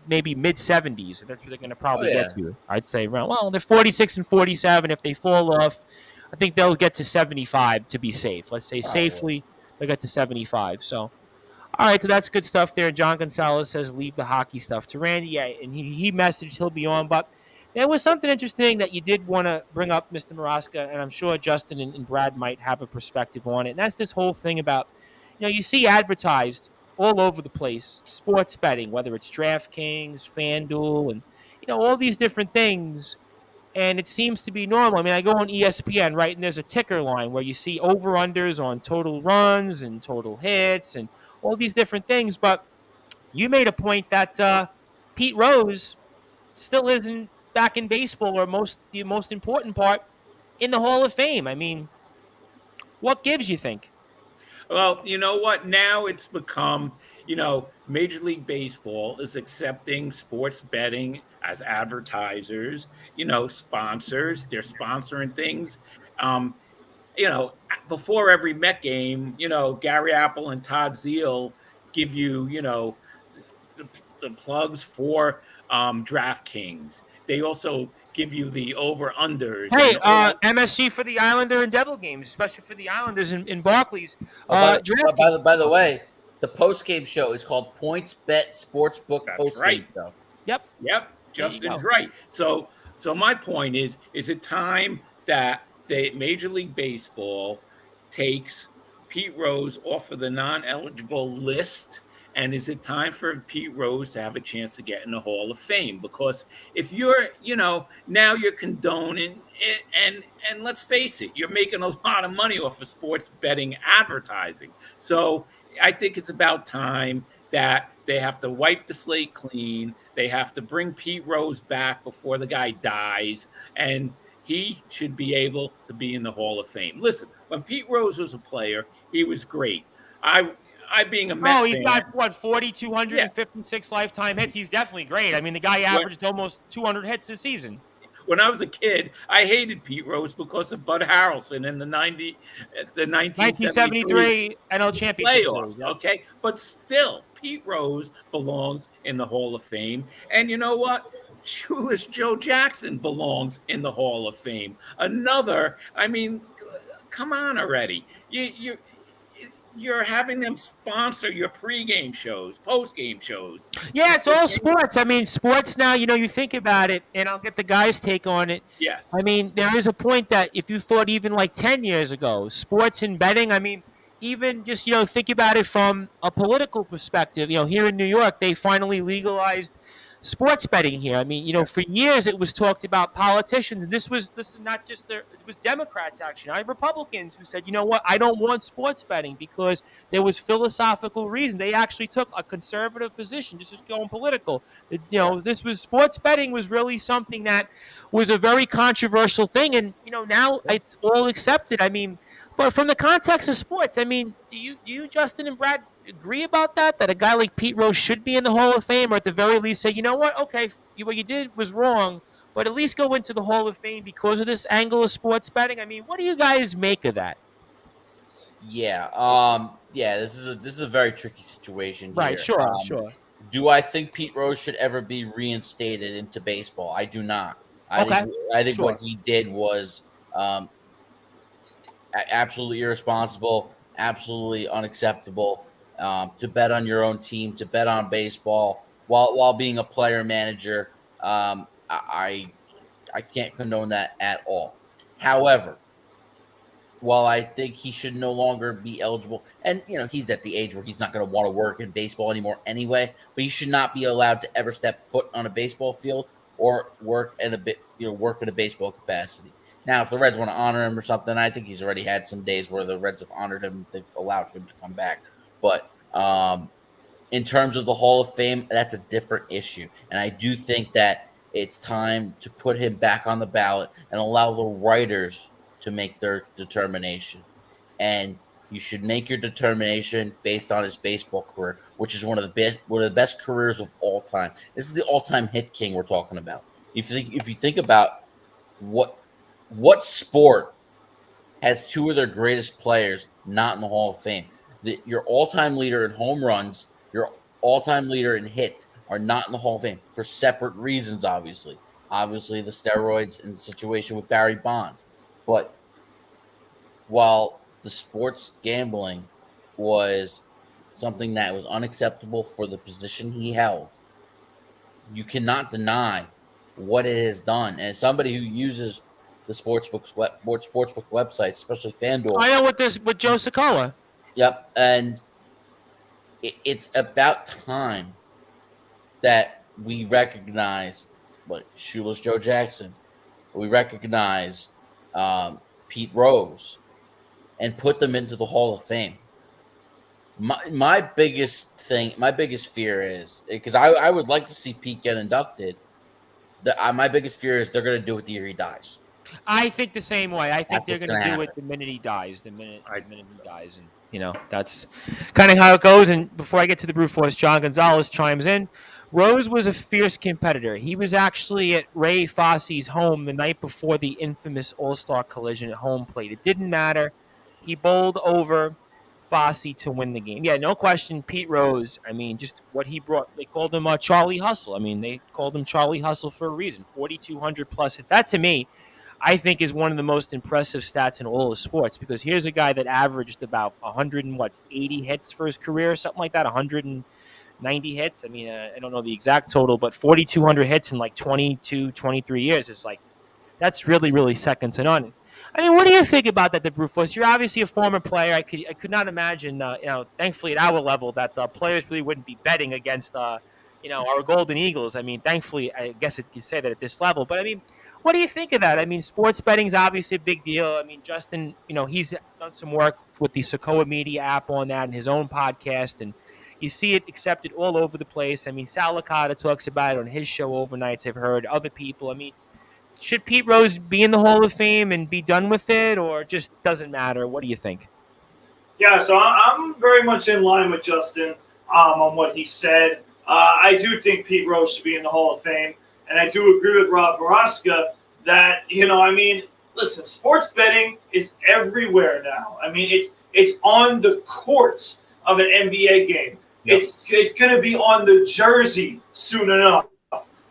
maybe mid-70s. That's what they're going to probably get to. I'd say around. Well, they're 46 and 47. If they fall off, I think they'll get to 75 to be safe. Let's say safely they'll get to 75. So, all right. So that's good stuff there. John Gonzalez says leave the hockey stuff to Randy. Yeah, and he messaged he'll be on. But there was something interesting that you did want to bring up, Mr. Maraska, and I'm sure Justin and Brad might have a perspective on it. And that's this whole thing about, you see advertised all over the place, sports betting, whether it's DraftKings, FanDuel, and, all these different things. And it seems to be normal. I mean, I go on ESPN, right, and there's a ticker line where you see over-unders on total runs and total hits and all these different things. But you made a point that Pete Rose still isn't back in baseball, or the most important part, in the Hall of Fame. I mean, what gives, you think? Well, you know what? Now it's become, Major League Baseball is accepting sports betting as advertisers, sponsors. They're sponsoring things. You know, before every Met game, Gary Apple and Todd Zeal give you, the plugs for DraftKings. They also give you the over unders Hey, and all. MSG for the Islander and Devil games, especially for the Islanders in Barclays. Oh, by DraftKings. by the way, the post game show is called Points Bet Sportsbook That's Post Game right. Show. Yep. Yep, There you Justin's go. right. So my point is it time that Major League Baseball takes Pete Rose off of the non-eligible list? And is it time for Pete Rose to have a chance to get in the Hall of Fame? Because if you're, now you're condoning it, and let's face it, you're making a lot of money off of sports betting advertising. So I think it's about time that they have to wipe the slate clean. They have to bring Pete Rose back before the guy dies, and he should be able to be in the Hall of Fame. Listen, when Pete Rose was a player, he was great. I being a Met He's fan, got what 4,256 lifetime hits. He's definitely great. I mean, the guy averaged almost 200 hits a season. when I was a kid, I hated Pete Rose because of Bud Harrelson in the 1973 1973 NL Championship playoffs. Series. Yep. Okay, but still, Pete Rose belongs in the Hall of Fame, and you know what? Shoeless Joe Jackson belongs in the Hall of Fame. Another, I mean, come on already. You're having them sponsor your pregame shows, postgame shows. Yeah, it's all sports. I mean, sports now, you think about it, and I'll get the guys' take on it. Yes. I mean, there is a point that if you thought even like 10 years ago, sports and betting, I mean, even just, think about it from a political perspective. Here in New York, they finally legalized sports betting here. I mean, for years it was talked about politicians, and this is not just it was Democrats actually, not Republicans, who said, you know what, I don't want sports betting because there was philosophical reason. They actually took a conservative position, just going political. This was sports betting was really something that was a very controversial thing, and now it's all accepted. I mean, but from the context of sports, I mean, do you Justin and Brad agree about that? That a guy like Pete Rose should be in the Hall of Fame, or at the very least say, you know what, okay, what you did was wrong, but at least go into the Hall of Fame because of this angle of sports betting? I mean, what do you guys make of that? Yeah. This is a very tricky situation here. Right. Sure. Sure. Do I think Pete Rose should ever be reinstated into baseball? I do not. I think what he did was absolutely irresponsible, absolutely unacceptable. To bet on your own team, to bet on baseball while being a player manager, I can't condone that at all. However, while I think he should no longer be eligible, and he's at the age where he's not going to want to work in baseball anymore anyway, but he should not be allowed to ever step foot on a baseball field or work in a baseball capacity. Now, if the Reds want to honor him or something, I think he's already had some days where the Reds have honored him. They've allowed him to come back. But in terms of the Hall of Fame, that's a different issue. And I do think that it's time to put him back on the ballot and allow the writers to make their determination. And you should make your determination based on his baseball career, which is one of the best careers of all time. This is the all-time hit king we're talking about. If you think about what sport has two of their greatest players not in the Hall of Fame? Your all-time leader in home runs, your all-time leader in hits are not in the Hall of Fame for separate reasons, obviously. Obviously, the steroids and the situation with Barry Bonds. But while the sports gambling was something that was unacceptable for the position he held, you cannot deny what it has done. And as somebody who uses the sportsbook websites, especially FanDuel. I know with Joe Sikola. Yep, and it's about time that we recognize Shoeless Joe Jackson, we recognize Pete Rose, and put them into the Hall of Fame. My biggest fear is, because I would like to see Pete get inducted. My biggest fear is they're going to do it the year he dies. I think the same way. I think they're going to do happen. it the minute he dies. The minute he dies, and That's kind of how it goes. And before I get to the brute force, John Gonzalez chimes in. Rose was a fierce competitor. He was actually at Ray Fosse's home the night before the infamous All-Star collision at home plate. It didn't matter. He bowled over Fosse to win the game. Yeah, no question. Pete Rose, just what he brought. They called him Charlie Hustle. They called him Charlie Hustle for a reason. 4,200 plus hits. That to me, I think is one of the most impressive stats in all of sports, because here's a guy that averaged about 80 hits for his career, something like that, 190 hits. I don't know the exact total, but 4,200 hits in like 22, 23 years is like, that's really, really second to none. What do you think about that, the brute force? You're obviously a former player. I could not imagine, thankfully at our level, that the players really wouldn't be betting against, our Golden Eagles. Thankfully, I guess it could say that at this level. But what do you think of that? Sports betting is obviously a big deal. Justin, he's done some work with the Sokoa Media app on that and his own podcast, and you see it accepted all over the place. Sal Licata talks about it on his show overnights. I've heard other people. Should Pete Rose be in the Hall of Fame and be done with it, or just doesn't matter? What do you think? Yeah, so I'm very much in line with Justin on what he said. I do think Pete Rose should be in the Hall of Fame, and I do agree with Rob Baraska that, listen, sports betting is everywhere now. It's on the courts of an NBA game. Yep. It's going to be on the jersey soon enough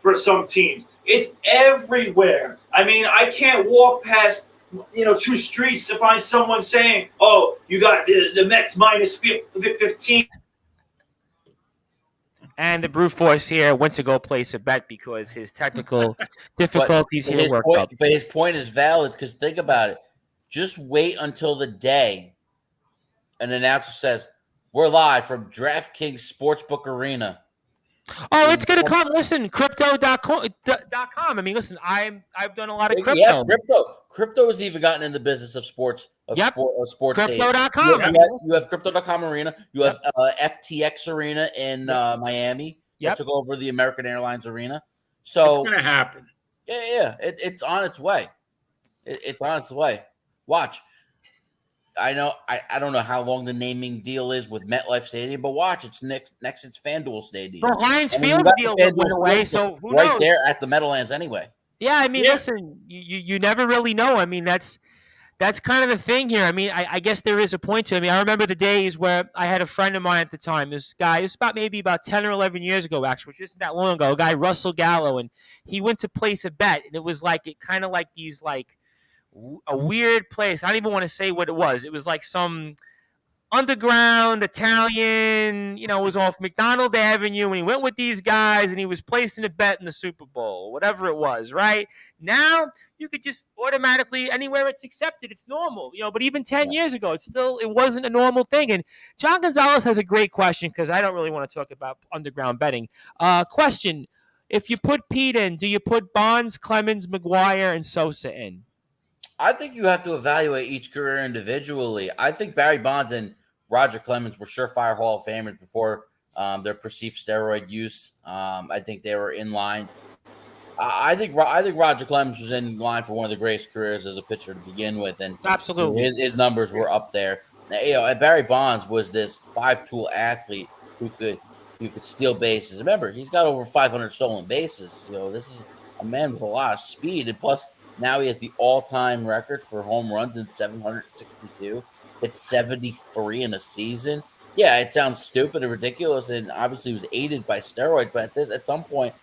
for some teams. It's everywhere. I can't walk past, two streets to find someone saying, "Oh, you got the Mets minus 15." And the brute force here went to go place a bet because his technical difficulties here worked out. But his point is valid, because think about it. Just wait until the day an announcer says, "We're live from DraftKings Sportsbook Arena." Oh, it's going to come. Listen, crypto.com. Listen, I've done a lot of crypto. Yeah, Crypto has even gotten in the business of sports. Sports. Crypto.com. You have crypto.com Arena. You have FTX Arena in Miami. That took over the American Airlines Arena. So it's going to happen. Yeah. It's on its way. It's on its way. Watch. I know. I don't know how long the naming deal is with MetLife Stadium, but watch, it's next. It's FanDuel Stadium. The Heinz Field deal went away, so who knows? Right there at the Meadowlands, anyway. Yeah, listen, you never really know. That's kind of the thing here. I guess there is a point to it. I remember the days where I had a friend of mine at the time. This guy, it was about 10 or 11 years ago, actually, which isn't that long ago. A guy, Russell Gallo, and he went to place a bet, and it was kind of like these a weird place. I don't even want to say what it was. It was like some underground Italian, it was off McDonald Avenue, and he went with these guys, and he was placing a bet in the Super Bowl, whatever it was, right? Now, you could just automatically, anywhere it's accepted, it's normal, but even 10 years ago, it wasn't a normal thing. And John Gonzalez has a great question, because I don't really want to talk about underground betting. Question, if you put Pete in, do you put Bonds, Clemens, McGuire, and Sosa in? I think you have to evaluate each career individually. I think Barry Bonds and Roger Clemens were surefire Hall of Famers before their perceived steroid use. I think they were in line. I think Roger Clemens was in line for one of the greatest careers as a pitcher to begin with, and absolutely his numbers were up there. Now, Barry Bonds was this 5-tool athlete who could steal bases. Remember, he's got over 500 stolen bases. This is a man with a lot of speed, and plus, now he has the all-time record for home runs in 762. It's 73 in a season. Yeah, it sounds stupid and ridiculous, and obviously was aided by steroids. But at some point,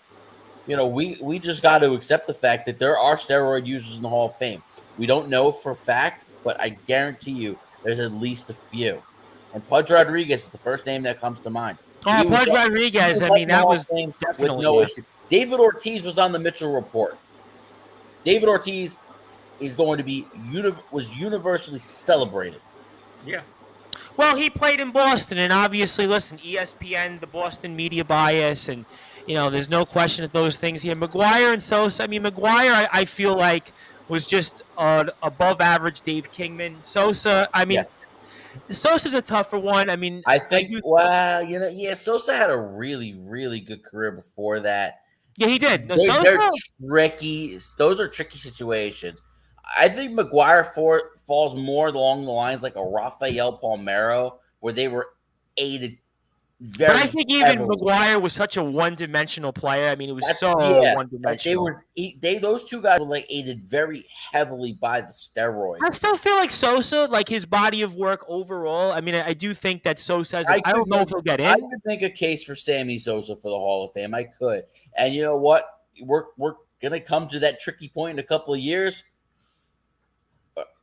we just got to accept the fact that there are steroid users in the Hall of Fame. We don't know for a fact, but I guarantee you there's at least a few. And Pudge Rodriguez is the first name that comes to mind. Oh, Pudge Rodriguez. That was definitely no issue. David Ortiz was on the Mitchell Report. David Ortiz is going to be was universally celebrated. Yeah. Well, he played in Boston, and obviously, listen, ESPN, the Boston media bias, and there's no question of those things here. McGuire and Sosa. McGuire, I feel like was just an above-average Dave Kingman. Sosa, yes. Sosa's a tougher one. I think. Sosa had a really, really good career before that. Yeah, he did. They're tricky. Those are tricky situations. I think McGuire falls more along the lines like a Rafael Palmeiro, where they were aided very But I think even heavily. McGuire was such a one-dimensional player. I mean, it was so They one-dimensional. were those two guys were like aided very heavily by the steroids. I still feel like Sosa, like his body of work overall. I mean, I do think that Sosa has. I don't know if he'll get in. I could make a case for Sammy Sosa for the Hall of Fame. I could, and you know what? We're gonna come to that tricky point in a couple of years.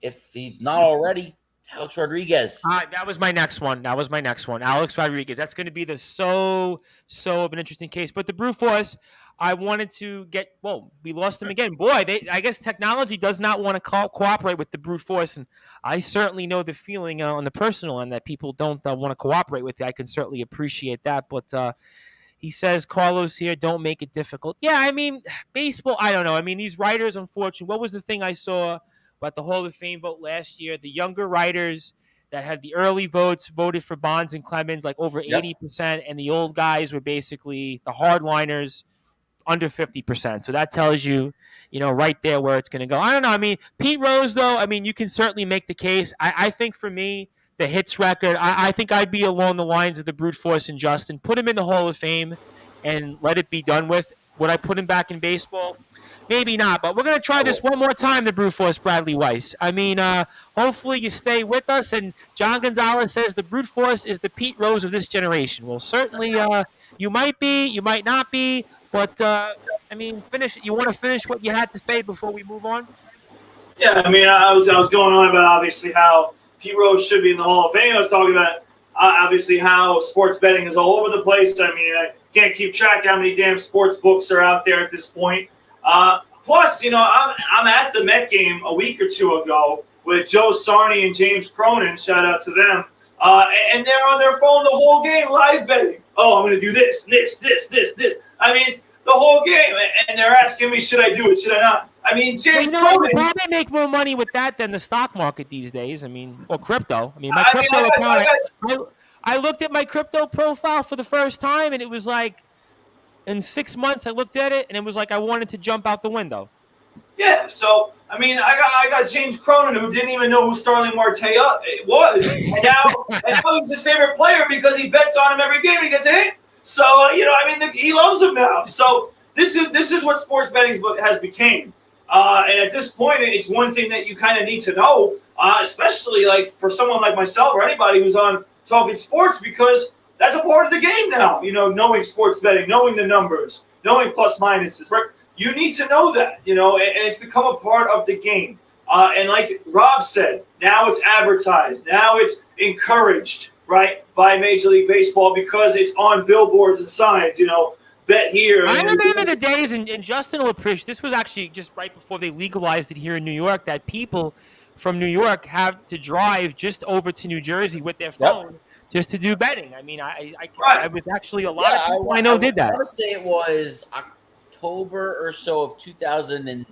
If he's not already, Alex Rodriguez. That was my next one. Alex Rodriguez. That's going to be the so of an interesting case. But the Brute Force, I wanted to get. Well, we lost him again. Boy, I guess technology does not want to cooperate with the Brute Force, and I certainly know the feeling on the personal end that people don't want to cooperate with it. I can certainly appreciate that, but. He says, Carlos here, don't make it difficult. Yeah, I mean, baseball, I don't know. I mean, these writers, unfortunately, what was the thing I saw about the Hall of Fame vote last year? The younger writers that had the early votes voted for Bonds and Clemens like over 80%, and the old guys were basically the hardliners under 50%. So that tells you, right there where it's going to go. I don't know. I mean, Pete Rose, though, I mean, you can certainly make the case. I think for me, the hits record, I think I'd be along the lines of the Brute Force and Justin. Put him in the Hall of Fame and let it be done with. Would I put him back in baseball? Maybe not, but we're going to try this one more time, the Brute Force, Bradley Weiss. I mean, hopefully you stay with us. And John Gonzalez says the Brute Force is the Pete Rose of this generation. Well, certainly you might be, you might not be, but, I mean, finish. You want to finish what you had to say before we move on? Yeah, I mean, I was going on about obviously how Pete Rose should be in the Hall of Fame. I was talking about obviously how sports betting is all over the place. I mean, I can't keep track how many damn sports books are out there at this point. Plus, I'm at the Met game a week or two ago with Joe Sarney and James Cronin. Shout out to them. And they're on their phone the whole game live betting. Oh, I'm going to do this. I mean, the whole game. And they're asking me, should I do it? Should I not? I mean, James Cronin. You probably make more money with that than the stock market these days. I mean, or crypto. I mean, my crypto account. I looked at my crypto profile for the first time, and it was like, in 6 months, I looked at it, and it was like I wanted to jump out the window. Yeah, so I mean, I got James Cronin, who didn't even know who Starling Marte was, and now he's his favorite player because he bets on him every game. He gets a hit, so I mean, he loves him now. So this is what sports betting has become. And at this point, it's one thing that you kind of need to know, especially like for someone like myself or anybody who's on Talking Sports, because that's a part of the game now. Knowing sports betting, knowing the numbers, knowing plus minuses, right? You need to know that, and it's become a part of the game. And like Rob said, now it's advertised, now it's encouraged, right, by Major League Baseball because it's on billboards and signs, bet here. I remember the days, and Justin will appreciate, this was actually just right before they legalized it here in New York, that people from New York have to drive just over to New Jersey with their phone just to do betting. I mean, I was actually a lot of people I know did that. I want to say it was October or so of 2000 and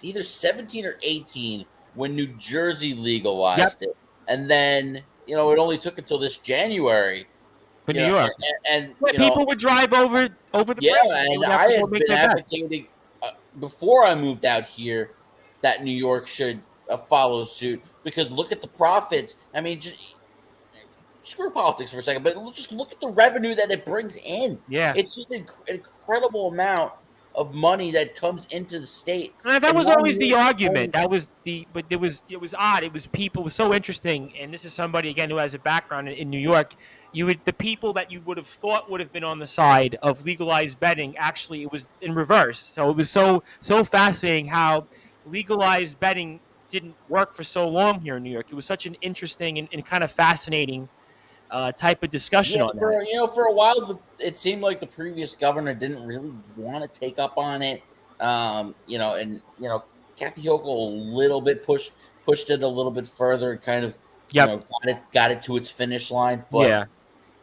either 17 or 18 when New Jersey legalized it. And then, it only took until this January. For New York. And people would drive over the bridge. And I had been advocating before I moved out here that New York should follow suit, because look at the profits. I mean, just screw politics for a second, but just look at the revenue that it brings in. Yeah. It's just an incredible amount of money that comes into the state. That was always the argument. But it was odd. It was people. It was so interesting. And this is somebody again who has a background in New York. The people that you would have thought would have been on the side of legalized betting, actually it was in reverse. So it was so fascinating how legalized betting didn't work for so long here in New York. It was such an interesting and kind of fascinating type of discussion on that. For a while, it seemed like the previous governor didn't really want to take up on it. Kathy Hochul a little bit pushed it a little bit further and kind of got it to its finish line. But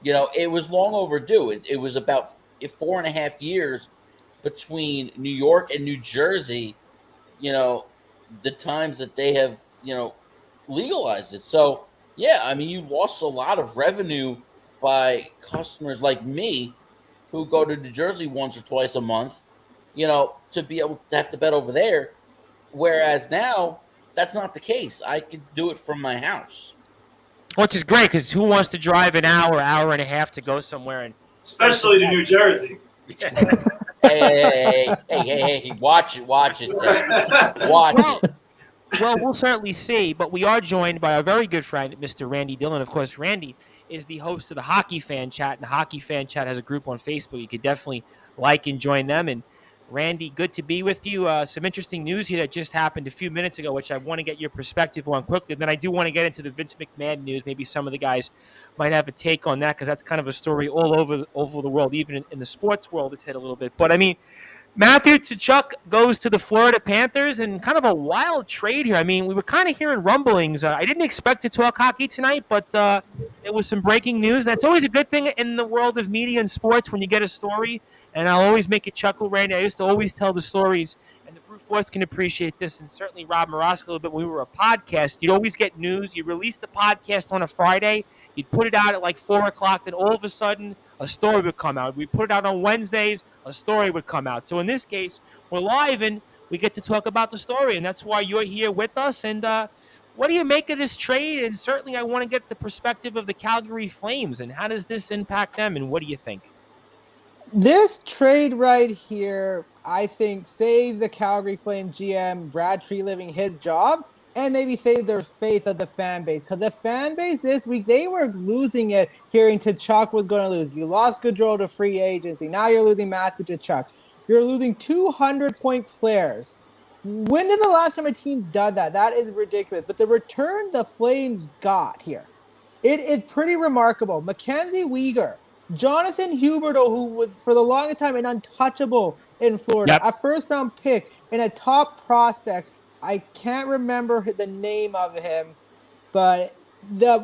it was long overdue. It was about 4.5 years between New York and New Jersey. The times that they have legalized it. So. Yeah, I mean, you lost a lot of revenue by customers like me who go to New Jersey once or twice a month, to be able to have to bet over there. Whereas now, That's not the case. I could do it from my house. Which is great because who wants to drive an hour and a half to go somewhere and Especially to New Jersey. Hey, watch it, watch it. Well, we'll certainly see, but we are joined by our very good friend, Mr. Randy Dillon. Of course, Randy is the host of the Hockey Fan Chat, and the Hockey Fan Chat has a group on Facebook. You could definitely like and join them. And Randy, good to be with you. Some interesting news here that just happened a few minutes ago, which I want to get your perspective on quickly. And then I do want to get into the Vince McMahon news. Maybe some of the guys might have a take on that because that's kind of a story all over the world, even in the sports world. It's hit a little bit. But, I mean, Matthew Tkachuk goes to the Florida Panthers, and kind of a wild trade here. I mean, we were kind of hearing rumblings. I didn't expect to talk hockey tonight, but there was some breaking news. That's always a good thing in the world of media and sports when you get a story, and I'll always make it chuckle, Randy. I used to always tell the stories, and the Brute Force can appreciate this, and certainly Rob Morosco a little bit when we were a podcast. You'd always get news. You release the podcast on a Friday. You'd put it out at like 4 o'clock. Then all of a sudden, a story would come out. We put it out on Wednesdays. A story would come out. So in this case, we're live, and we get to talk about the story, and that's why you're here with us. And what do you make of this trade? And certainly I want to get the perspective of the Calgary Flames, and how does this impact them, and what do you think? This trade right here, I think, saved the Calgary Flames GM Brad Treliving his job and maybe save their faith of the fan base. Because the fan base this week, they were losing it hearing Tkachuk was going to lose. You lost Gaudreau to free agency. Now you're losing Matthew Tkachuk. You're losing 200-point players. When did the last time a team done that? That is ridiculous. But the return the Flames got here, it is pretty remarkable. Mackenzie Weegar, Jonathan Huberdeau, who was for the longest time an untouchable in Florida, a first-round pick and a top prospect. I can't remember the name of him, but the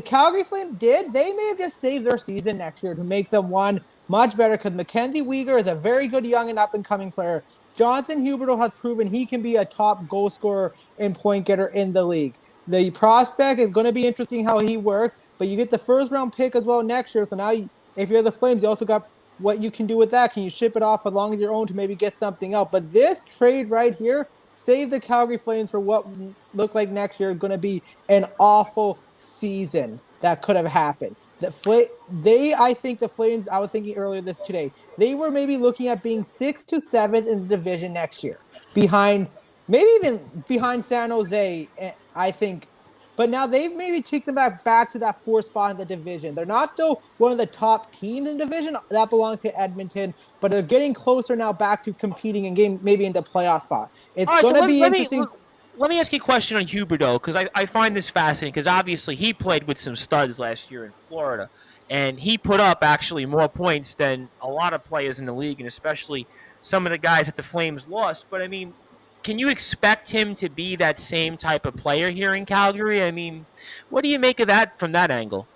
Calgary Flames did, they may have just saved their season next year to make them one much better because Mackenzie Weegar is a very good young and up-and-coming player. Jonathan Huberdeau has proven he can be a top goal scorer and point getter in the league. The prospect is going to be interesting how he works, but you get the first-round pick as well next year. So now, if you're the Flames, you also got what you can do with that. Can you ship it off as long as your own to maybe get something out? But this trade right here saved the Calgary Flames for what looked like next year is going to be an awful season that could have happened. I think the Flames, I was thinking earlier today, they were maybe looking at being 6th to 7th in the division next year, maybe even behind San Jose, I think. But now they've maybe taken them back to that 4th spot in the division. They're not still one of the top teams in the division. That belongs to Edmonton. But they're getting closer now back to competing in game, maybe in the playoff spot. It's going to be interesting. Let me ask you a question on Huberdeau, because I find this fascinating, because obviously he played with some studs last year in Florida. And he put up actually more points than a lot of players in the league, and especially some of the guys that the Flames lost. But, I mean, can you expect him to be that same type of player here in Calgary? I mean, what do you make of that from that angle?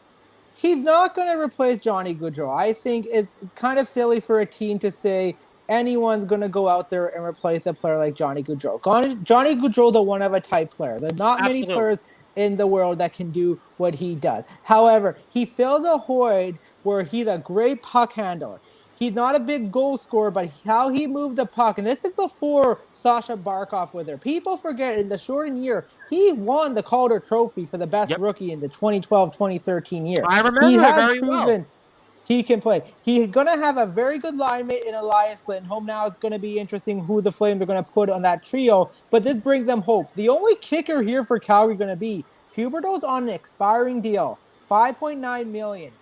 He's not going to replace Johnny Gaudreau. I think it's kind of silly for a team to say anyone's going to go out there and replace a player like Johnny Gaudreau. Johnny Gaudreau, the one-of-a-type player. There's not many players in the world that can do what he does. However, he fills a void where he's a great puck handler. He's not a big goal scorer, but how he moved the puck, and this is before Sasha Barkov was there. People forget in the shortened year, he won the Calder Trophy for the best rookie in the 2012-2013 year. I remember he has very proven well. He can play. He's going to have a very good line mate in Elias Lindholm. Now it's going to be interesting who the Flames are going to put on that trio, but this brings them hope. The only kicker here for Calgary going to be Huberdeau's on an expiring deal, $5.9 million.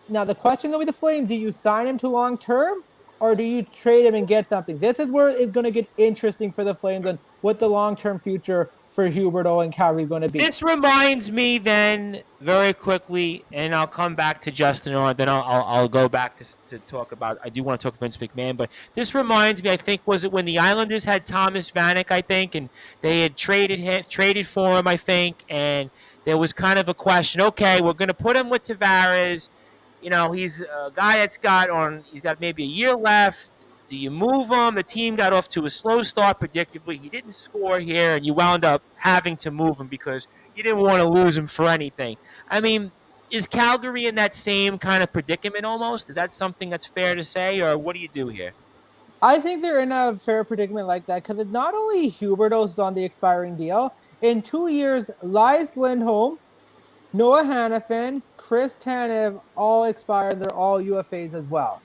Now, the question will be the Flames, do you sign him to long-term or do you trade him and get something? This is where it's going to get interesting for the Flames and what the long-term future for Huberdeau and Calgary is going to be. This reminds me then very quickly, and I'll come back to Justin, or then I'll go back to talk about, I do want to talk Vince McMahon, but this reminds me, I think, was it when the Islanders had Thomas Vanek, I think, and they had traded for him, I think, and there was kind of a question, okay, we're going to put him with Tavares. You know, he's a guy he's got maybe a year left. Do you move him? The team got off to a slow start, predictably. He didn't score here, and you wound up having to move him because you didn't want to lose him for anything. I mean, is Calgary in that same kind of predicament almost? Is that something that's fair to say, or what do you do here? I think they're in a fair predicament like that because not only Huberto's on the expiring deal. In 2 years, Elias Lindholm, Noah Hannafin, Chris Tanev all expired. They're all UFAs as well.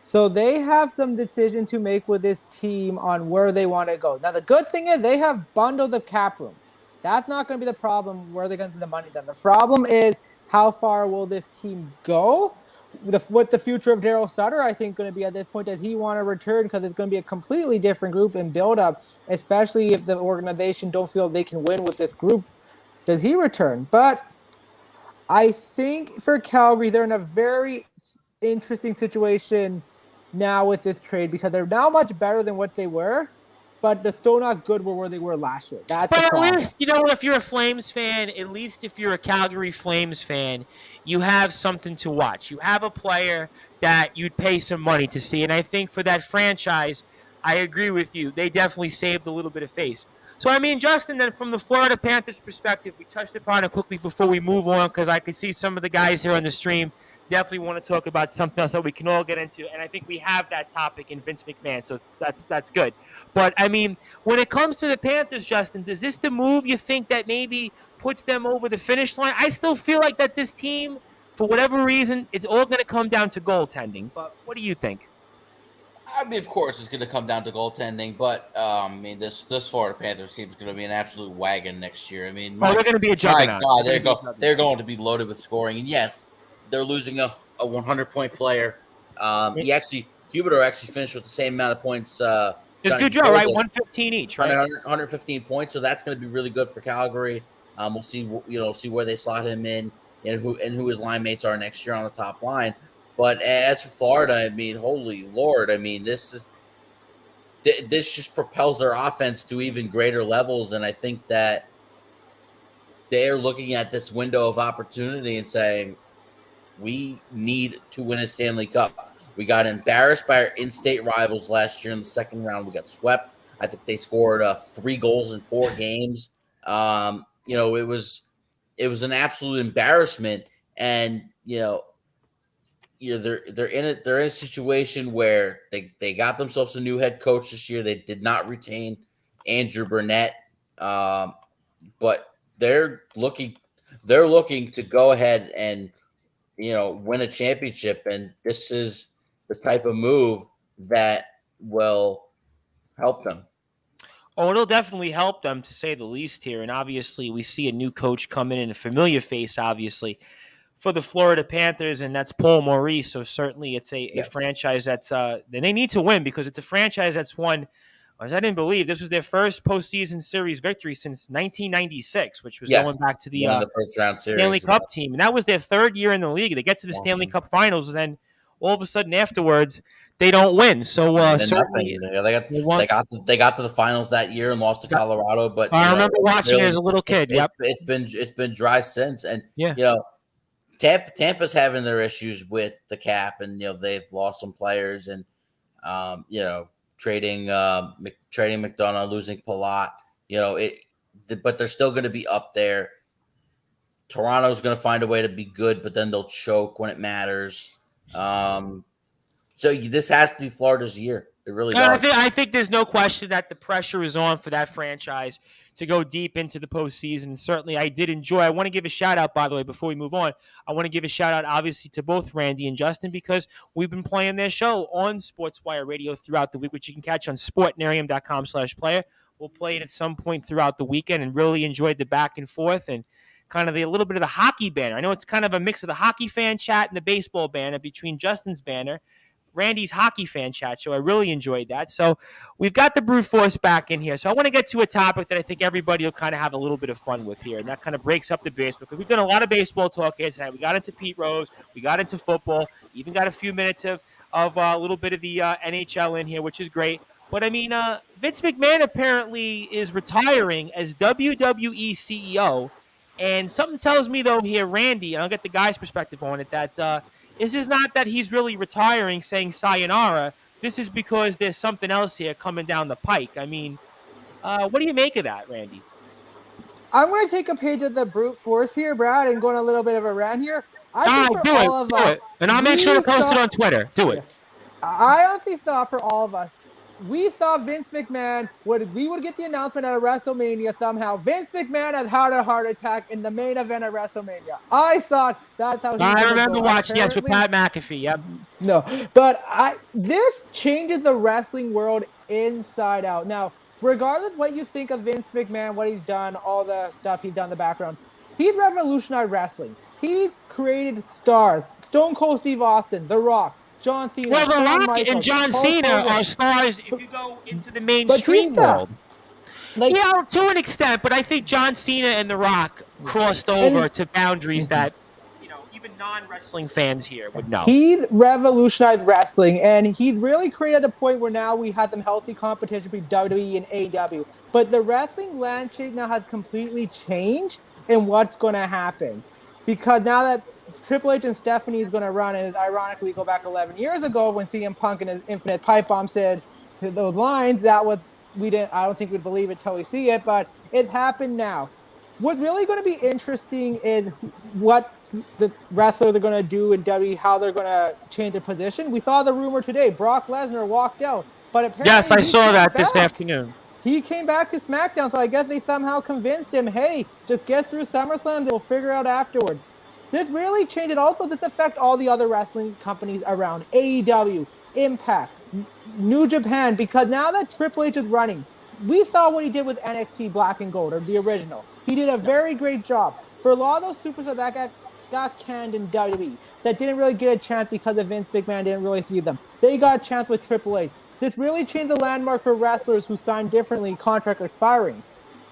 So they have some decision to make with this team on where they want to go. Now, the good thing is they have bundled the cap room. That's not going to be the problem where they're going to get the money done. The problem is how far will this team go? With the future of Daryl Sutter, I think, going to be at this point that he want to return because it's going to be a completely different group and build up, especially if the organization don't feel they can win with this group. Does he return? But I think for Calgary, they're in a very interesting situation now with this trade because they're now much better than what they were, but they're still not good where they were last year. That's the But at problem. least, you know what, if you're a Flames fan, at least if you're a Calgary Flames fan, you have something to watch. You have a player that you'd pay some money to see. And I think for that franchise, I agree with you. They definitely saved a little bit of face. So, I mean, Justin, then from the Florida Panthers perspective, we touched upon it quickly before we move on because I could see some of the guys here on the stream definitely want to talk about something else that we can all get into. And I think we have that topic in Vince McMahon, so that's good. But, I mean, when it comes to the Panthers, Justin, is this the move you think that maybe puts them over the finish line? I still feel like that this team, for whatever reason, it's all going to come down to goaltending. But what do you think? I mean, of course, it's going to come down to goaltending, but I mean, this Florida Panthers team is going to be an absolute wagon next year. I mean, they're going to be a juggernaut. My God, they're going to be loaded with scoring, and yes, they're losing a 100-point player. Huberto actually finished with the same amount of points. It's good job, right? 115 each, right? 115 points, so that's going to be really good for Calgary. We'll see, see where they slot him in and who his line mates are next year on the top line. But as for Florida, I mean, holy Lord, I mean, this just propels their offense to even greater levels, and I think that they're looking at this window of opportunity and saying, we need to win a Stanley Cup. We got embarrassed by our in-state rivals last year in the second round. We got swept. I think they scored 3 goals in 4 games. It was an absolute embarrassment, and they're in a situation where they got themselves a new head coach this year. They did not retain Andrew Burnett, but they're looking to go ahead and win a championship, and this is the type of move that will help them. Oh, it'll definitely help them, to say the least here. And obviously, we see a new coach come in, and a familiar face, obviously, for the Florida Panthers, and that's Paul Maurice. So certainly it's a franchise that's they need to win, because it's a franchise that's won, as I didn't believe, this was their first postseason series victory since 1996, which was going back to the first round series, Stanley Cup team. And that was their 3rd year in the league. They get to the Stanley Cup finals, and then all of a sudden afterwards, they don't win. So certainly they got to the finals that year and lost to Colorado. But I remember watching it as a little kid. It's been dry since, and Tampa's having their issues with the cap, and they've lost some players, and trading McDonough, losing Palat. But they're still going to be up there. Toronto's going to find a way to be good, but then they'll choke when it matters. So this has to be Florida's year. It really does. I think there's no question that the pressure is on for that franchise to go deep into the postseason. And certainly I did enjoy. I want to give a shout out, by the way, before we move on. I want to give a shout out, obviously, to both Randy and Justin, because we've been playing their show on Sportswire Radio throughout the week, which you can catch on sportnarium.com/player. We'll play it at some point throughout the weekend, and really enjoyed the back and forth and kind of a little bit of the hockey banner. I know it's kind of a mix of the hockey fan chat and the baseball banner between Justin's banner, Randy's hockey fan chat, so I really enjoyed that. So we've got the brute force back in here. So I want to get to a topic that I think everybody will kind of have a little bit of fun with here, and that kind of breaks up the baseball, because we've done a lot of baseball talk here tonight. We got into Pete Rose, we got into football, even got a few minutes of a little bit of the NHL in here, which is great. But I mean, Vince McMahon apparently is retiring as WWE CEO, and something tells me, though, here, Randy, and I'll get the guy's perspective on it, that this is not that he's really retiring, saying sayonara. This is because there's something else here coming down the pike. I mean, what do you make of that, Randy? I'm going to take a page of the brute force here, Brad, and go on a little bit of a rant here. I think for all of us, and I'll make sure to post it on Twitter. Do it. I honestly thought for all of us, we thought Vince McMahon we would get the announcement at a WrestleMania somehow. Vince McMahon has had a heart attack in the main event of WrestleMania. I thought that's how he was I going to remember go. watching, yes, with Apparently, Pat McAfee. Yep. no, but this changes the wrestling world inside out. Now, regardless what you think of Vince McMahon, what he's done, all the stuff he's done in the background, he's revolutionized wrestling. He's created stars: Stone Cold Steve Austin, The Rock, John Cena, Well, The Shawn Rock Michaels, and John Hulk Cena Hogan. are stars if you go into the mainstream Batista. world. Like, Yeah, to an extent, but I think John Cena and The Rock crossed over to boundaries that, even non-wrestling fans here would know. he revolutionized wrestling, and he's really created a point where now we have some healthy competition between WWE and AEW. But the wrestling landscape now has completely changed in what's going to happen. Because now that Triple H and Stephanie is going to run, and ironically, we go back 11 years ago when CM Punk and his Infinite Pipe Bomb said those lines, that was, I don't think we'd believe it till we see it, but it's happened now. What's really going to be interesting is what the wrestlers are going to do in WWE, how they're going to change their position. We saw the rumor today, Brock Lesnar walked out, but apparently Yes, I saw that back. this afternoon. He came back to SmackDown, so I guess they somehow convinced him, hey, just get through SummerSlam, they'll figure it out afterward. This really changed it. Also, this affects all the other wrestling companies around, AEW, Impact, New Japan, because now that Triple H is running, we saw what he did with NXT Black and Gold, or the original. He did a very great job. For a lot of those superstars that got canned in WWE, that didn't really get a chance because of Vince McMahon didn't really see them, they got a chance with Triple H. This really changed the landmark for wrestlers who signed differently, contract expiring.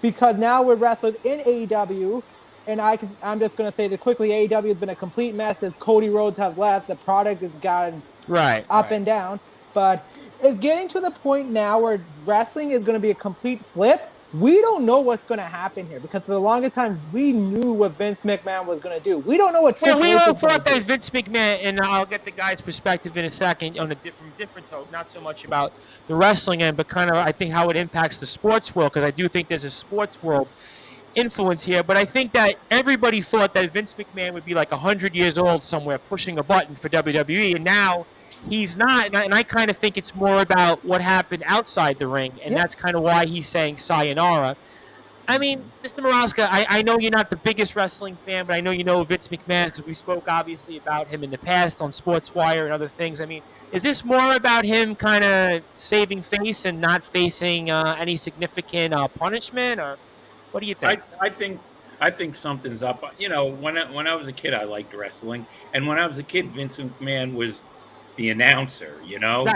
Because now we're wrestlers in AEW, and I'm just going to say that quickly, AEW has been a complete mess as Cody Rhodes has left. The product has gotten up and down. But it's getting to the point now where wrestling is going to be a complete flip. We don't know what's going to happen here because for the longest time, we knew what Vince McMahon was going to do. We don't know what Triple H we is all going to thought do. that Vince McMahon, and I'll get the guy's perspective in a second on a different tone, not so much about the wrestling end, but kind of I think how it impacts the sports world, because I do think there's a sports world influence here. But I think that everybody thought that Vince McMahon would be like 100 years old somewhere pushing a button for WWE, and now he's not. And I kind of think it's more about what happened outside the ring, and that's kind of why he's saying sayonara. I mean, Mr. Maraska, I know you're not the biggest wrestling fan, but I know you know Vince McMahon because we spoke obviously about him in the past on Sportswire and other things. I mean, is this more about him kind of saving face and not facing any significant punishment, or what do you think? I think something's up. You know, when I was a kid, I liked wrestling, and when I was a kid, Vince McMahon was the announcer. You know,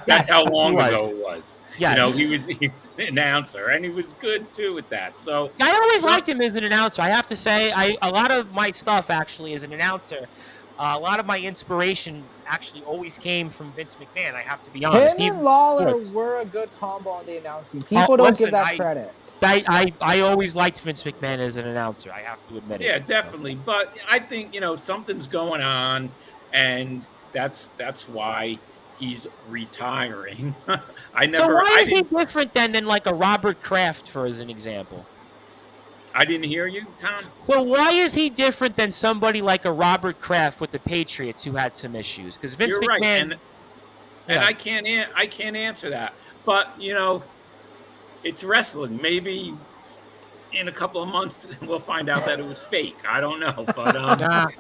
that's how long ago it was. Yes. You know, he was an announcer, and he was good too at that. So I always liked him as an announcer. I have to say, a lot of my stuff actually as an announcer, a lot of my inspiration actually always came from Vince McMahon. I have to be honest. Him and Lawler were a good combo on the announcing. People don't give that credit. I always liked Vince McMahon as an announcer. I have to admit it. Yeah, definitely. But I think something's going on, and that's why he's retiring. So why is he different than like a Robert Kraft, for as an example? I didn't hear you, Tom. Well, why is he different than somebody like a Robert Kraft with the Patriots who had some issues? Because Vince You're McMahon, right, and I can't answer that. But it's wrestling. Maybe in a couple of months we'll find out that it was fake. I don't know, but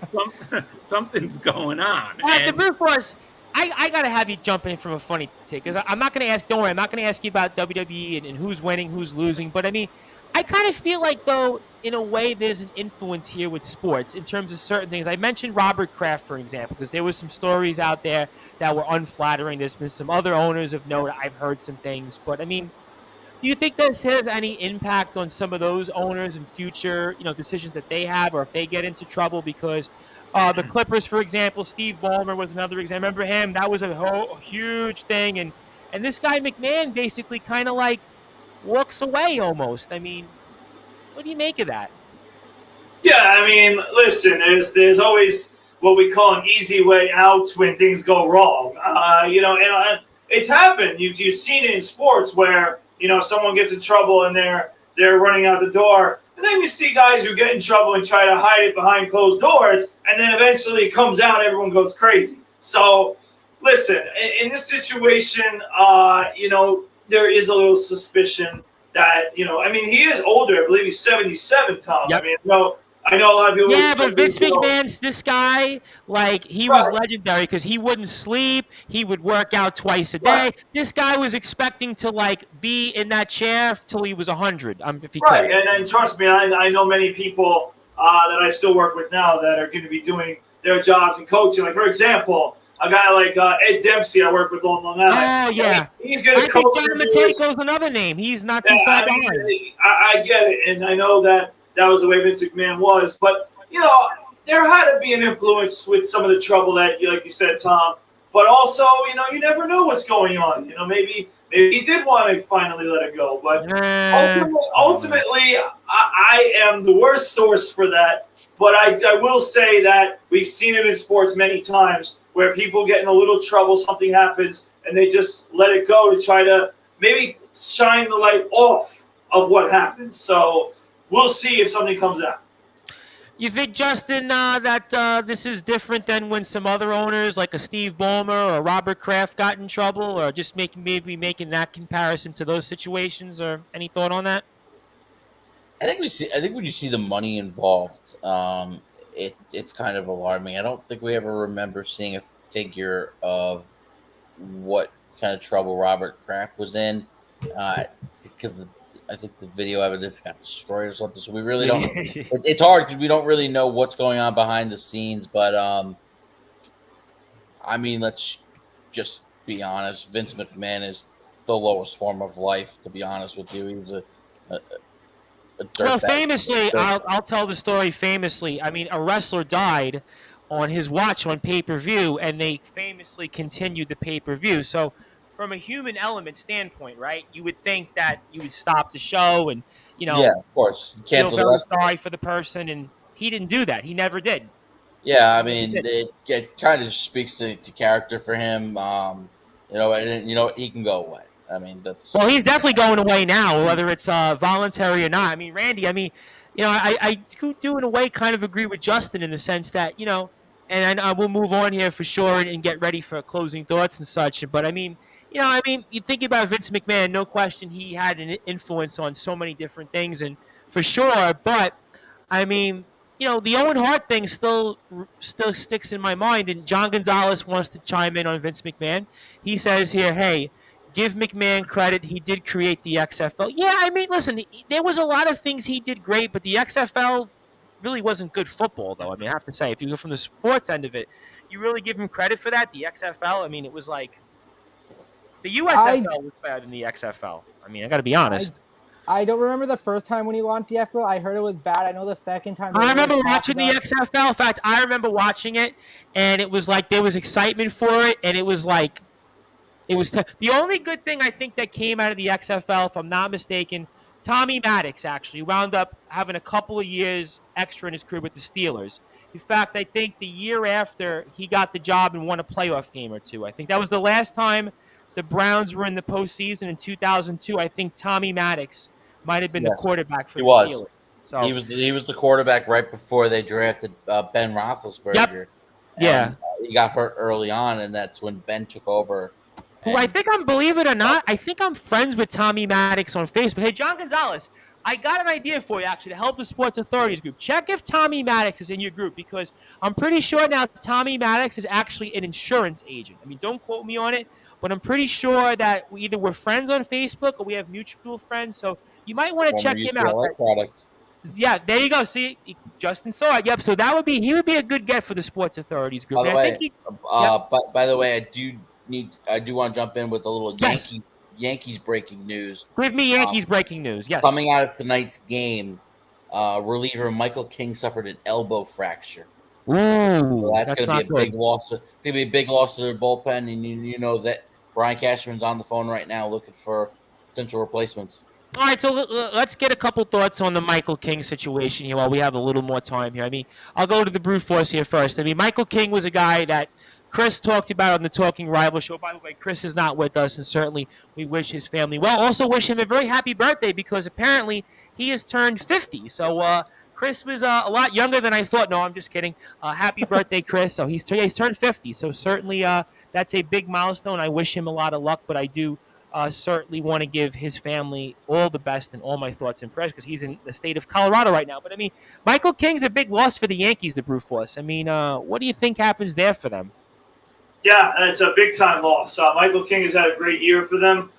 something's going on. The Brute Force. I gotta have you jump in from a funny take, because I'm not gonna ask. Don't worry, I'm not gonna ask you about WWE and who's winning, who's losing. But I mean, I kind of feel like, though, in a way, there's an influence here with sports in terms of certain things. I mentioned Robert Kraft, for example, because there was some stories out there that were unflattering. There's been some other owners of note. I've heard some things, but I mean, do you think this has any impact on some of those owners in future, decisions that they have, or if they get into trouble? Because the Clippers, for example, Steve Ballmer was another example. Remember him? That was a huge thing, and this guy McMahon basically kind of like walks away almost. I mean, what do you make of that? Yeah, I mean, listen, there's always what we call an easy way out when things go wrong. And it's happened. You've seen it in sports where someone gets in trouble and they're running out the door, and then you see guys who get in trouble and try to hide it behind closed doors, and then eventually it comes out and everyone goes crazy. So listen, in this situation, there is a little suspicion that, I mean, he is older. I believe he's 77, Tom. Yep. I mean, I know a lot of people. Yeah, but Vince McMahon's this guy, like, he was Right. legendary because he wouldn't sleep. He would work out twice a day. Right. This guy was expecting to, like, be in that chair till he was 100, if he Right, could. and trust me, I know many people that I still work with now that are going to be doing their jobs and coaching. Like, for example, a guy like Ed Dempsey I work with on Long Island. Oh, yeah. He's going I to think coach. John Mateko's another name. He's not too far behind. I get it, and I know that was the way Vince McMahon was. But, there had to be an influence with some of the trouble that, like you said, Tom. But also, you never know what's going on. Maybe he did want to finally let it go. But ultimately, I am the worst source for that. But I will say that we've seen it in sports many times where people get in a little trouble, something happens, and they just let it go to try to maybe shine the light off of what happened. So we'll see if something comes out. You think, Justin, that this is different than when some other owners, like a Steve Ballmer or Robert Kraft, got in trouble, or just maybe making that comparison to those situations, or any thought on that? I think when you see the money involved, it's kind of alarming. I don't think we ever remember seeing a figure of what kind of trouble Robert Kraft was in, because I think the video evidence got destroyed or something. So we really don't. It's hard because we don't really know what's going on behind the scenes. But I mean, let's just be honest. Vince McMahon is the lowest form of life. To be honest with you, he's a well, famously, I'll tell the story famously. I mean, a wrestler died on his watch on pay-per-view, and they famously continued the pay-per-view. So from a human element standpoint, right, you would think that you would stop the show and, yeah, of course, feel very sorry for the person, and he didn't do that. He never did. Yeah, I mean, it kind of speaks to character for him. And he can go away. I mean, well, he's definitely going away now, whether it's voluntary or not. I mean, Randy, I do in a way kind of agree with Justin in the sense that, and I will move on here for sure and get ready for closing thoughts and such. But I mean, you think about Vince McMahon, no question he had an influence on so many different things, and for sure. But I mean, the Owen Hart thing still sticks in my mind. And John Gonzalez wants to chime in on Vince McMahon. He says here, hey, give McMahon credit. He did create the XFL. Yeah, I mean, listen, there was a lot of things he did great, but the XFL really wasn't good football, though. I mean, I have to say, if you go from the sports end of it, you really give him credit for that. The XFL, I mean, it was like the USFL was better than the XFL. I mean, I got to be honest. I don't remember the first time when he launched the XFL. I heard it was bad. I know the second time. I remember watching the XFL. In fact, I remember watching it, and it was like there was excitement for it, and it was like it was the only good thing I think that came out of the XFL, if I'm not mistaken. Tommy Maddox actually wound up having a couple of years extra in his career with the Steelers. In fact, I think the year after he got the job and won a playoff game or two. I think that was the last time the Browns were in the postseason in 2002. I think Tommy Maddox might have been the quarterback for the Steelers. So he was the quarterback right before they drafted Ben Roethlisberger. Yep. Yeah. He got hurt early on, and that's when Ben took over. Who I think believe it or not, I think I'm friends with Tommy Maddox on Facebook. Hey, John Gonzalez, I got an idea for you, actually, to help the Sports Authorities group. Check if Tommy Maddox is in your group, because I'm pretty sure now Tommy Maddox is actually an insurance agent. I mean, don't quote me on it, but I'm pretty sure that either we're friends on Facebook or we have mutual friends, so you might want to check him out. Product. Yeah, there you go. See, Justin saw it. Yep, so he would be a good get for the Sports Authorities group. By the way, I do want to jump in with a little Yankees breaking news. Give me Yankees breaking news. Yes. Coming out of tonight's game, reliever Michael King suffered an elbow fracture. Ooh, so that's going to be a big loss. It's going to be a big loss to their bullpen, and you know that Brian Cashman's on the phone right now looking for potential replacements. All right, so let's get a couple thoughts on the Michael King situation here while we have a little more time here. I mean, I'll go to the brute force here first. I mean, Michael King was a guy that Chris talked about on the Talking Rival show. By the way, Chris is not with us, and certainly we wish his family well. Also wish him a very happy birthday, because apparently he has turned 50. So Chris was a lot younger than I thought. No, I'm just kidding. Happy birthday, Chris. So he's turned 50. So certainly that's a big milestone. I wish him a lot of luck, but I do certainly want to give his family all the best and all my thoughts and prayers because he's in the state of Colorado right now. But, I mean, Michael King's a big loss for the Yankees, the Brute Force. I mean, what do you think happens there for them? Yeah, it's a big-time loss. Michael King has had a great year for them.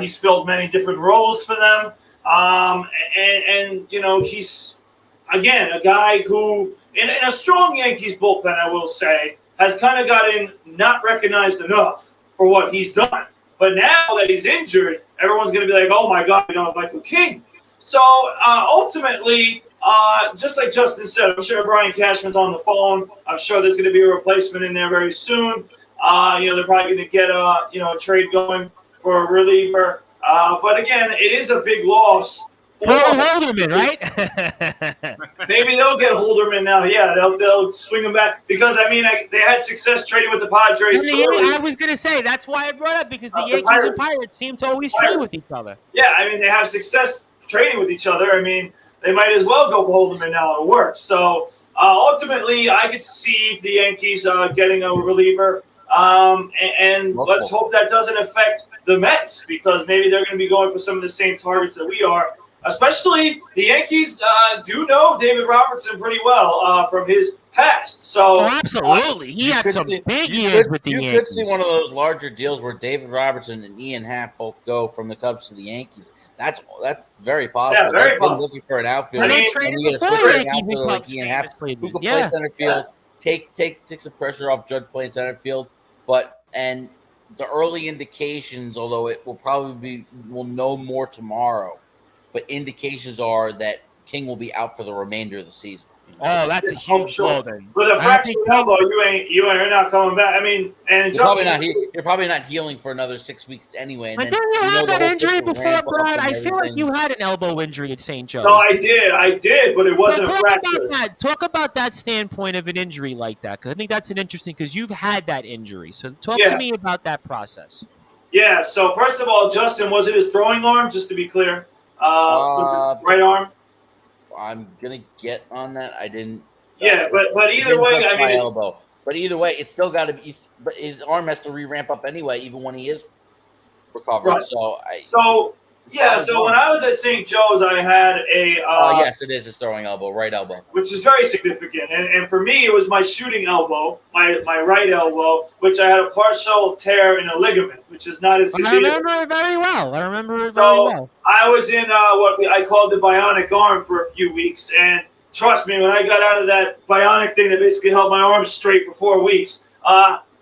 He's filled many different roles for them. And you know, he's, again, a guy who, in a strong Yankees bullpen, I will say, has kind of gotten not recognized enough for what he's done. But now that he's injured, everyone's going to be like, oh, my God, Michael King. So, ultimately, just like Justin said, I'm sure Brian Cashman's on the phone. I'm sure there's going to be a replacement in there very soon. They're probably going to get a trade going for a reliever. But again, it is a big loss. Holderman, right? Maybe they'll get Holderman now. Yeah, they'll swing him back because they had success trading with the Padres. I was going to say that's why I brought up because the Yankees and Pirates seem to always trade with each other. Yeah, they have success trading with each other. They might as well go for Holderman now. It works. So ultimately, I could see the Yankees getting a reliever. And let's hope that doesn't affect the Mets because maybe they're going to be going for some of the same targets that we are. Especially the Yankees do know David Robertson pretty well from his past. So absolutely, he had some big years with the Yankees. You could see one of those larger deals where David Robertson and Ian Happ both go from the Cubs to the Yankees. That's very possible. Yeah, very possible. Looking for an outfielder, and you get a switching outfielder like Ian Happ who can play center field, take some pressure off Judge playing center field. And the early indications, although it will probably we'll know more tomorrow, but indications are that King will be out for the remainder of the season. Oh, that's a huge blow then. With a fractured elbow, you're not coming back. You're probably not healing for another 6 weeks anyway. But didn't you have that injury before, Brad? I feel like you had an elbow injury at St. Joe's. No, I did, but it wasn't a fracture. Talk about that standpoint of an injury like that, because I think that's because you've had that injury. So talk to me about that process. Yeah. So first of all, Justin, was it his throwing arm? Just to be clear, was it right arm? I'm gonna get on that. I didn't. Yeah, but either way, my elbow. But either way, it's still got to be. But his arm has to re-ramp up anyway, even when he is recovered. Right. So when I was at St. Joe's, I had a. Yes, it is his throwing elbow, right elbow, which is very significant. And for me, it was my shooting elbow, my right elbow, which I had a partial tear in a ligament, which is not as severe. I remember it very well. I was in what I called the bionic arm for a few weeks, and trust me, when I got out of that bionic thing that basically held my arm straight for 4 weeks,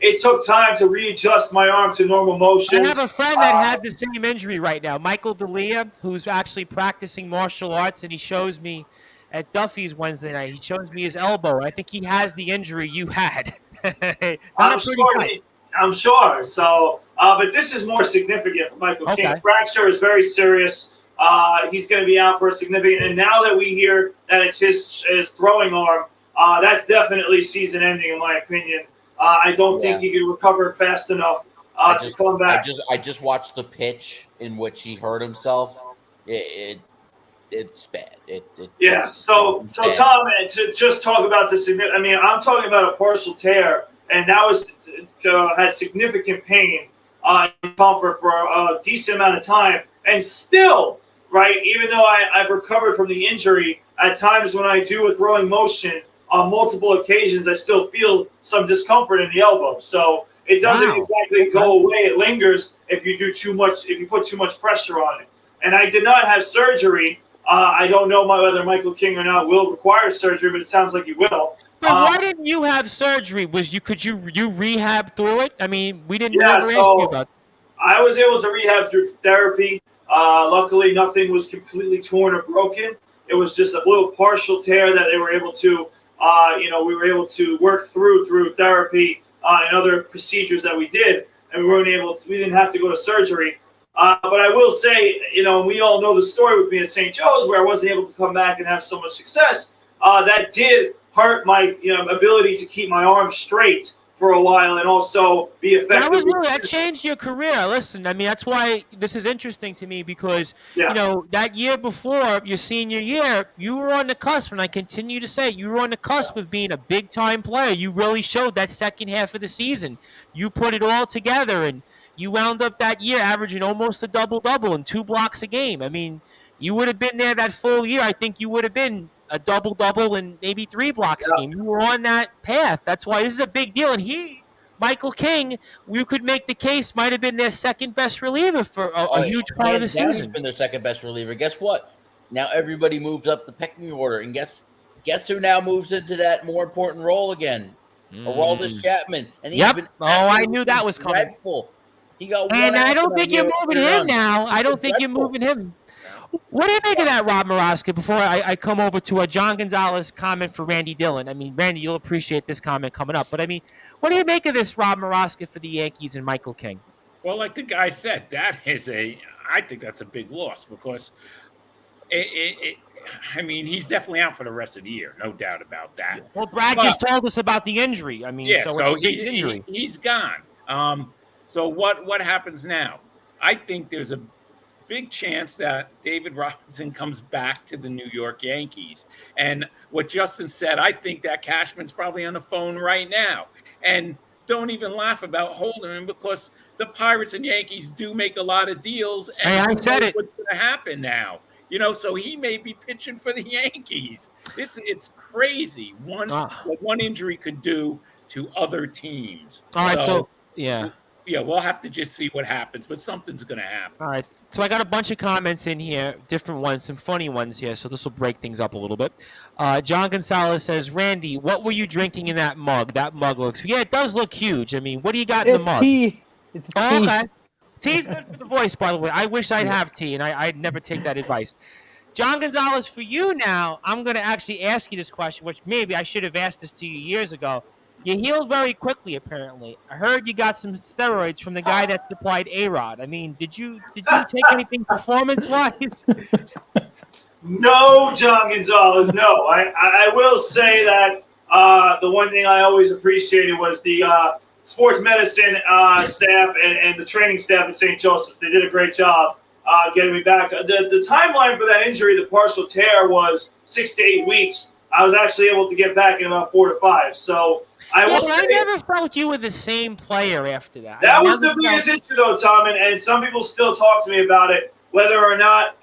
it took time to readjust my arm to normal motion. I have a friend that had the same injury right now, Michael D'Elia, who's actually practicing martial arts, and he shows me at Duffy's Wednesday night. He shows me his elbow. I think he has the injury you had. I'm sure. So, but this is more significant for Michael King. Fracture is very serious. He's going to be out for a significant. And now that we hear that it's his throwing arm, that's definitely season-ending, in my opinion. I don't think he can recover fast enough to come back. I just watched the pitch in which he hurt himself. It's bad. So Tom, to just talk about the I'm talking about a partial tear, and that was had significant pain and comfort for a decent amount of time, and still, right, even though I've recovered from the injury, at times when I do a throwing motion, on multiple occasions, I still feel some discomfort in the elbow. So it doesn't exactly go away. It lingers if you do too much, if you put too much pressure on it. And I did not have surgery. I don't know whether Michael King or not will require surgery, but it sounds like he will. But why didn't you have surgery? Could you rehab through it? We didn't ask you about that. I was able to rehab through therapy. Luckily, nothing was completely torn or broken. It was just a little partial tear that they were able to we were able to work through therapy and other procedures that we did, and we didn't have to go to surgery. But I will say, we all know the story with me at St. Joe's where I wasn't able to come back and have so much success. That did hurt my ability to keep my arm straight for a while and also be effective. That changed your career. Listen, I mean, that's why this is interesting to me because, that year before your senior year, you were on the cusp, and I continue to say you were on the cusp of being a big-time player. You really showed that second half of the season. You put it all together, and you wound up that year averaging almost a double-double and 2 blocks a game. I mean, you would have been there that full year. I think you would have been a double-double and maybe 3 blocks a game. You were on that path. That's why this is a big deal. And Michael King, you could make the case, might have been their second best reliever for a huge part of the season. He's been their second best reliever. Guess what? Now everybody moves up the pecking order, and guess who now moves into that more important role again? Aroldis Chapman. And he's been I knew that was coming. Dreadful. He got and I don't think you're moving him now. I don't think you're moving him. What do you make of that, Rob Moroska, before I come over to a John Gonzalez comment for Randy Dillon? I mean, Randy, you'll appreciate this comment coming up. But, I mean, what do you make of this, Rob Moroska, for the Yankees and Michael King? Well, like the guy said, I think that's a big loss because I mean, he's definitely out for the rest of the year, no doubt about that. Well, Brad just told us about the injury. I mean, so he's gone. So what happens now? I think there's a big chance that David Robinson comes back to the New York Yankees. And what Justin said, I think that Cashman's probably on the phone right now. And don't even laugh about holding him because the Pirates and Yankees do make a lot of deals. And I said it. What's going to happen now? So he may be pitching for the Yankees. It's crazy. What one injury could do to other teams. All right, yeah, we'll have to just see what happens, but something's going to happen. All right. So I got a bunch of comments in here, different ones, some funny ones here, so this will break things up a little bit. John Gonzalez says, Randy, what were you drinking in that mug? That mug looks... Yeah, it does look huge. I mean, what do you got in the mug? Tea. It's tea. Oh, okay. Tea's good for the voice, by the way. I wish I'd have tea, and I'd never take that advice. John Gonzalez, for you now, I'm going to actually ask you this question, which maybe I should have asked this to you years ago. You healed very quickly, apparently. I heard you got some steroids from the guy that supplied A-Rod. I mean, did you take anything performance-wise? No, John Gonzalez, no. I will say that the one thing I always appreciated was the sports medicine staff and the training staff at St. Joseph's. They did a great job getting me back. The timeline for that injury, the partial tear, was 6 to 8 weeks. I was actually able to get back in about 4 to 5. So I never felt you were the same player after that. That was the biggest issue, though, Tom, and some people still talk to me about it, whether or not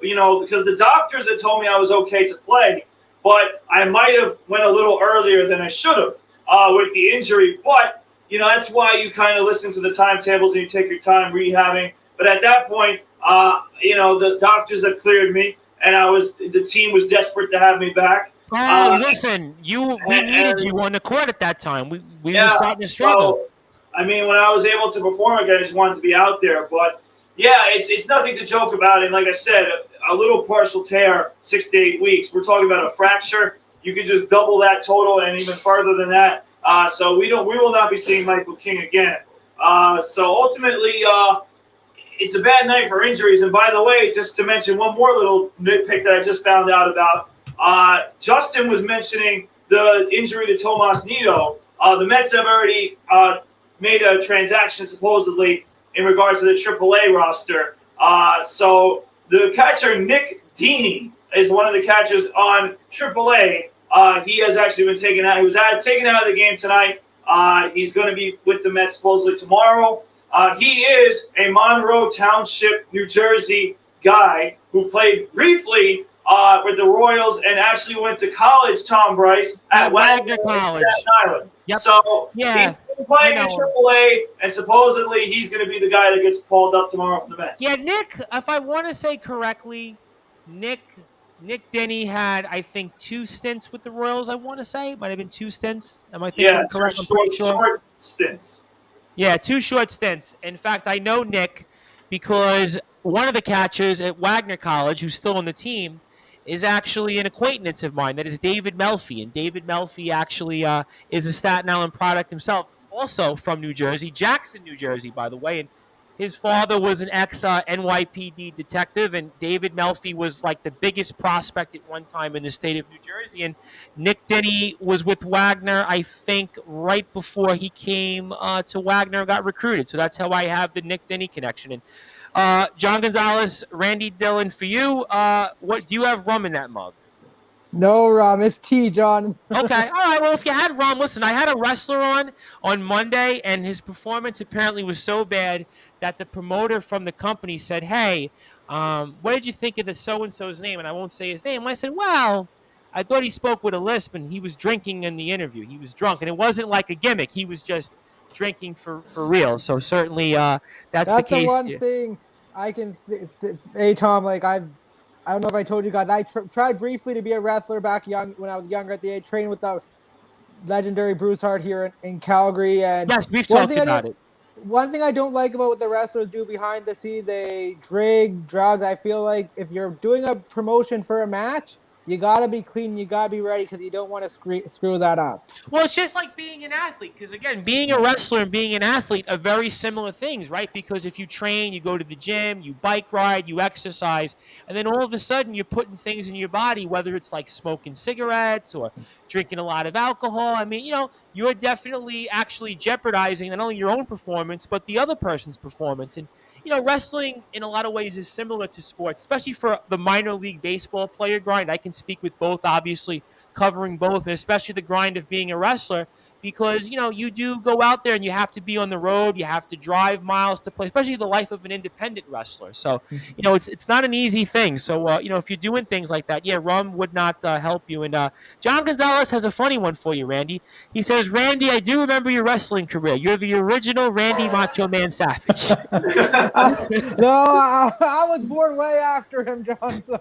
because the doctors had told me I was okay to play, but I might have went a little earlier than I should have with the injury. But, that's why you kind of listen to the timetables and you take your time rehabbing. But at that point, the doctors had cleared me, and the team was desperate to have me back. Listen, we needed you on the court at that time. We were starting to struggle. So, I mean, when I was able to perform again, I just wanted to be out there. But, it's nothing to joke about. And like I said, a little partial tear, 6 to 8 weeks. We're talking about a fracture. You could just double that total and even farther than that. So we will not be seeing Michael King again. So ultimately, it's a bad night for injuries. And by the way, just to mention one more little nitpick that I just found out about. Justin was mentioning the injury to Tomas Nido. The Mets have already made a transaction supposedly in regards to the AAA roster. So the catcher Nick Dini is one of the catchers on AAA. He has actually been taken out. He was taken out of the game tonight. He's going to be with the Mets supposedly tomorrow. He is a Monroe Township, New Jersey guy who played briefly with the Royals and actually went to college, Tom Bryce, at Wagner College. Island. Yep. So he's been playing in AAA, and supposedly he's going to be the guy that gets called up tomorrow from the Mets. Yeah, Nick, if I want to say correctly, Nick Denny had, I think, 2 stints with the Royals, I want to say. Might have been 2 stints. Am I thinking correct? Short stints. Yeah, 2 short stints. In fact, I know Nick because one of the catchers at Wagner College, who's still on the team, is actually an acquaintance of mine. That is David Melfi. And David Melfi actually is a Staten Island product himself, also from New Jersey, Jackson, New Jersey, by the way. And His father was an ex-NYPD detective, and David Melfi was like the biggest prospect at one time in the state of New Jersey. And Nick Denny was with Wagner, I think, right before he came to Wagner and got recruited. So that's how I have the Nick Denny connection. And John Gonzalez, Randy Dillon, for you, what do you have rum in that mug? No, Rom, it's tea, John. Okay, all right. Well, if you had rum, listen, I had a wrestler on Monday, and his performance apparently was so bad that the promoter from the company said, "Hey, what did you think of the so-and-so's name?" And I won't say his name. And I said, "Well, I thought he spoke with a lisp, and he was drinking in the interview. He was drunk, and it wasn't like a gimmick. He was just drinking for real." So certainly, that's the case. The one thing I can say, Tom. Like I don't know if I told you guys, I tried briefly to be a wrestler back when I was younger at the age, trained with the legendary Bruce Hart here in Calgary. And yes, we've talked about it. One thing I don't like about what the wrestlers do behind the scenes, they drink, drugs. I feel like if you're doing a promotion for a match, you got to be clean. You got to be ready because you don't want to screw that up. Well, it's just like being an athlete because, again, being a wrestler and being an athlete are very similar things, right? Because if you train, you go to the gym, you bike ride, you exercise, and then all of a sudden you're putting things in your body, whether it's like smoking cigarettes or drinking a lot of alcohol. I mean, you're definitely actually jeopardizing not only your own performance, but the other person's performance. And wrestling in a lot of ways is similar to sports, especially for the minor league baseball player grind. I can speak with both, obviously, covering both, and especially the grind of being a wrestler, because, you do go out there and you have to be on the road. You have to drive miles to play, especially the life of an independent wrestler. So, it's not an easy thing. So, if you're doing things like that, yeah, rum would not help you. And John Gonzalez has a funny one for you, Randy. He says, "Randy, I do remember your wrestling career. You're the original Randy Macho Man Savage." No, I was born way after him, John. So.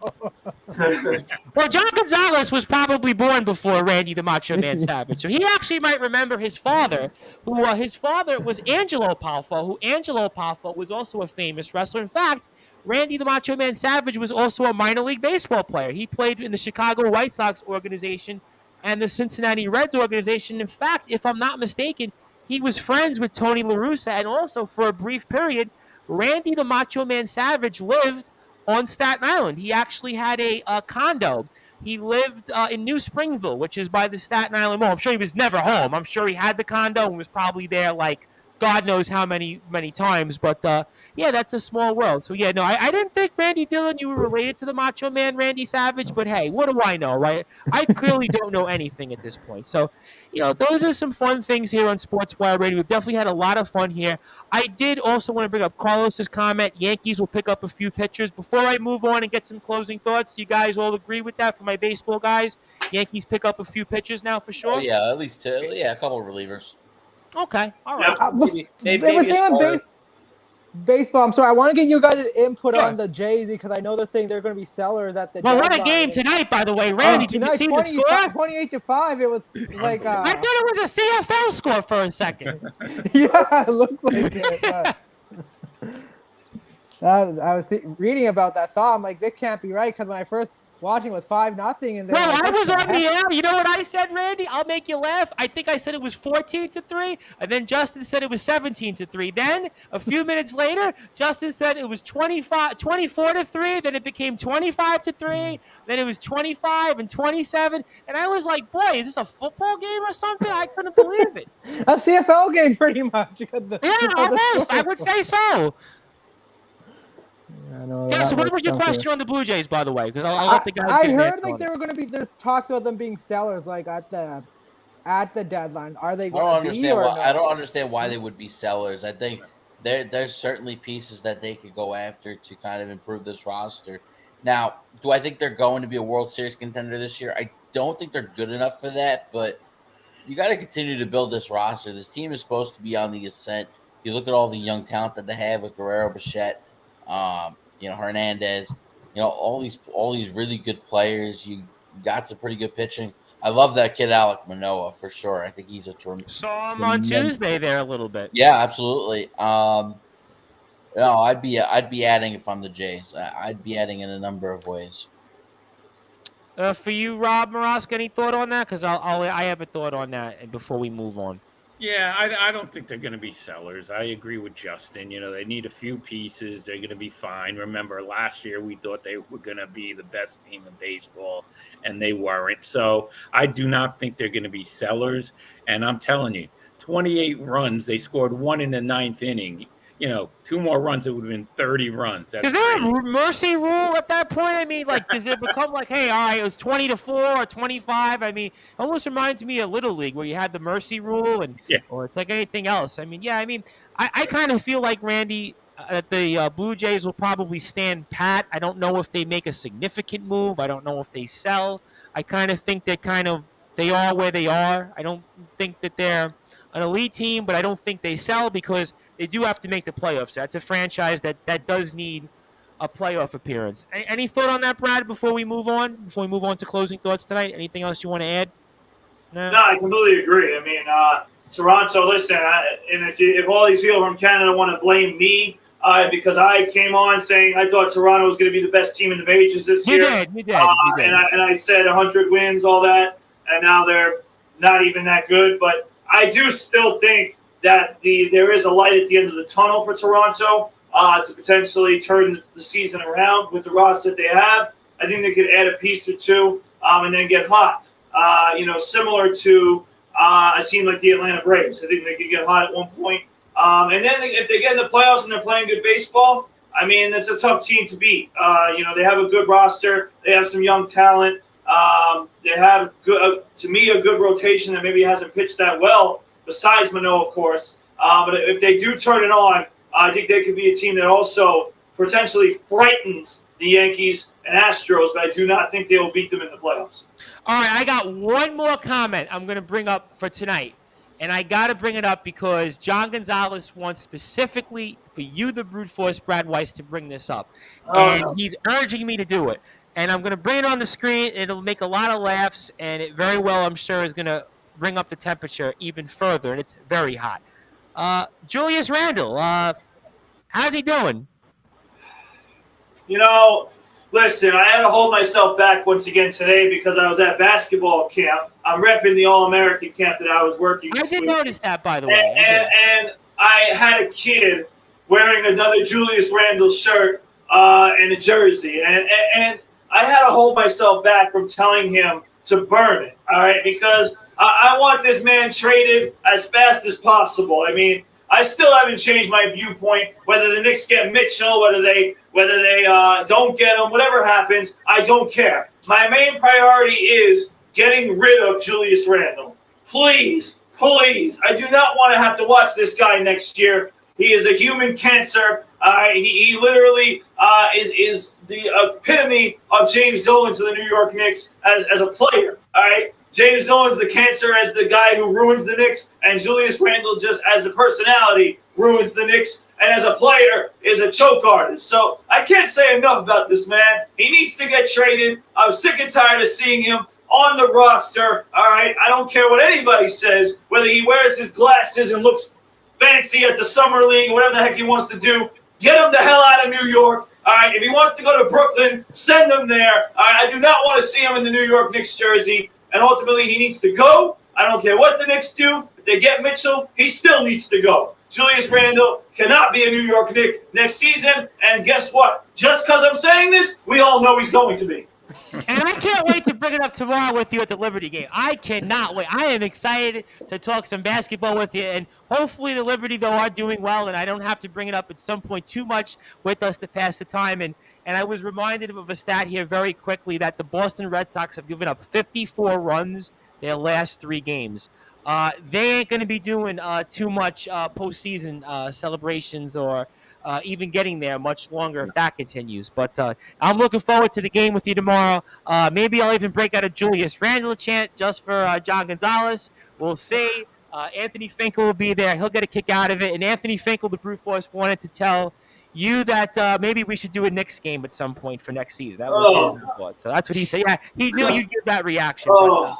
Well, John Gonzalez was probably born before Randy the Macho Man Savage, so he actually might remember his father, who his father was Angelo Palfo, who Angelo Palfo was also a famous wrestler. In fact, Randy the Macho Man Savage was also a minor league baseball player. He played in the Chicago White Sox organization and the Cincinnati Reds organization. In fact, if I'm not mistaken, he was friends with Tony La Russa, and also for a brief period, Randy the Macho Man Savage lived on Staten Island. He actually had a condo. He lived in New Springville, which is by the Staten Island Mall. I'm sure he was never home. I'm sure he had the condo and was probably there like God knows how many times. But, yeah, that's a small world. So, yeah, no, I didn't think, Randy Dillon, you were related to the Macho Man Randy Savage. But, hey, what do I know, right? I clearly don't know anything at this point. So, those are some fun things here on Sportswire Radio. We've definitely had a lot of fun here. I did also want to bring up Carlos's comment. Yankees will pick up a few pitchers. Before I move on and get some closing thoughts, do you guys all agree with that for my baseball guys? Yankees pick up a few pitchers now for sure? Oh, yeah, at least two. Yeah, a couple of relievers. Okay, all right. Maybe baseball. I'm sorry. I want to get you guys' input on the Jays because I know they're saying they're going to be sellers at the. Well, what a game tonight, by the way, Randy. Did you see the score? 28-5. It was like. I thought it was a CFL score for a second. Yeah, it looked like it. I was reading about that. I'm like, this can't be right because when I first watching was 5-0, and well, I was on the air. You know what I said, Randy? I'll make you laugh. I think I said it was 14-3, and then Justin said it was 17-3. Then a few minutes later, Justin said it was 24-3. Then it became 25-3. Then it was 25 and 27, and I was like, "Boy, is this a football game or something?" I couldn't believe it. A CFL game, pretty much. Almost. I would say so. Yeah, so what was your question on the Blue Jays, by the way? Because I'll let the guys. I heard like they were going to be. There's talks about them being sellers, like at the deadline. Are they going to be? I don't understand why they would be sellers. I think there's certainly pieces that they could go after to kind of improve this roster. Now, do I think they're going to be a World Series contender this year? I don't think they're good enough for that, but you got to continue to build this roster. This team is supposed to be on the ascent. You look at all the young talent that they have with Guerrero, Bichette. Hernandez, all these really good players. You got some pretty good pitching. I love that kid Alek Manoah for sure. I think he's a tremendous. Saw him on Tuesday there a little bit. Yeah, absolutely. I'd be adding if I'm the Jays. I'd be adding in a number of ways. For you, Rob Moroska, any thought on that? Because I have a thought on that before we move on. Yeah, I don't think they're going to be sellers. I agree with Justin. They need a few pieces. They're going to be fine. Remember, last year we thought they were going to be the best team in baseball, and they weren't. So I do not think they're going to be sellers. And I'm telling you, 28 runs, they scored one in the ninth inning. 2 more runs, it would have been 30 runs. That's Is there crazy. a mercy rule at that point? I mean, like, does it become like, hey, all right, it was 20-4 or 25? I mean, it almost reminds me of Little League where you had the mercy rule, Yeah. or it's like anything else. I mean, yeah, I kind of feel like, Randy, that the Blue Jays will probably stand pat. I don't know if they make a significant move. I don't know if they sell. I kind of think they are where they are. I don't think that they're an elite team, but I don't think they sell because they do have to make the playoffs. That's a franchise that does need a playoff appearance. Any thought on that, Brad, before we move on? Before we move on to closing thoughts tonight? Anything else you want to add? No, I completely agree. I mean, Toronto, listen, and if all these people from Canada want to blame me because I came on saying I thought Toronto was going to be the best team in the majors this year. You did. And I said 100 wins, all that, and now they're not even that good. But I do still think that there is a light at the end of the tunnel for Toronto to potentially turn the season around with the roster that they have. I think they could add a piece or two and then get hot. Similar to a team like the Atlanta Braves. I think they could get hot at one point. And then if they get in the playoffs and they're playing good baseball, I mean, it's a tough team to beat. They have a good roster. They have some young talent. They have, to me, a good rotation that maybe hasn't pitched that well, besides Manoah, of course. But if they do turn it on, I think they could be a team that also potentially frightens the Yankees and Astros, but I do not think they will beat them in the playoffs. All right, I got one more comment I'm going to bring up for tonight. And I got to bring it up because John Gonzalez wants specifically for you, the brute force, Brad Weiss, to bring this up. He's urging me to do it. And I'm going to bring it on the screen. It'll make a lot of laughs, and it very well, I'm sure, is going to bring up the temperature even further, and it's very hot. Julius Randle, how's he doing? Listen, I had to hold myself back once again today because I was at basketball camp. I'm repping the All-American camp that I was working with. I did notice that, by the way. And I had a kid wearing another Julius Randle shirt and a jersey. And I had to hold myself back from telling him to burn it, all right? Because I want this man traded as fast as possible. I mean, I still haven't changed my viewpoint. Whether the Knicks get Mitchell, whether they don't get him, whatever happens, I don't care. My main priority is getting rid of Julius Randle. Please, I do not want to have to watch this guy next year. He is a human cancer. He literally is the epitome of James Dolan to the New York Knicks as a player. All right. James Dolan's the cancer as the guy who ruins the Knicks, and Julius Randle just as a personality ruins the Knicks, and as a player is a choke artist. So I can't say enough about this man. He needs to get traded. I'm sick and tired of seeing him on the roster. All right, I don't care what anybody says, whether he wears his glasses and looks fancy at the summer league, whatever the heck he wants to do. Get him the hell out of New York. All right, if he wants to go to Brooklyn, send him there. All right, I do not want to see him in the New York Knicks jersey. And ultimately, he needs to go. I don't care what the Knicks do. If they get Mitchell, he still needs to go. Julius Randle cannot be a New York Knick next season. And guess what? Just because I'm saying this, we all know he's going to be. And I can't wait to bring it up tomorrow with you at the Liberty game. I cannot wait. I am excited to talk some basketball with you. And hopefully the Liberty, though, are doing well. And I don't have to bring it up at some point too much with us to pass the time. And I was reminded of a stat here very quickly that the Boston Red Sox have given up 54 runs their last 3 games. They ain't going to be doing too much postseason celebrations or even getting there much longer if that continues. But I'm looking forward to the game with you tomorrow. Maybe I'll even break out a Julius Randle chant just for John Gonzalez. We'll see. Anthony Finkel will be there. He'll get a kick out of it. And Anthony Finkel, the Brute Force, wanted to tell you that maybe we should do a Knicks game at some point for next season. That was his thought. So that's what he said. Yeah, he knew you'd give that reaction. But,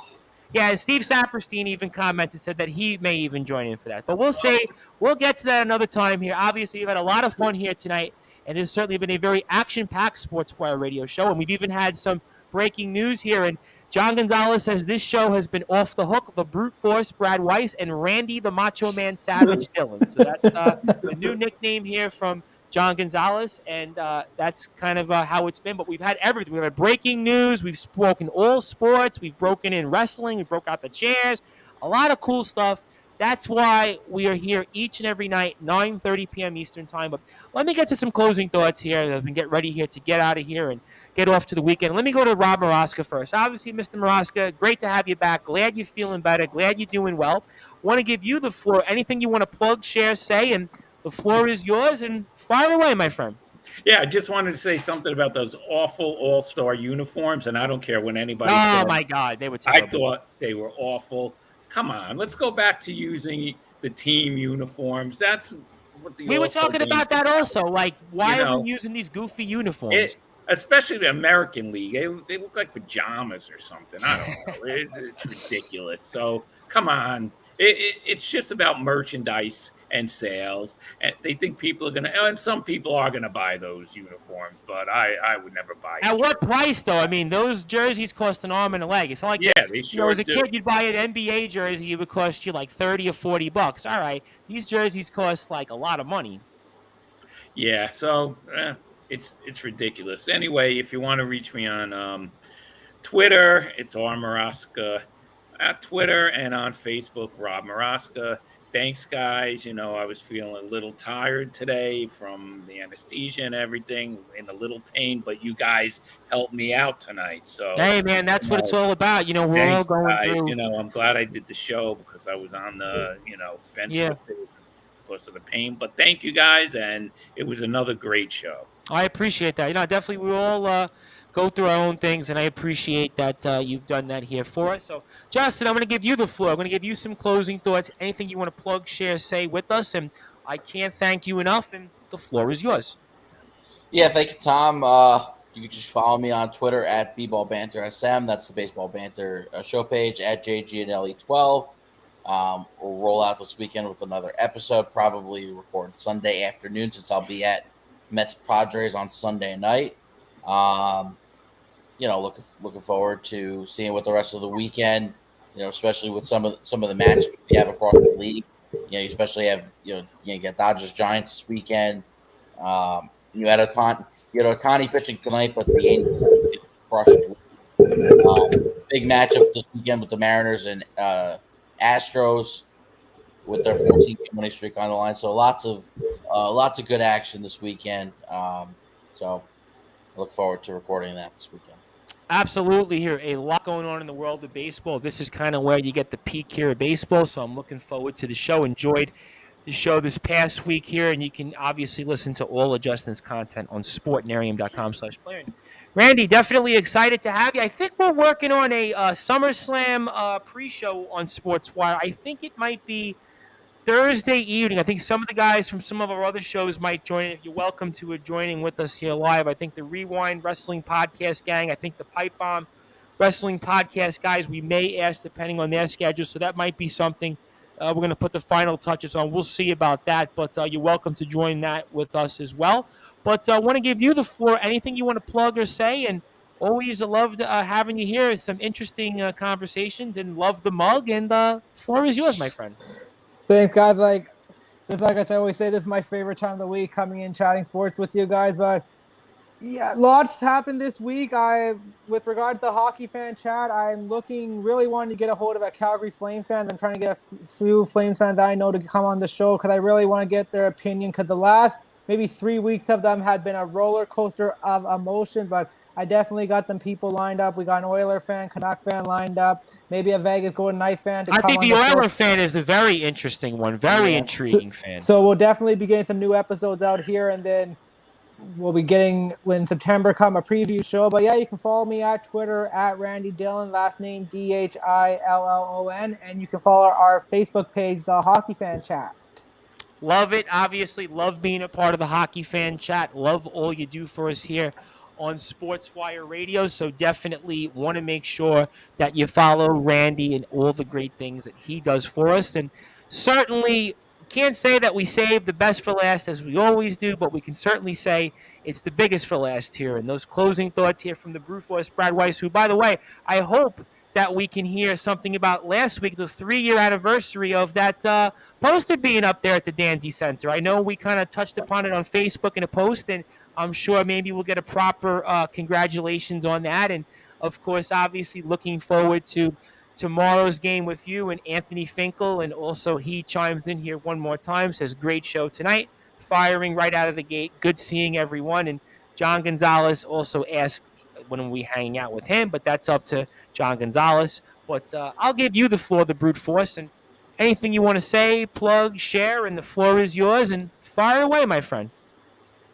Yeah, and Steve Saperstein even commented, said that he may even join in for that. But we'll see. We'll get to that another time here. Obviously, we've had a lot of fun here tonight, and it's certainly been a very action-packed Sportswire radio show. And we've even had some breaking news here. And John Gonzalez says this show has been off the hook. The brute force, Brad Weiss, and Randy the Macho Man Savage Dillon. So that's a new nickname here from John Gonzalez, and that's kind of how it's been. But we've had everything. We've had breaking news. We've spoken all sports. We've broken in wrestling. We broke out the chairs. A lot of cool stuff. That's why we are here each and every night, 9:30 p.m. Eastern time. But let me get to some closing thoughts here as we get ready here to get out of here and get off to the weekend. Let me go to Rob Maraska first. Obviously, Mr. Maraska, great to have you back. Glad you're feeling better. Glad you're doing well. Want to give you the floor. Anything you want to plug, share, say, and the floor is yours, and fire away, my friend. Yeah, I just wanted to say something about those awful all-star uniforms, and I don't care when anybody Oh, my God. They were terrible. I thought they were awful. Come on, let's go back to using the team uniforms. That's what we were talking about that also. Like, why are we using these goofy uniforms? Especially the American League. They look like pajamas or something. I don't know. It's ridiculous. So, come on. It's just about merchandise and sales, and they think people are going to, and some people are going to buy those uniforms, but I would never buy it. At what price, though? I mean, those jerseys cost an arm and a leg. It's not like, they sure as a kid, you'd buy an NBA jersey, it would cost you like $30 or $40. All right, these jerseys cost like a lot of money. Yeah, so it's ridiculous. Anyway, if you want to reach me on Twitter, it's R Maraska at Twitter, and on Facebook, Rob Maraska. Thanks, guys. I was feeling a little tired today from the anesthesia and everything, in a little pain, but you guys helped me out tonight. So, hey, man, that's what it's all about. We're all going through. I'm glad I did the show because I was on the, fence with it because of the pain. But thank you, guys, and it was another great show. I appreciate that. Definitely we all go through our own things, and I appreciate that you've done that here for us. So, Justin, I'm going to give you the floor. I'm going to give you some closing thoughts, anything you want to plug, share, say with us, and I can't thank you enough, and the floor is yours. Yeah, thank you, Tom. You can just follow me on Twitter at @BBallBanterSM. That's the Baseball Banter show page, at JGNLE12. We'll roll out this weekend with another episode, probably record Sunday afternoon, since I'll be at Mets Padres on Sunday night. Looking forward to seeing what the rest of the weekend, especially with some of the matches we have across the league. You especially have you get Dodgers Giants this weekend. You had Ohtani pitching tonight, but the Yankees crushed. Big matchup this weekend with the Mariners and Astros with their 14-game winning streak on the line. So lots of good action this weekend. So I look forward to recording that this weekend. Absolutely, here a lot going on in the world of baseball. This is kind of where you get the peak here of baseball, so I'm looking forward to the show. Enjoyed the show this past week here, and you can obviously listen to all of Justin's content on sportnarium.com/player. Randy, definitely excited to have you. I think we're working on a SummerSlam pre-show on Sportswire. I think it might be Thursday evening. I think some of the guys from some of our other shows might join. If you're welcome to joining with us here live. I think the Rewind Wrestling Podcast gang, I think the Pipe Bomb Wrestling Podcast guys, we may ask depending on their schedule. So that might be something we're going to put the final touches on. We'll see about that. But you're welcome to join that with us as well. But I want to give you the floor. Anything you want to plug or say? And always loved having you here. Some interesting conversations, and love the mug. And the floor is yours, my friend. Thanks, guys. Like I always say, this is my favorite time of the week, coming in, chatting sports with you guys. But yeah, lots happened this week. With regards to the hockey fan chat, I'm really wanting to get a hold of a Calgary Flames fan. I'm trying to get a few Flames fans that I know to come on the show, because I really want to get their opinion, because the last maybe 3 weeks of them had been a roller coaster of emotion. But I definitely got them people lined up. We got an Oiler fan, Canuck fan lined up, maybe a Vegas Golden Knight fan. I think the Oiler fan is the very interesting one, very intriguing fan. So we'll definitely be getting some new episodes out here, and then we'll be getting, when September come, a preview show. But yeah, you can follow me at Twitter at Randy Dillon, last name DHILLON, and you can follow our Facebook page, the Hockey Fan Chat. Love it. Obviously, love being a part of the Hockey Fan Chat. Love all you do for us here on Sportswire Radio. So definitely want to make sure that you follow Randy and all the great things that he does for us. And certainly can't say that we saved the best for last as we always do, but we can certainly say it's the biggest for last here. And those closing thoughts here from the Brute Force, Brad Weiss, who, by the way, I hope that we can hear something about last week, the 3-year anniversary of that poster being up there at the Dandy Center. I know we kind of touched upon it on Facebook in a post, and I'm sure maybe we'll get a proper congratulations on that. And, of course, obviously looking forward to tomorrow's game with you and Anthony Finkel. And also he chimes in here one more time, says, great show tonight, firing right out of the gate. Good seeing everyone. And John Gonzalez also asked when we hang out with him, but that's up to John Gonzalez. But I'll give you the floor, the Brute Force, and anything you want to say, plug, share, and the floor is yours, and fire away, my friend.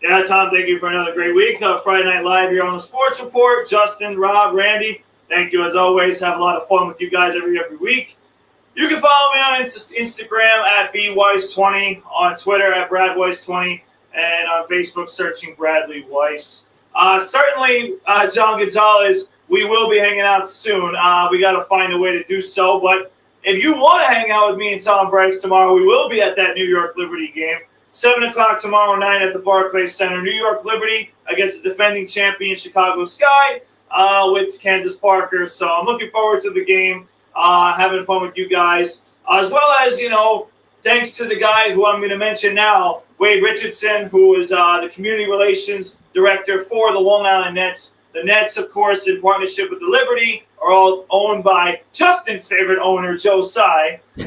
Yeah, Tom, thank you for another great week. Friday Night Live here on the Sports Report. Justin, Rob, Randy, thank you as always. Have a lot of fun with you guys every week. You can follow me on Instagram at bweiss20, on Twitter at bradweiss20, and on Facebook searching Bradley Weiss. Certainly, John Gonzalez, we will be hanging out soon. We got to find a way to do so. But if you want to hang out with me and Tom Bryce tomorrow, we will be at that New York Liberty game. 7 o'clock tomorrow night at the Barclays Center. New York Liberty against the defending champion Chicago Sky with Candace Parker. So I'm looking forward to the game, having fun with you guys. As well as, thanks to the guy who I'm going to mention now, Wade Richardson, who is the community relations director for the Long Island Nets. The Nets, of course, in partnership with the Liberty, are all owned by Justin's favorite owner, Joe Tsai. So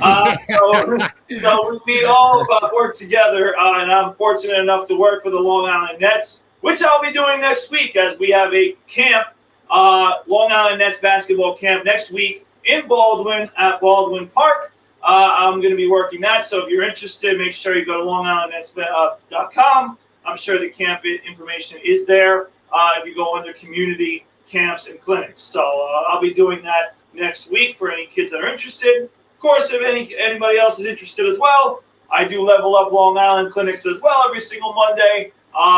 we all work together, and I'm fortunate enough to work for the Long Island Nets, which I'll be doing next week as we have a camp, Long Island Nets basketball camp next week in Baldwin at Baldwin Park. I'm going to be working that, so if you're interested, make sure you go to longislandnets.com. I'm sure the camp information is there if you go under community camps and clinics. So I'll be doing that next week for any kids that are interested. Of course, if anybody else is interested as well, I do Level Up Long Island clinics as well every single Monday.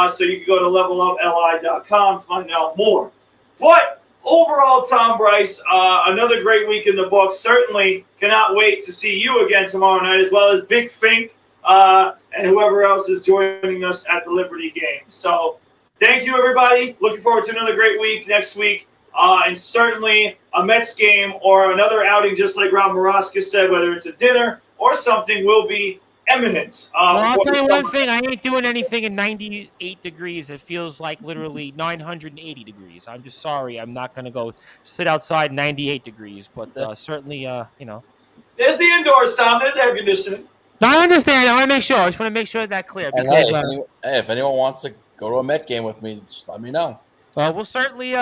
So you can go to levelupli.com to find out more. But overall, Tom Bryce, another great week in the books. Certainly cannot wait to see you again tomorrow night, as well as Big Fink and whoever else is joining us at the Liberty game. So thank you, everybody. Looking forward to another great week next week. And certainly a Mets game or another outing, just like Rob Maraska said, whether it's a dinner or something, will be imminent. Well, I'll tell you one thing. I ain't doing anything in 98 degrees. It feels like literally 980 degrees. I'm just sorry. I'm not going to go sit outside 98 degrees. But certainly, There's the indoors, Tom. There's air conditioning. No, I understand. I want to make sure. I just want to make sure that clear. And Because, if anyone wants to go to a Met game with me, just let me know. Well, we'll certainly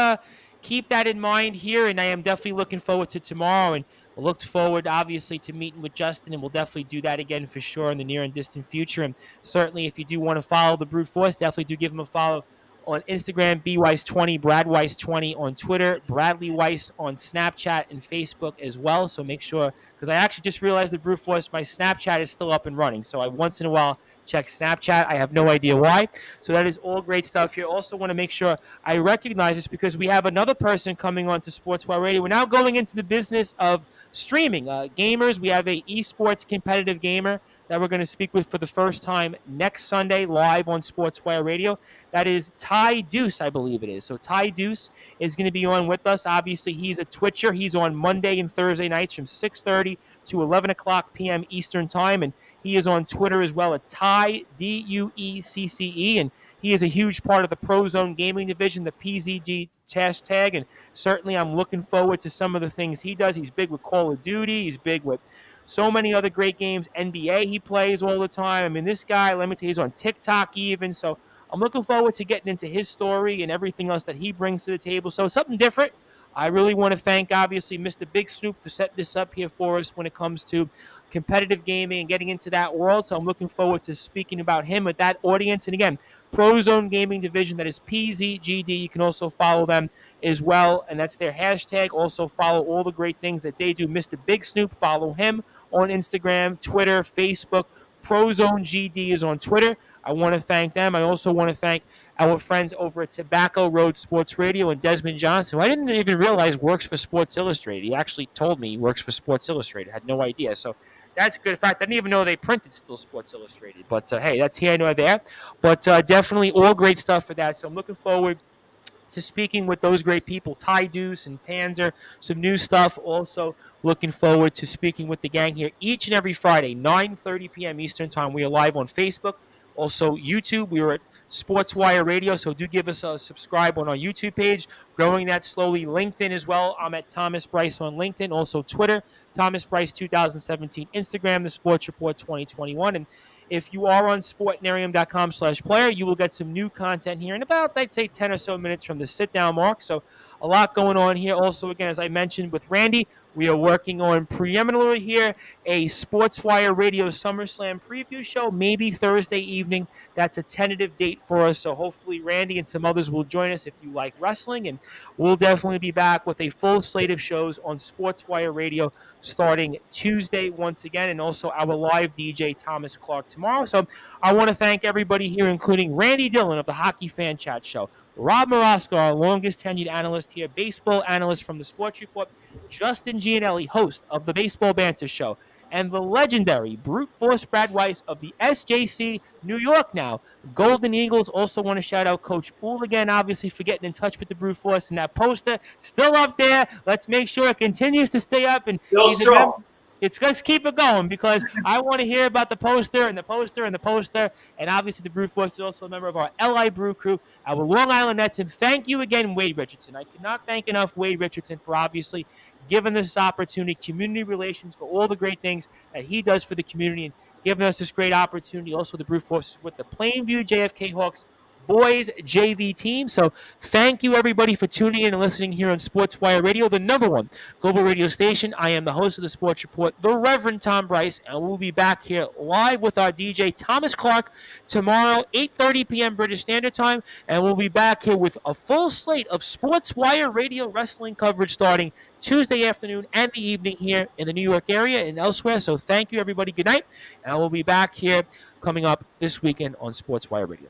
keep that in mind here, and I am definitely looking forward to tomorrow, and we'll look forward, obviously, to meeting with Justin, and we'll definitely do that again for sure in the near and distant future. And certainly, if you do want to follow the Brute Force, definitely do give him a follow on Instagram, bweiss20, bradweiss20 on Twitter, Bradley Weiss on Snapchat and Facebook as well. So make sure, because I actually just realized the Brute Force, my Snapchat is still up and running. So I once in a while check Snapchat. I have no idea why. So that is all great stuff here. Also want to make sure I recognize this because we have another person coming on to Sportswire Radio. We're now going into the business of streaming. Gamers, we have a esports competitive gamer that we're going to speak with for the first time next Sunday live on Sportswire Radio. That is Ty Deuce, I believe it is. So Ty Deuce is going to be on with us. Obviously, he's a Twitcher. He's on Monday and Thursday nights from 6:30 to 11 o'clock p.m. Eastern Time. And he is on Twitter as well at Ty, D-U-E-C-C-E. And he is a huge part of the Pro Zone Gaming Division, the PZG hashtag. And certainly I'm looking forward to some of the things he does. He's big with Call of Duty. He's big with so many other great games. NBA he plays all the time. I mean, this guy, let me tell you, he's on TikTok even. So I'm looking forward to getting into his story and everything else that he brings to the table. So something different. I really want to thank, obviously, Mr. Big Snoop for setting this up here for us when it comes to competitive gaming and getting into that world. So I'm looking forward to speaking about him with that audience. And again, Pro Zone Gaming Division, that is PZGD. You can also follow them as well, and that's their hashtag. Also follow all the great things that they do. Mr. Big Snoop, follow him on Instagram, Twitter, Facebook. Prozone GD is on Twitter. I want to thank them. I also want to thank our friends over at Tobacco Road Sports Radio and Desmond Johnson, who I didn't even realize works for Sports Illustrated. He actually told me he works for Sports Illustrated. I had no idea. So that's good. In fact, I didn't even know they printed still Sports Illustrated. But hey, that's here nor there. But definitely all great stuff for that. So I'm looking forward to speaking with those great people, Ty Deuce and Panzer, some new stuff. Also looking forward to speaking with the gang here each and every Friday, 9:30 p.m. Eastern Time. We are live on Facebook, also YouTube. We are at Sportswire Radio, so do give us a subscribe on our YouTube page. Growing that slowly. LinkedIn as well. I'm at Thomas Bryce on LinkedIn. Also Twitter, Thomas Bryce 2017. Instagram, The Sports Report 2021. And if you are on sportnarium.com/player, you will get some new content here in about, I'd say, 10 or so minutes from the sit-down mark. So a lot going on here. Also, again, as I mentioned with Randy, we are working on preeminently here a Sportswire Radio SummerSlam preview show, maybe Thursday evening. That's a tentative date for us. So hopefully Randy and some others will join us if you like wrestling. And we'll definitely be back with a full slate of shows on Sportswire Radio starting Tuesday once again, and also our live DJ Thomas Clark tomorrow. So I want to thank everybody here, including Randy Dillon of the Hockey Fan Chat Show, Rob Morosco, our longest tenured analyst here, baseball analyst from the Sports Report, Justin Gianelli, host of the Baseball Banter Show, and the legendary Brute Force Brad Weiss of the SJC New York now Golden Eagles. Also want to shout out Coach Poole again, obviously, for getting in touch with the Brute Force, and that poster still up there. Let's make sure it continues to stay up. And Still strong. let's keep it going, because I want to hear about the poster and the poster and the poster. And obviously the Brute Force is also a member of our LI Brew Crew, our Long Island Nets. And thank you again, Wade Richardson. I cannot thank enough Wade Richardson for obviously giving us this opportunity, community relations, for all the great things that he does for the community and giving us this great opportunity. Also the Brute Force with the Plainview JFK Hawks boys JV team. So thank you everybody for tuning in and listening here on Sportswire Radio, the #1 global radio station. I am the host of the Sports Report, the Reverend Tom Bryce, and we'll be back here live with our DJ Thomas Clark tomorrow, 8:30 p.m. British Standard Time, and we'll be back here with a full slate of Sportswire Radio wrestling coverage starting Tuesday afternoon and the evening here in the New York area and elsewhere. So thank you everybody. Good night, and we'll be back here coming up this weekend on Sportswire Radio.